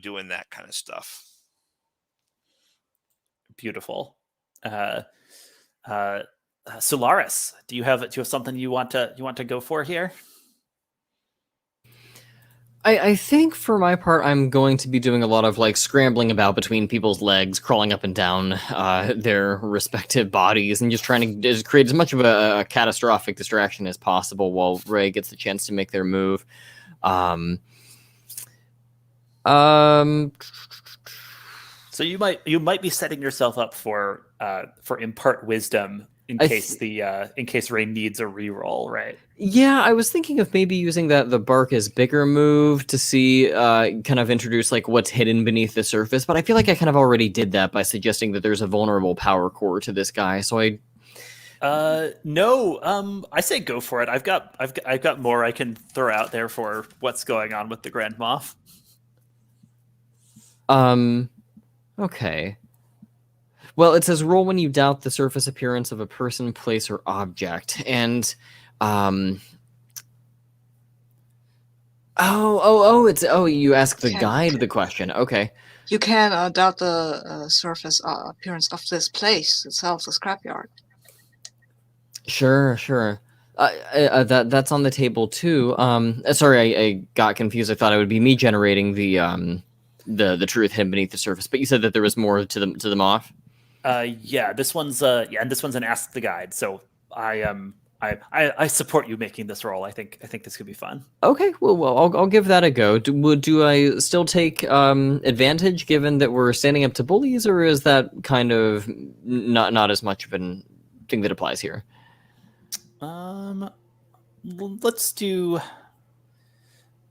doing that kind of stuff. Beautiful. Solaris, do you have something you want to go for here? I think for my part, I'm going to be doing a lot of like scrambling about between people's legs, crawling up and down their respective bodies, and just trying to just create as much of a catastrophic distraction as possible while Ray gets the chance to make their move. So you might be setting yourself up for impart wisdom in case Ray needs a reroll, right? Yeah, I was thinking of maybe using the bark as bigger move to see kind of introduce like what's hidden beneath the surface, but I feel like I kind of already did that by suggesting that there's a vulnerable power core to this guy. So no, I say go for it. I've got more I can throw out there for what's going on with the Grand Moff. Okay. Well, it says roll when you doubt the surface appearance of a person, place, or object. And, you ask the guide the question. Okay. You can doubt the surface appearance of this place itself, the scrapyard. Sure. That's on the table too. Sorry, I got confused. I thought it would be me generating the truth hidden beneath the surface, but you said that there was more to the Moff. Yeah, this one's and this one's an ask the guide. So I support you making this roll. I think this could be fun. Okay, well, I'll give that a go. Do I still take advantage given that we're standing up to bullies, or is that kind of not as much of a thing that applies here? Let's do.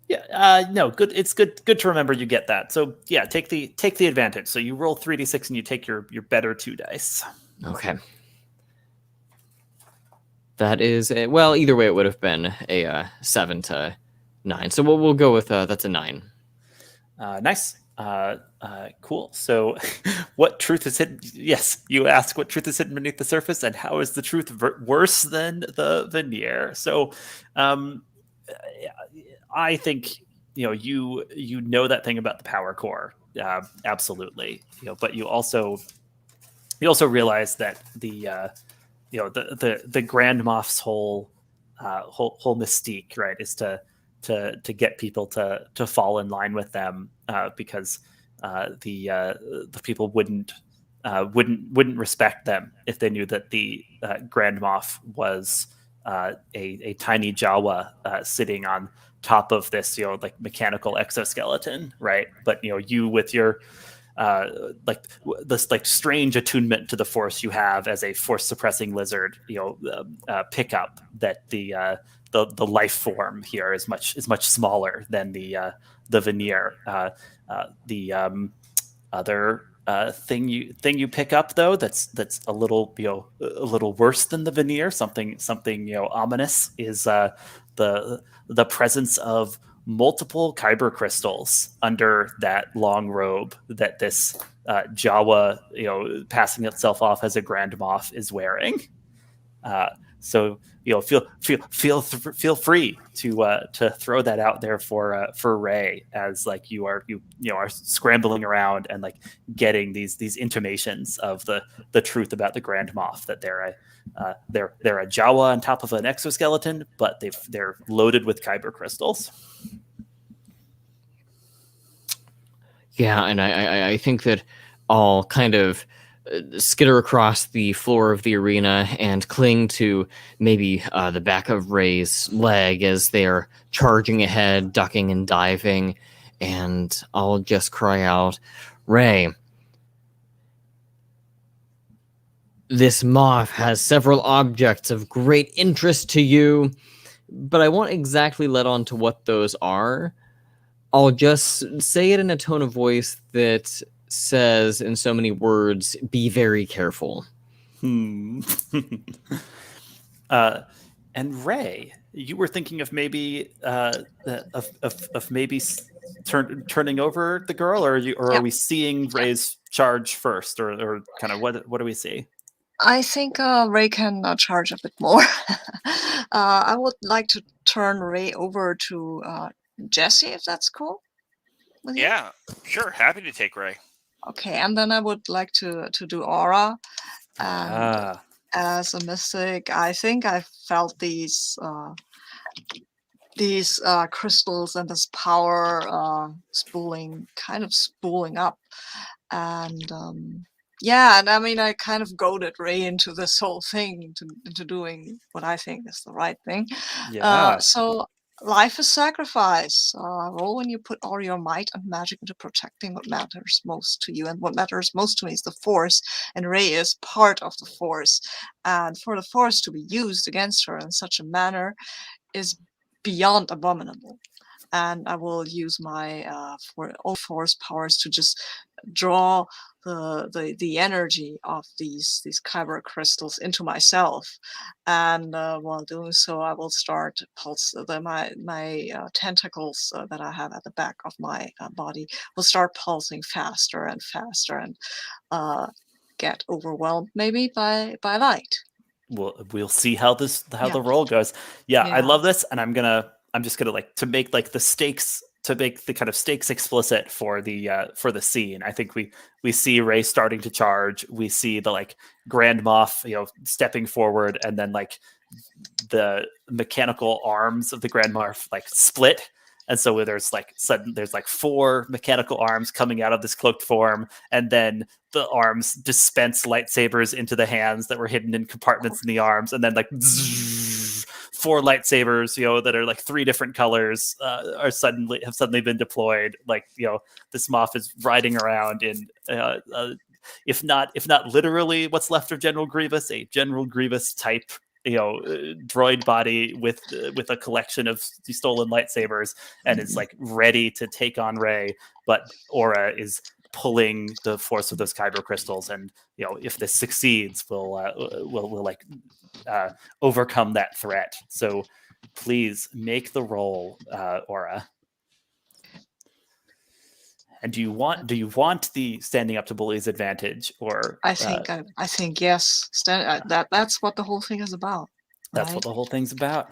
Yeah, no, good. It's good to remember you get that. So yeah, take the advantage. So you roll 3d6 and you take your better 2 dice. Okay. That is well. Either way, it would have been a 7 to 9. So we'll go with that's a 9. Nice. Cool. So, what truth is hidden? Yes, you ask what truth is hidden beneath the surface, and how is the truth worse than the veneer? So, I think you know that thing about the power core, absolutely. But you also realize that the Grand Moff's whole mystique, right, is to get people to fall in line with them, because the people wouldn't respect them if they knew that the Grand Moff was a tiny Jawa sitting on top of this like mechanical exoskeleton, right? But you with your this strange attunement to the Force you have as a Force suppressing lizard, pick up that the life form here is much smaller than the veneer. The other thing you pick up though that's a little worse than the veneer, something ominous, is the presence of multiple kyber crystals under that long robe that this Jawa, passing itself off as a Grand Moff, is wearing. So feel free to throw that out there for Ray, as like you are scrambling around and like getting these intimations of the truth about the Grand Moff, that they're a Jawa on top of an exoskeleton, but they're loaded with kyber crystals. Yeah, and I think that I'll kind of skitter across the floor of the arena and cling to maybe the back of Ray's leg as they're charging ahead, ducking and diving, and I'll just cry out, "Ray, this Moff has several objects of great interest to you, but I won't exactly let on to what those are. I'll just say it in a tone of voice that says in so many words, be very careful." And Ray, you were thinking of maybe turning over the girl, or are we seeing Ray's charge first, or kind of what do we see? I think Ray can charge a bit more. I would like to turn Ray over to Jesse, if that's cool with you. Yeah, sure. Happy to take Ray. Okay, and then I would like to do Aura and as a mystic, I think I felt these crystals and this power spooling up, and and I mean, I kind of goaded Ray into this whole thing, into doing what I think is the right thing. Yeah. So life is sacrifice. Roll when you put all your might and magic into protecting what matters most to you, and what matters most to me is the Force, and Ray is part of the Force, and for the Force to be used against her in such a manner is beyond abominable. And I will use my Force powers to just draw the energy of these kyber crystals into myself, and while doing so, I will start my tentacles that I have at the back of my body will start pulsing faster and faster, and get overwhelmed maybe by light. We'll see how Yeah. the roll goes. Yeah, I Yeah. love this, and I'm just gonna like to make like the stakes, to make the kind of stakes explicit for the scene. I think we see Ray starting to charge. We see the like Grand Moff, stepping forward, and then like the mechanical arms of the Grand Moff like split. And so there's like 4 mechanical arms coming out of this cloaked form, and then the arms dispense lightsabers into the hands that were hidden in compartments in the arms, and then like 4 lightsabers, that are like 3 different colors, have suddenly been deployed. Like, this Moff is riding around in, if not literally what's left of General Grievous, a General Grievous type droid body with a collection of stolen lightsabers, and is like ready to take on Rey. But Aura is pulling the Force of those kyber crystals, and if this succeeds, we'll like overcome that threat. So please make the roll, Aura. And do you want the standing up to bullies advantage, or I think yes. That's what the whole thing is about. that's right? what the whole thing's about?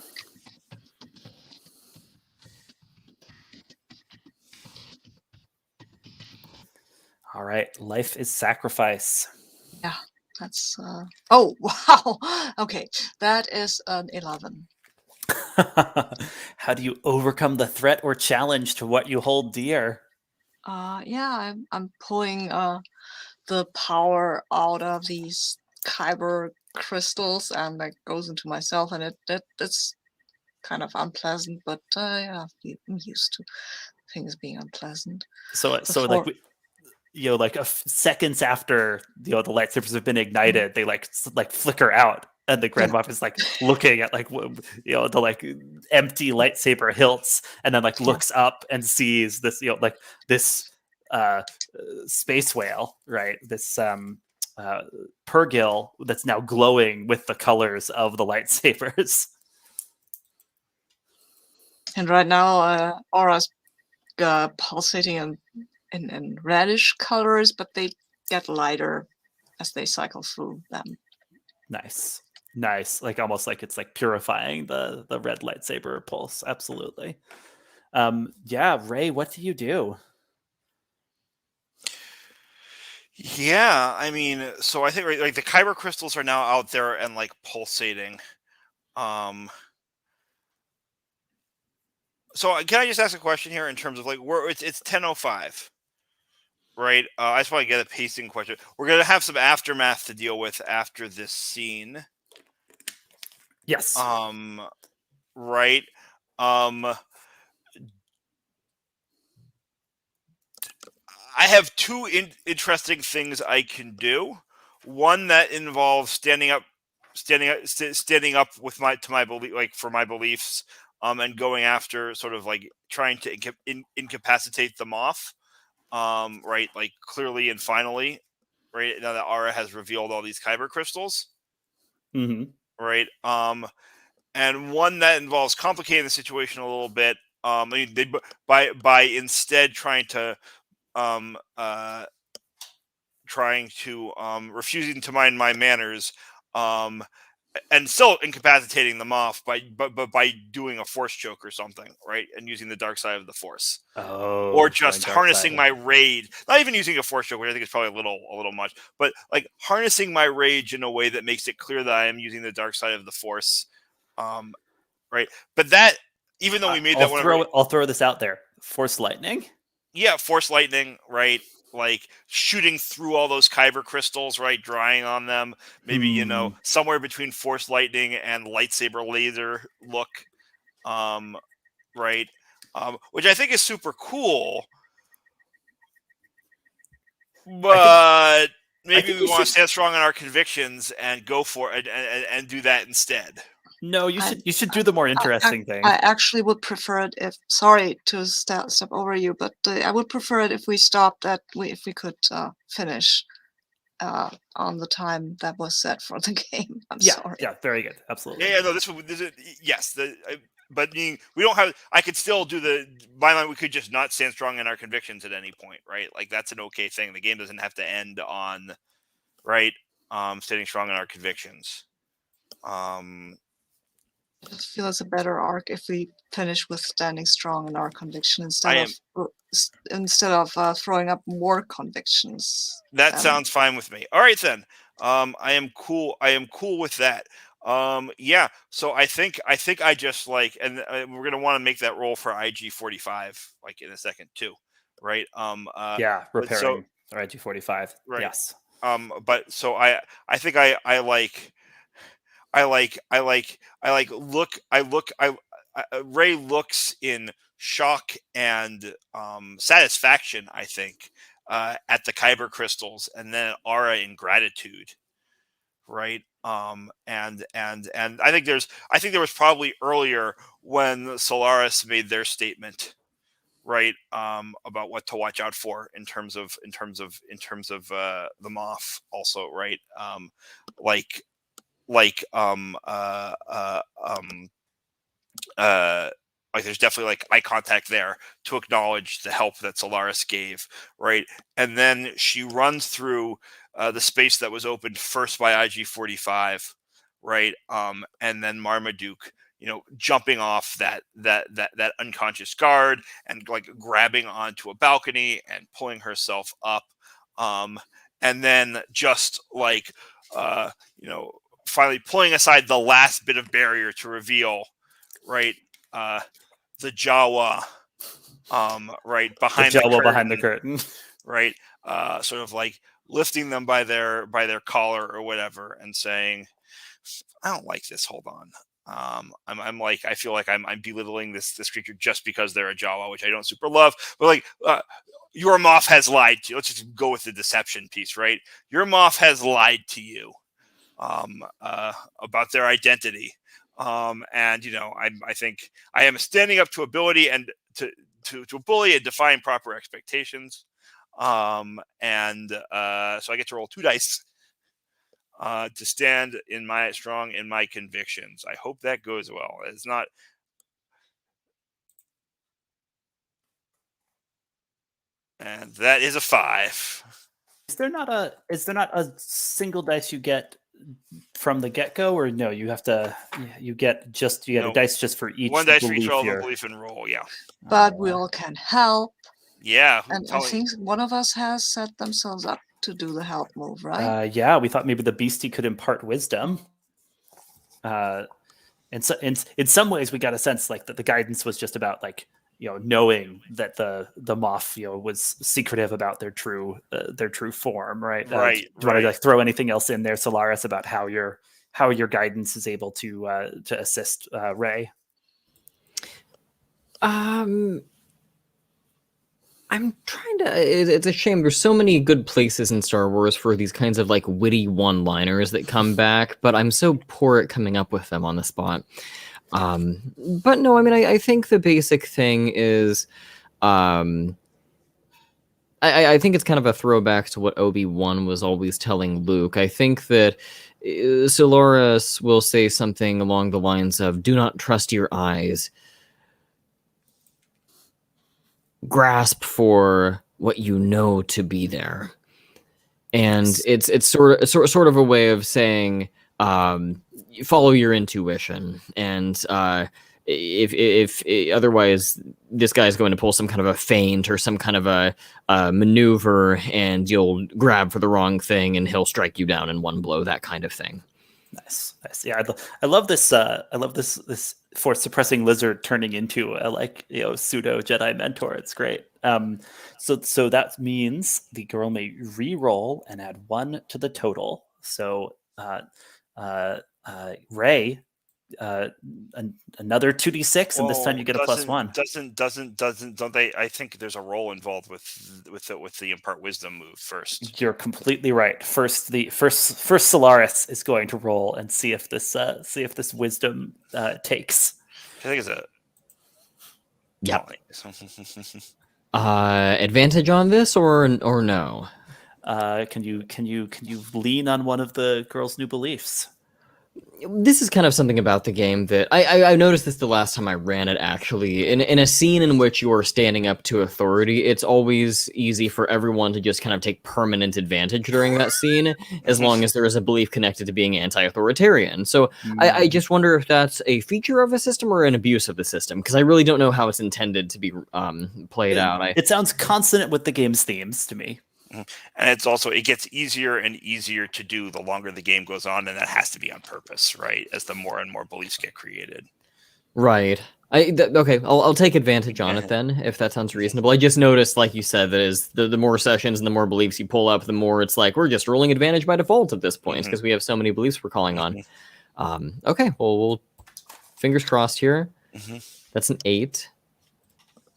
All right, life is sacrifice. Yeah, that's. Oh wow. Okay, that is an 11. How do you overcome the threat or challenge to what you hold dear? Yeah, I'm pulling the power out of these kyber crystals, and that goes into myself, and it's kind of unpleasant, but yeah, I'm used to things being unpleasant. So like seconds after the lightsabers have been ignited, they like flicker out, and the Grand Moff is like looking at like the like empty lightsaber hilts, and then like looks up and sees this like this space whale, right? This Purgill that's now glowing with the colors of the lightsabers. And right now, Aura's pulsating in reddish colors, but they get lighter as they cycle through them. Nice. Like almost like it's like purifying the red lightsaber pulse. Absolutely. Ray, what do you do? Yeah, I mean, so I think like the kyber crystals are now out there and like pulsating. So can I just ask a question here in terms of like where it's 10:05, right? I just want to get a pacing question. We're gonna have some aftermath to deal with after this scene. Yes. Right. I have 2 interesting things I can do. One that involves standing up with my belief, like for my beliefs, and going after sort of like trying to incapacitate them off, right? Like clearly and finally, right now that Aura has revealed all these kyber crystals, right? And one that involves complicating the situation a little bit. I mean, by instead trying to refusing to mind my manners, and still incapacitating them off by doing a force choke or something, right? And using the dark side of the force. Oh, Or just going dark harnessing side. my rage, not even using a force choke, which I think is probably a little much, but like harnessing my rage in a way that makes it clear that I am using the dark side of the force. Right. But that, even though we made that one, I'll throw this out there. Force lightning. yeah, force lightning, right? Like shooting through all those kyber crystals, right? Drying on them, maybe somewhere between force lightning and lightsaber laser look, right? Which I think is super cool. But maybe we want to stand strong in our convictions and go for it and do that instead. No, you should do the more interesting thing. I actually would prefer it if, sorry to step over you, but I would prefer it if we stopped if we could finish on the time that was set for the game. I'm sorry. Yeah, very good. Absolutely. Yeah, no, this is yes. But we don't have. I could still do by mind. We could just not stand strong in our convictions at any point, right? Like that's an okay thing. The game doesn't have to end on, right? Standing strong in our convictions. I just feel it's a better arc if we finish with standing strong in our conviction instead of throwing up more convictions. That sounds fine with me. All right then. I am cool with that. Yeah. So I think I just like, and we're gonna want to make that roll for IG-45 like in a second too, right? Yeah, repairing IG-45. Right. Yes. But so I think Ray looks in shock and satisfaction, I think, at the kyber crystals, and then Aura in gratitude, right? And I think there was probably earlier when Solaris made their statement, right? About what to watch out for in terms of the Moff, also, right? Like there's definitely like eye contact there to acknowledge the help that Solaris gave, right? And then she runs through the space that was opened first by IG-45, right? And then Marmaduke, jumping off that unconscious guard and like grabbing onto a balcony and pulling herself up, and then just like finally pulling aside the last bit of barrier to reveal, right, the Jawa, right behind the curtain, right, sort of like lifting them by their collar or whatever, and saying, "I don't like this. Hold on." I'm like, I feel like I'm belittling this creature just because they're a Jawa, which I don't super love, but like, your Moff has lied to you. Let's just go with the deception piece, right? Your Moff has lied to you about their identity, and I think I am standing up to ability and to a bully and defying proper expectations, so I get to roll 2 dice to stand strong in my convictions. I hope that goes well. It's not. And that is a 5. Is there not a single dice you get from the get-go, or no? You have to. You get a dice just for each. One dice for each roll of the belief and roll. Yeah. But we all can help. Yeah. And I think one of us has set themselves up to do the help move, right? Yeah, we thought maybe the beastie could impart wisdom. And so in some ways, we got a sense like that the guidance was just about like knowing that the Moff was secretive about their true form, right? Right. Do you want to like throw anything else in there, Solaris, about how your guidance is able to assist Ray? I'm trying to. It's a shame. There's so many good places in Star Wars for these kinds of like witty one-liners that come back, but I'm so poor at coming up with them on the spot. But no, I mean, I think the basic thing is, I think it's kind of a throwback to what Obi-Wan was always telling Luke. I think that Solaris will say something along the lines of, "Do not trust your eyes. Grasp for what you know to be there." And it's sort of a way of saying, you follow your intuition, and if otherwise this guy's going to pull some kind of a feint or some kind of a maneuver, and you'll grab for the wrong thing and he'll strike you down in one blow, that kind of thing. Nice. Yeah, I love this. I love this force suppressing lizard turning into a pseudo Jedi mentor. It's great. So that means the girl may re-roll and add 1 to the total. So Ray, another 2d6, and this time you get a +1. Don't they? I think there's a roll involved with the impart wisdom move first. You're completely right. First Solaris is going to roll and see if this wisdom takes. I think it's a advantage on this or no? Can you lean on one of the girl's new beliefs? This is kind of something about the game that I noticed this the last time I ran it, actually. In a scene in which you are standing up to authority, it's always easy for everyone to just kind of take permanent advantage during that scene, as long as there is a belief connected to being anti-authoritarian. So I just wonder if that's a feature of a system or an abuse of the system, because I really don't know how it's intended to be played out. It sounds consonant with the game's themes to me. And it's also, it gets easier and easier to do the longer the game goes on, and that has to be on purpose, right? As the more and more beliefs get created. Right. Okay, I'll take advantage on it then, if that sounds reasonable. I just noticed, like you said, that is the more sessions and the more beliefs you pull up, the more it's like we're just rolling advantage by default at this point, because we have so many beliefs we're calling on. Okay, well, we'll fingers crossed here. That's an 8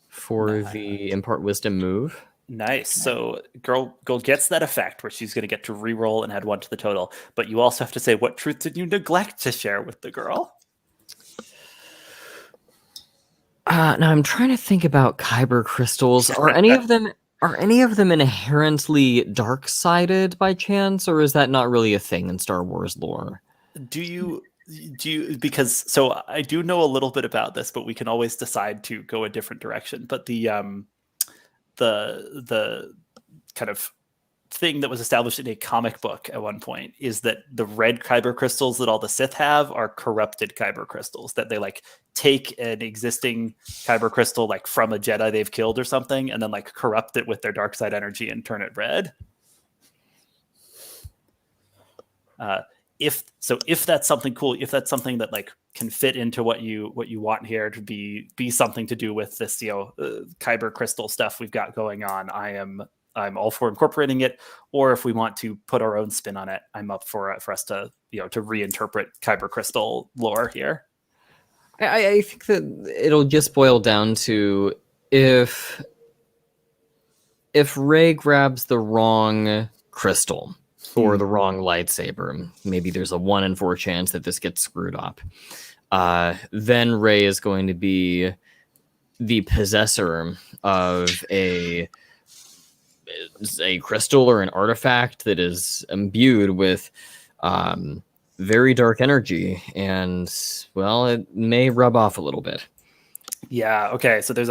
for the impart wisdom move. Nice. So girl gets that effect where she's going to get to re-roll and add 1 to the total. But you also have to say, what truth did you neglect to share with the girl? Now I'm trying to think about kyber crystals. Are any of them inherently dark-sided by chance, or is that not really a thing in Star Wars lore? Do you because so I do know a little bit about this, but we can always decide to go a different direction. But the kind of thing that was established in a comic book at one point is that the red kyber crystals that all the Sith have are corrupted kyber crystals, that they like take an existing kyber crystal like from a Jedi they've killed or something and then like corrupt it with their dark side energy and turn it red. If that's something cool, if that's something that like can fit into what you want here to be something to do with this kyber crystal stuff we've got going on, I'm all for incorporating it. Or if we want to put our own spin on it, I'm up for us to to reinterpret kyber crystal lore here. I think that it'll just boil down to if Rey grabs the wrong crystal or the wrong lightsaber, maybe there's a 1 in 4 chance that this gets screwed up. Then Rey is going to be the possessor of a crystal or an artifact that is imbued with very dark energy, and well, it may rub off a little bit. Yeah. Okay. So there's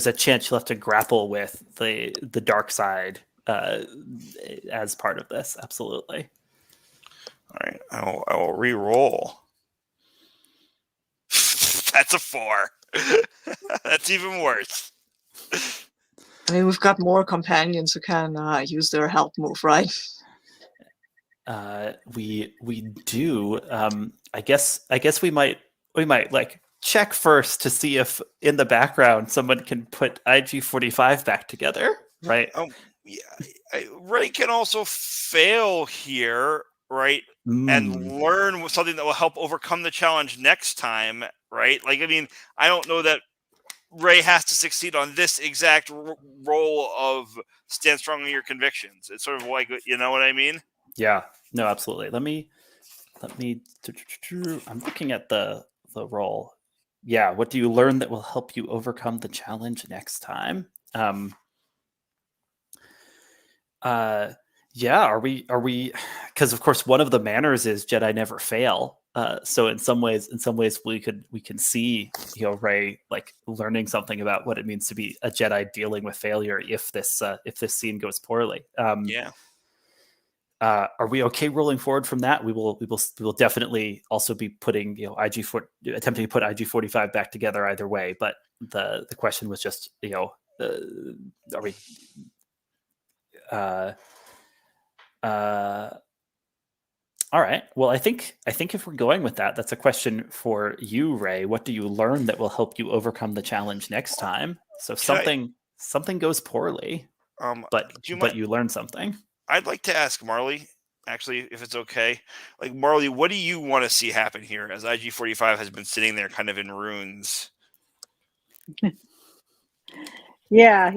a chance you'll have to grapple with the dark side as part of this. Absolutely. All right. I will re-roll. That's a 4. That's even worse. I mean, we've got more companions who can use their help move, right? We do. I guess we might like check first to see if in the background someone can put IG-45 back together, right? Yeah, Ray can also fail here, right? And learn something that will help overcome the challenge next time, right? Like, I mean, I don't know that Ray has to succeed on this exact role of stand strong in your convictions. It's sort of like, you know what I mean? Yeah, no, absolutely. Let me. I'm looking at the role. Yeah, what do you learn that will help you overcome the challenge next time? Yeah, are we? Because of course, one of the manners is Jedi never fail. So in some ways, we can see Rey like learning something about what it means to be a Jedi dealing with failure if this scene goes poorly. Yeah. Are we okay rolling forward from that? We will definitely also be putting attempting to put IG-45 back together either way. But the question was just are we all right. Well, I think if we're going with that, that's a question for you, Ray. What do you learn that will help you overcome the challenge next time? So something goes poorly, but you learn something. I'd like to ask Marley, actually, if it's okay. Like, Marley, what do you want to see happen here as IG-45 has been sitting there kind of in ruins? Yeah.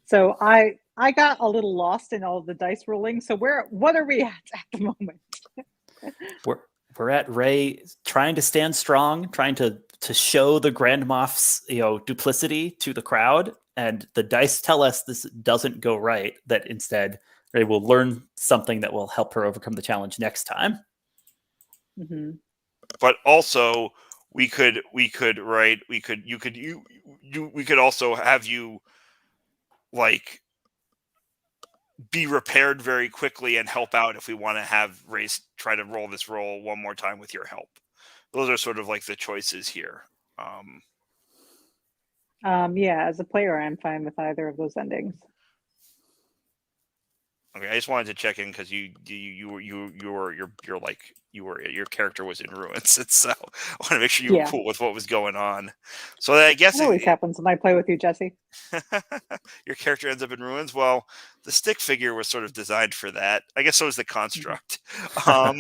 So I got a little lost in all of the dice rolling. So what are we at the moment? We're at Ray trying to stand strong, trying to show the Grand Moff's duplicity to the crowd, and the dice tell us this doesn't go right. That instead Ray will learn something that will help her overcome the challenge next time. Mm-hmm. But also, we could also have you like be repaired very quickly and help out if we want to have Ray try to roll this roll one more time with your help. Those are sort of like the choices here. Yeah, as a player, I'm fine with either of those endings. Okay, I just wanted to check in because your character was in ruins, and so I want to make sure you were cool with what was going on. So I guess it always happens when I play with you, Jesse. Your character ends up in ruins. Well, the stick figure was sort of designed for that. I guess so is the construct. All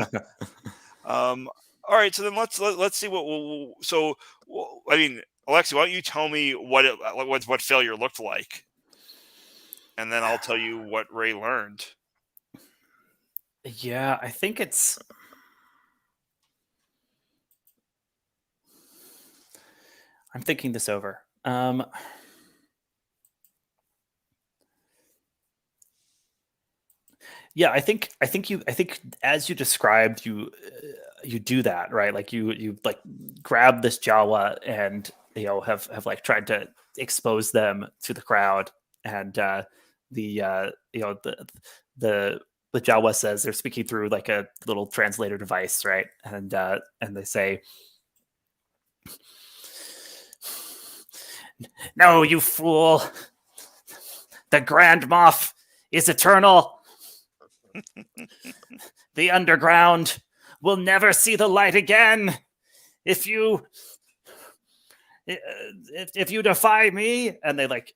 right, so then let's see what I mean, Alexi, why don't you tell me what failure looked like? And then I'll tell you what Ray learned. Yeah, I think it's... I'm thinking this over. Yeah, I think as you described, you do that, right? Like you like grab this Jawa and have like tried to expose them to the crowd, and the Jawa says they're speaking through like a little translator device, right? And they say, "No, you fool! The Grand Moff is eternal. The underground will never see the light again. If you defy me," and they like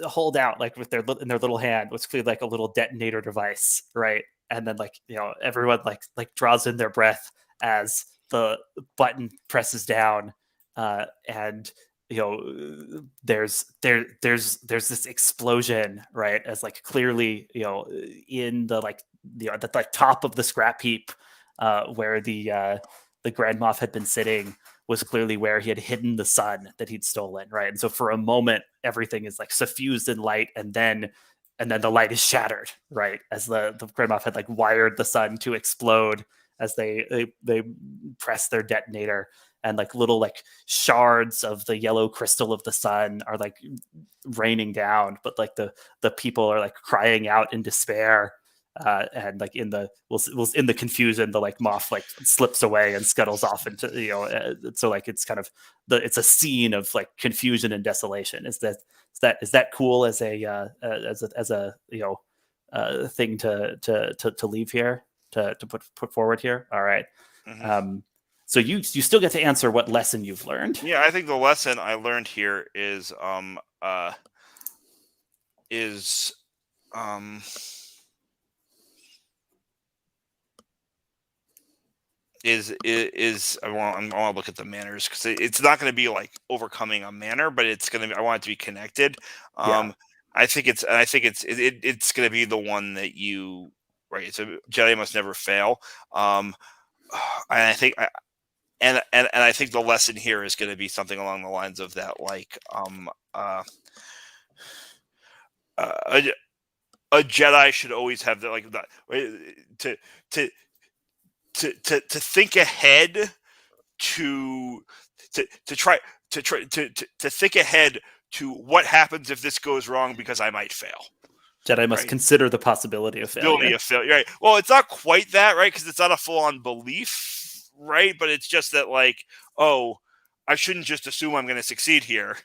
hold out like with their little hand what's clearly like a little detonator device, right? And then everyone like draws in their breath as the button presses down, and there's this explosion, right? As like clearly in the the top of the scrap heap, where the Grand Moff had been sitting, was clearly where he had hidden the sun that he'd stolen, right? And so for a moment, everything is like suffused in light, and then the light is shattered, right? As the Grand Moff had like wired the sun to explode as they press their detonator, and like little like shards of the yellow crystal of the sun are like raining down, but like the people are like crying out in despair. And like in the confusion, the like Moff like slips away and scuttles off into so like it's kind of it's a scene of like confusion and desolation. Is that cool as a thing to leave here, to put forward here? All right. Mm-hmm. So you still get to answer what lesson you've learned. Yeah, I think the lesson I learned here is I want to look at the manners, because it's not going to be like overcoming a manner, but it's going to be, I want it to be connected. I think it's going to be the one that you, right? It's a Jedi must never fail. And I think and I think the lesson here is going to be something along the lines of that, like a Jedi should always have that, like that, to think ahead, to think ahead to what happens if this goes wrong, because I might fail. Jedi must Right. consider the possibility of failure. Right. Well, it's not quite that, right? Because it's not a full-on belief, right? But it's just that, like, oh, I shouldn't just assume I'm going to succeed here.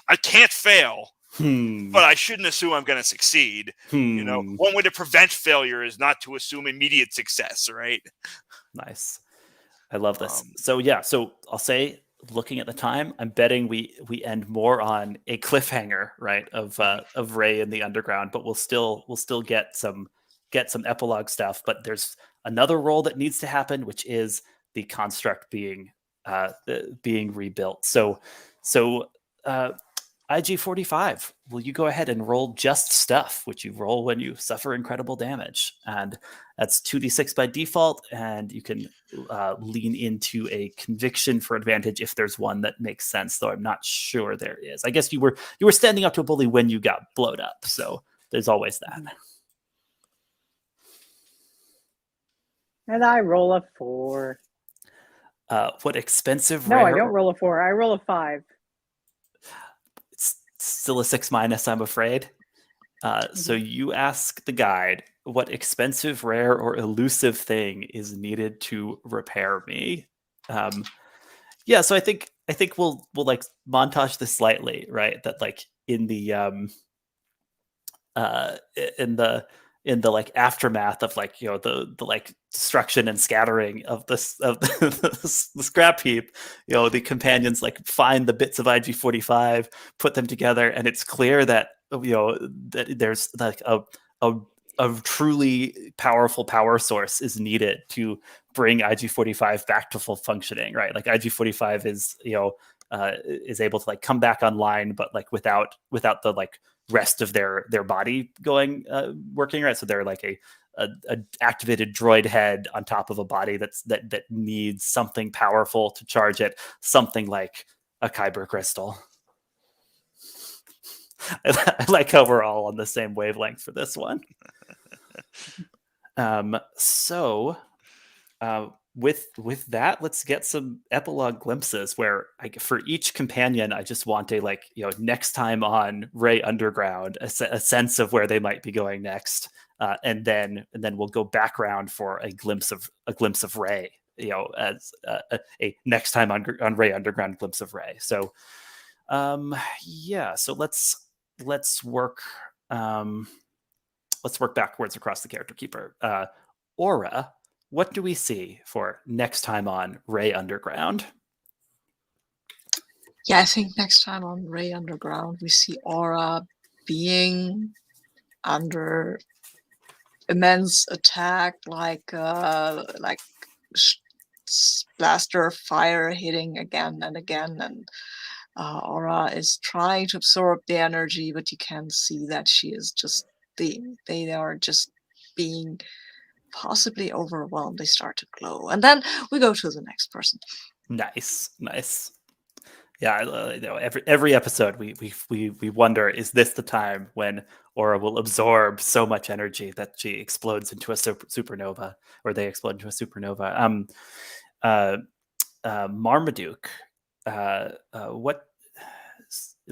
I can't fail, but I shouldn't assume I'm going to succeed. You know, one way to prevent failure is not to assume immediate success, right? Nice. I love this. So I'll say, looking at the time, I'm betting we end more on a cliffhanger, right, of Rey in the underground, but we'll still get some epilogue stuff. But there's another role that needs to happen, which is the construct being rebuilt. So IG-45, will you go ahead and roll just stuff, which you roll when you suffer incredible damage, and that's 2d6 by default, and you can lean into a conviction for advantage if there's one that makes sense, though I'm not sure there is. I guess you were standing up to a bully when you got blowed up, so there's always that. And I roll a 4. What expensive No, rare? I don't roll a 4. I roll a 5. It's still a 6-, I'm afraid. So you ask the guide, what expensive, rare, or elusive thing is needed to repair me? So I think we'll like montage this slightly, right? That like in the like aftermath of like, you know, the like destruction and scattering of the scrap heap, you know, the companions like find the bits of IG-45, put them together, and it's clear that, you know, that there's like a truly powerful power source is needed to bring IG-45 back to full functioning, right? Like IG-45 is, you know, is able to like come back online, but like without the like rest of their body going working, right? So they're like a activated droid head on top of a body that needs something powerful to charge it, something like a kyber crystal. I like how we're all on the same wavelength for this one. With that, let's get some epilogue glimpses where for each companion, I just want a, like, you know, next time on Rey Underground, a sense of where they might be going next, and then we'll go background for a glimpse of Rey, you know, as a next time on Rey Underground glimpse of Rey. So so let's work backwards across the character keeper. Aura, what do we see for next time on Rey Underground? Yeah, I think next time on Rey Underground, we see Aura being under immense attack, like blaster fire hitting again and again, and Aura is trying to absorb the energy, but you can see that she is just they are just being possibly overwhelmed. They start to glow, and then we go to the next person. Nice. Yeah, you know, every episode we wonder, is this the time when Aura will absorb so much energy that she explodes into a supernova, or they explode into a supernova? Marmaduke,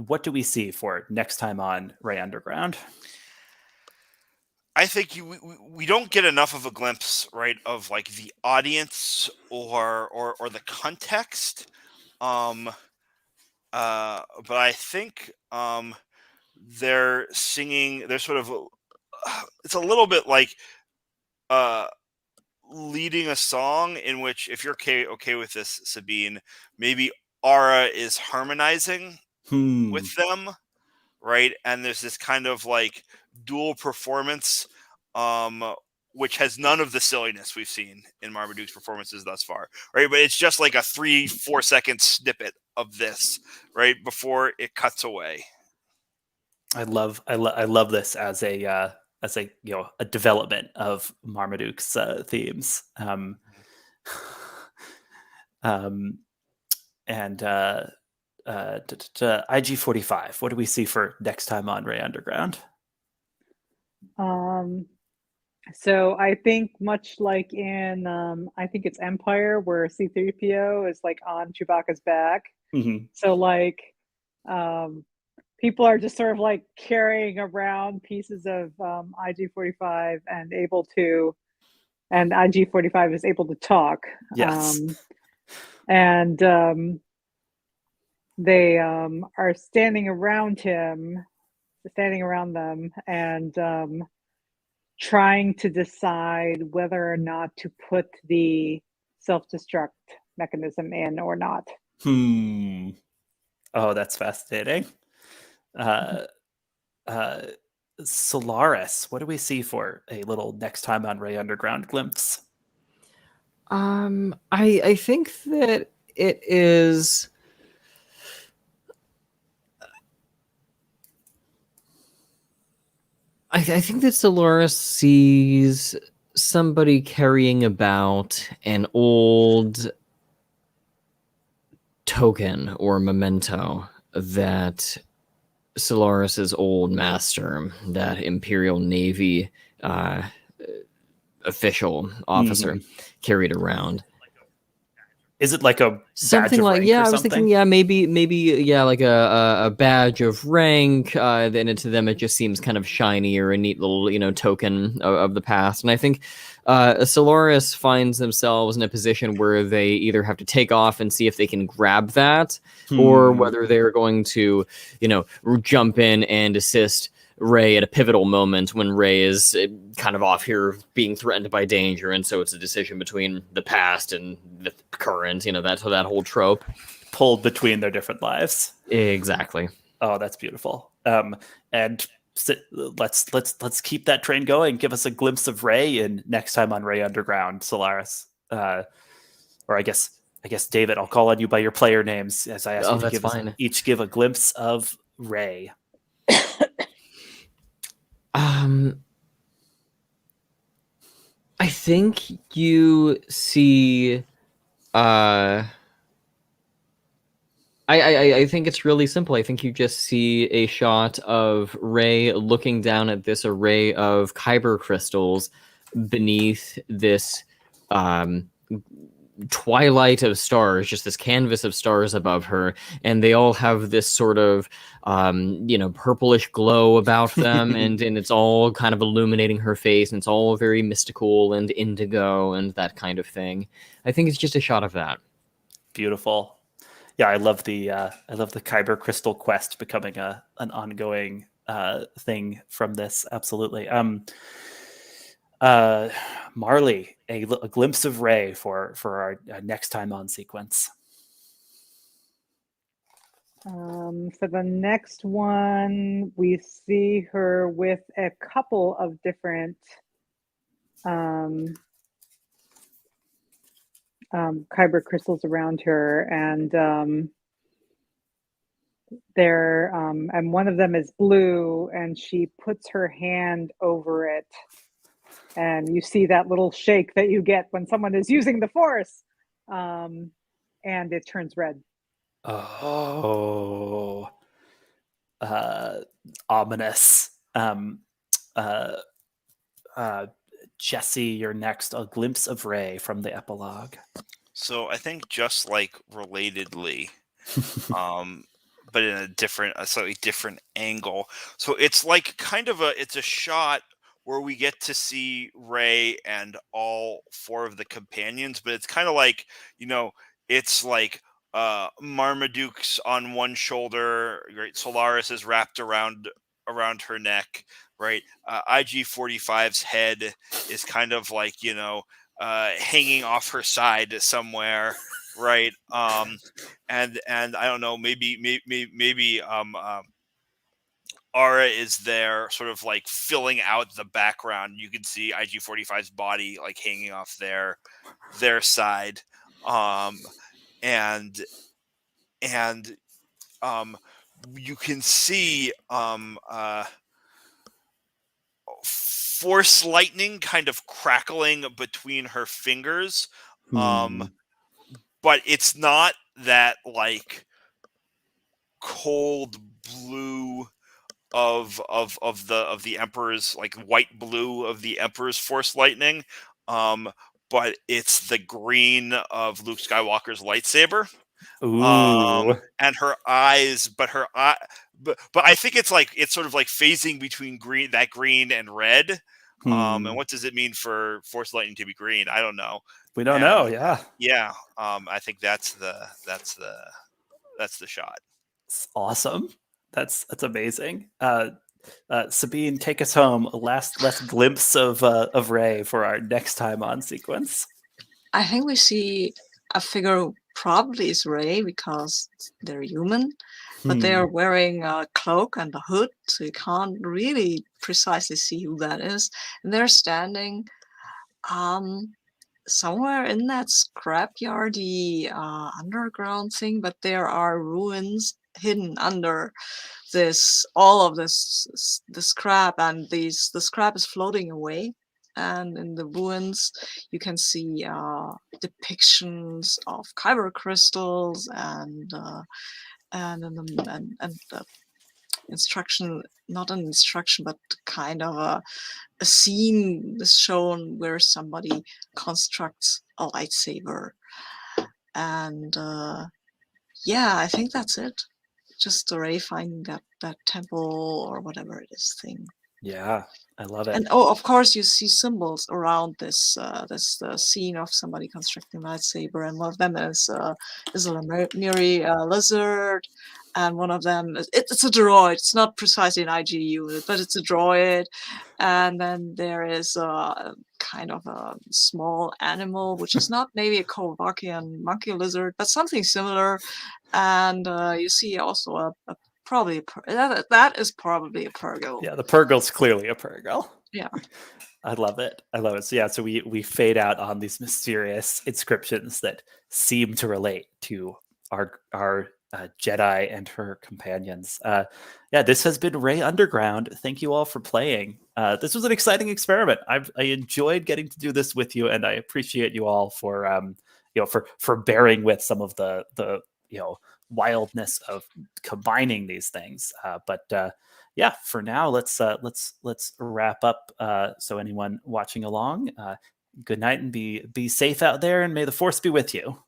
what do we see for next time on Rey Underground? I think we don't get enough of a glimpse, right, of like the audience or the context. But I think they're singing. They're sort of. It's a little bit like leading a song in which, if you're okay with this, Sabine, maybe Aura is harmonizing with them, right? And there's this kind of like dual performance, which has none of the silliness we've seen in Marmaduke's performances thus far, right? But it's just like a 3-4 second snippet of this, right, before it cuts away. I love this as a you know, a development of Marmaduke's themes. IG-45, what do we see for next time on Rey Underground? So I think much like in I think it's Empire, where C-3PO is like on Chewbacca's back. Mm-hmm. So like people are just sort of like carrying around pieces of IG-45 and IG-45 is able to talk. Yes. And they are standing around them and trying to decide whether or not to put the self-destruct mechanism in or not. Oh, that's fascinating. Solaris, what do we see for a little next time on Ray Underground glimpse? I think that it is. I think that Solaris sees somebody carrying about an old token or memento that Solaris's old master, that Imperial Navy official officer, carried around. Is it like a Something badge of like rank or I was something? thinking maybe like a badge of rank. Then to them it just seems kind of shiny or a neat little token of the past. And I think Solaris finds themselves in a position where they either have to take off and see if they can grab that, or whether they're going to jump in and assist Ray at a pivotal moment when Ray is kind of off here being threatened by danger, and so it's a decision between the past and the current. That whole trope, pulled between their different lives. Exactly. Oh, that's beautiful. And let's keep that train going. Give us a glimpse of Ray in next time on Ray Underground, Solaris. Or I guess David, I'll call on you by your player names as I ask you to each give a glimpse of Ray. I think you see. I think it's really simple. I think you just see a shot of Ray looking down at this array of kyber crystals beneath this twilight of stars, just this canvas of stars above her, and they all have this sort of purplish glow about them, and it's all kind of illuminating her face, and it's all very mystical and indigo and that kind of thing. I think it's just a shot of that. Beautiful. Yeah, I love the kyber crystal quest becoming an ongoing thing from this. Absolutely. Marley, a glimpse of Ray for our next time on sequence. For the next one, we see her with a couple of different kyber crystals around her, and and one of them is blue, and she puts her hand over it, and you see that little shake that you get when someone is using the Force, and it turns red. Oh, ominous. Jesse, you're next. A glimpse of Ray from the epilogue. So I think just like relatedly, but in a slightly different angle. So it's like it's a shot where we get to see Ray and all four of the companions, but it's kind of like, it's like Marmaduke's on one shoulder, right? Solaris is wrapped around her neck, right? IG-45's head is kind of like, hanging off her side somewhere, right? And I don't know, maybe Aura is there, sort of like filling out the background. You can see IG-45's body like hanging off their side, and you can see force lightning kind of crackling between her fingers, but it's not that like cold blue of the Emperor's, like white blue of the Emperor's force lightning, but it's the green of Luke Skywalker's lightsaber. Ooh. And her eyes, but but I think it's sort of like phasing between green and red. And what does it mean for Force Lightning to be green? I don't know. We don't know. Yeah. Yeah. I think that's the shot. It's awesome. That's amazing. Sabine, take us home. A last glimpse of Rey for our next time on sequence. I think we see a figure who probably is Rey because they're human, but they're wearing a cloak and a hood, so you can't really precisely see who that is. And they're standing somewhere in that scrapyardy underground thing, but there are ruins hidden under all of this the scrap, and the scrap is floating away. And in the ruins, you can see depictions of kyber crystals and instruction, not an instruction, but kind of a scene is shown where somebody constructs a lightsaber. And yeah, I think that's it. Just Rey finding that temple or whatever it is thing. Yeah, I love it. And of course, you see symbols around this scene of somebody constructing a lightsaber, and one of them is a lizard, and one of them it's a droid. It's not precisely an IG unit, but it's a droid. And then there is a kind of a small animal, which is not maybe a Kowakian monkey lizard, but something similar. And you see also that is probably a Purgill. Yeah, the Purgill's clearly a Purgill. Yeah. I love it. So yeah, so we fade out on these mysterious inscriptions that seem to relate to our Jedi and her companions. Yeah, this has been Rey Underground. Thank you all for playing. This was an exciting experiment. I enjoyed getting to do this with you, and I appreciate you all for for bearing with some of the wildness of combining these things. But yeah, for now, let's wrap up. So anyone watching along, good night and be safe out there, and may the Force be with you.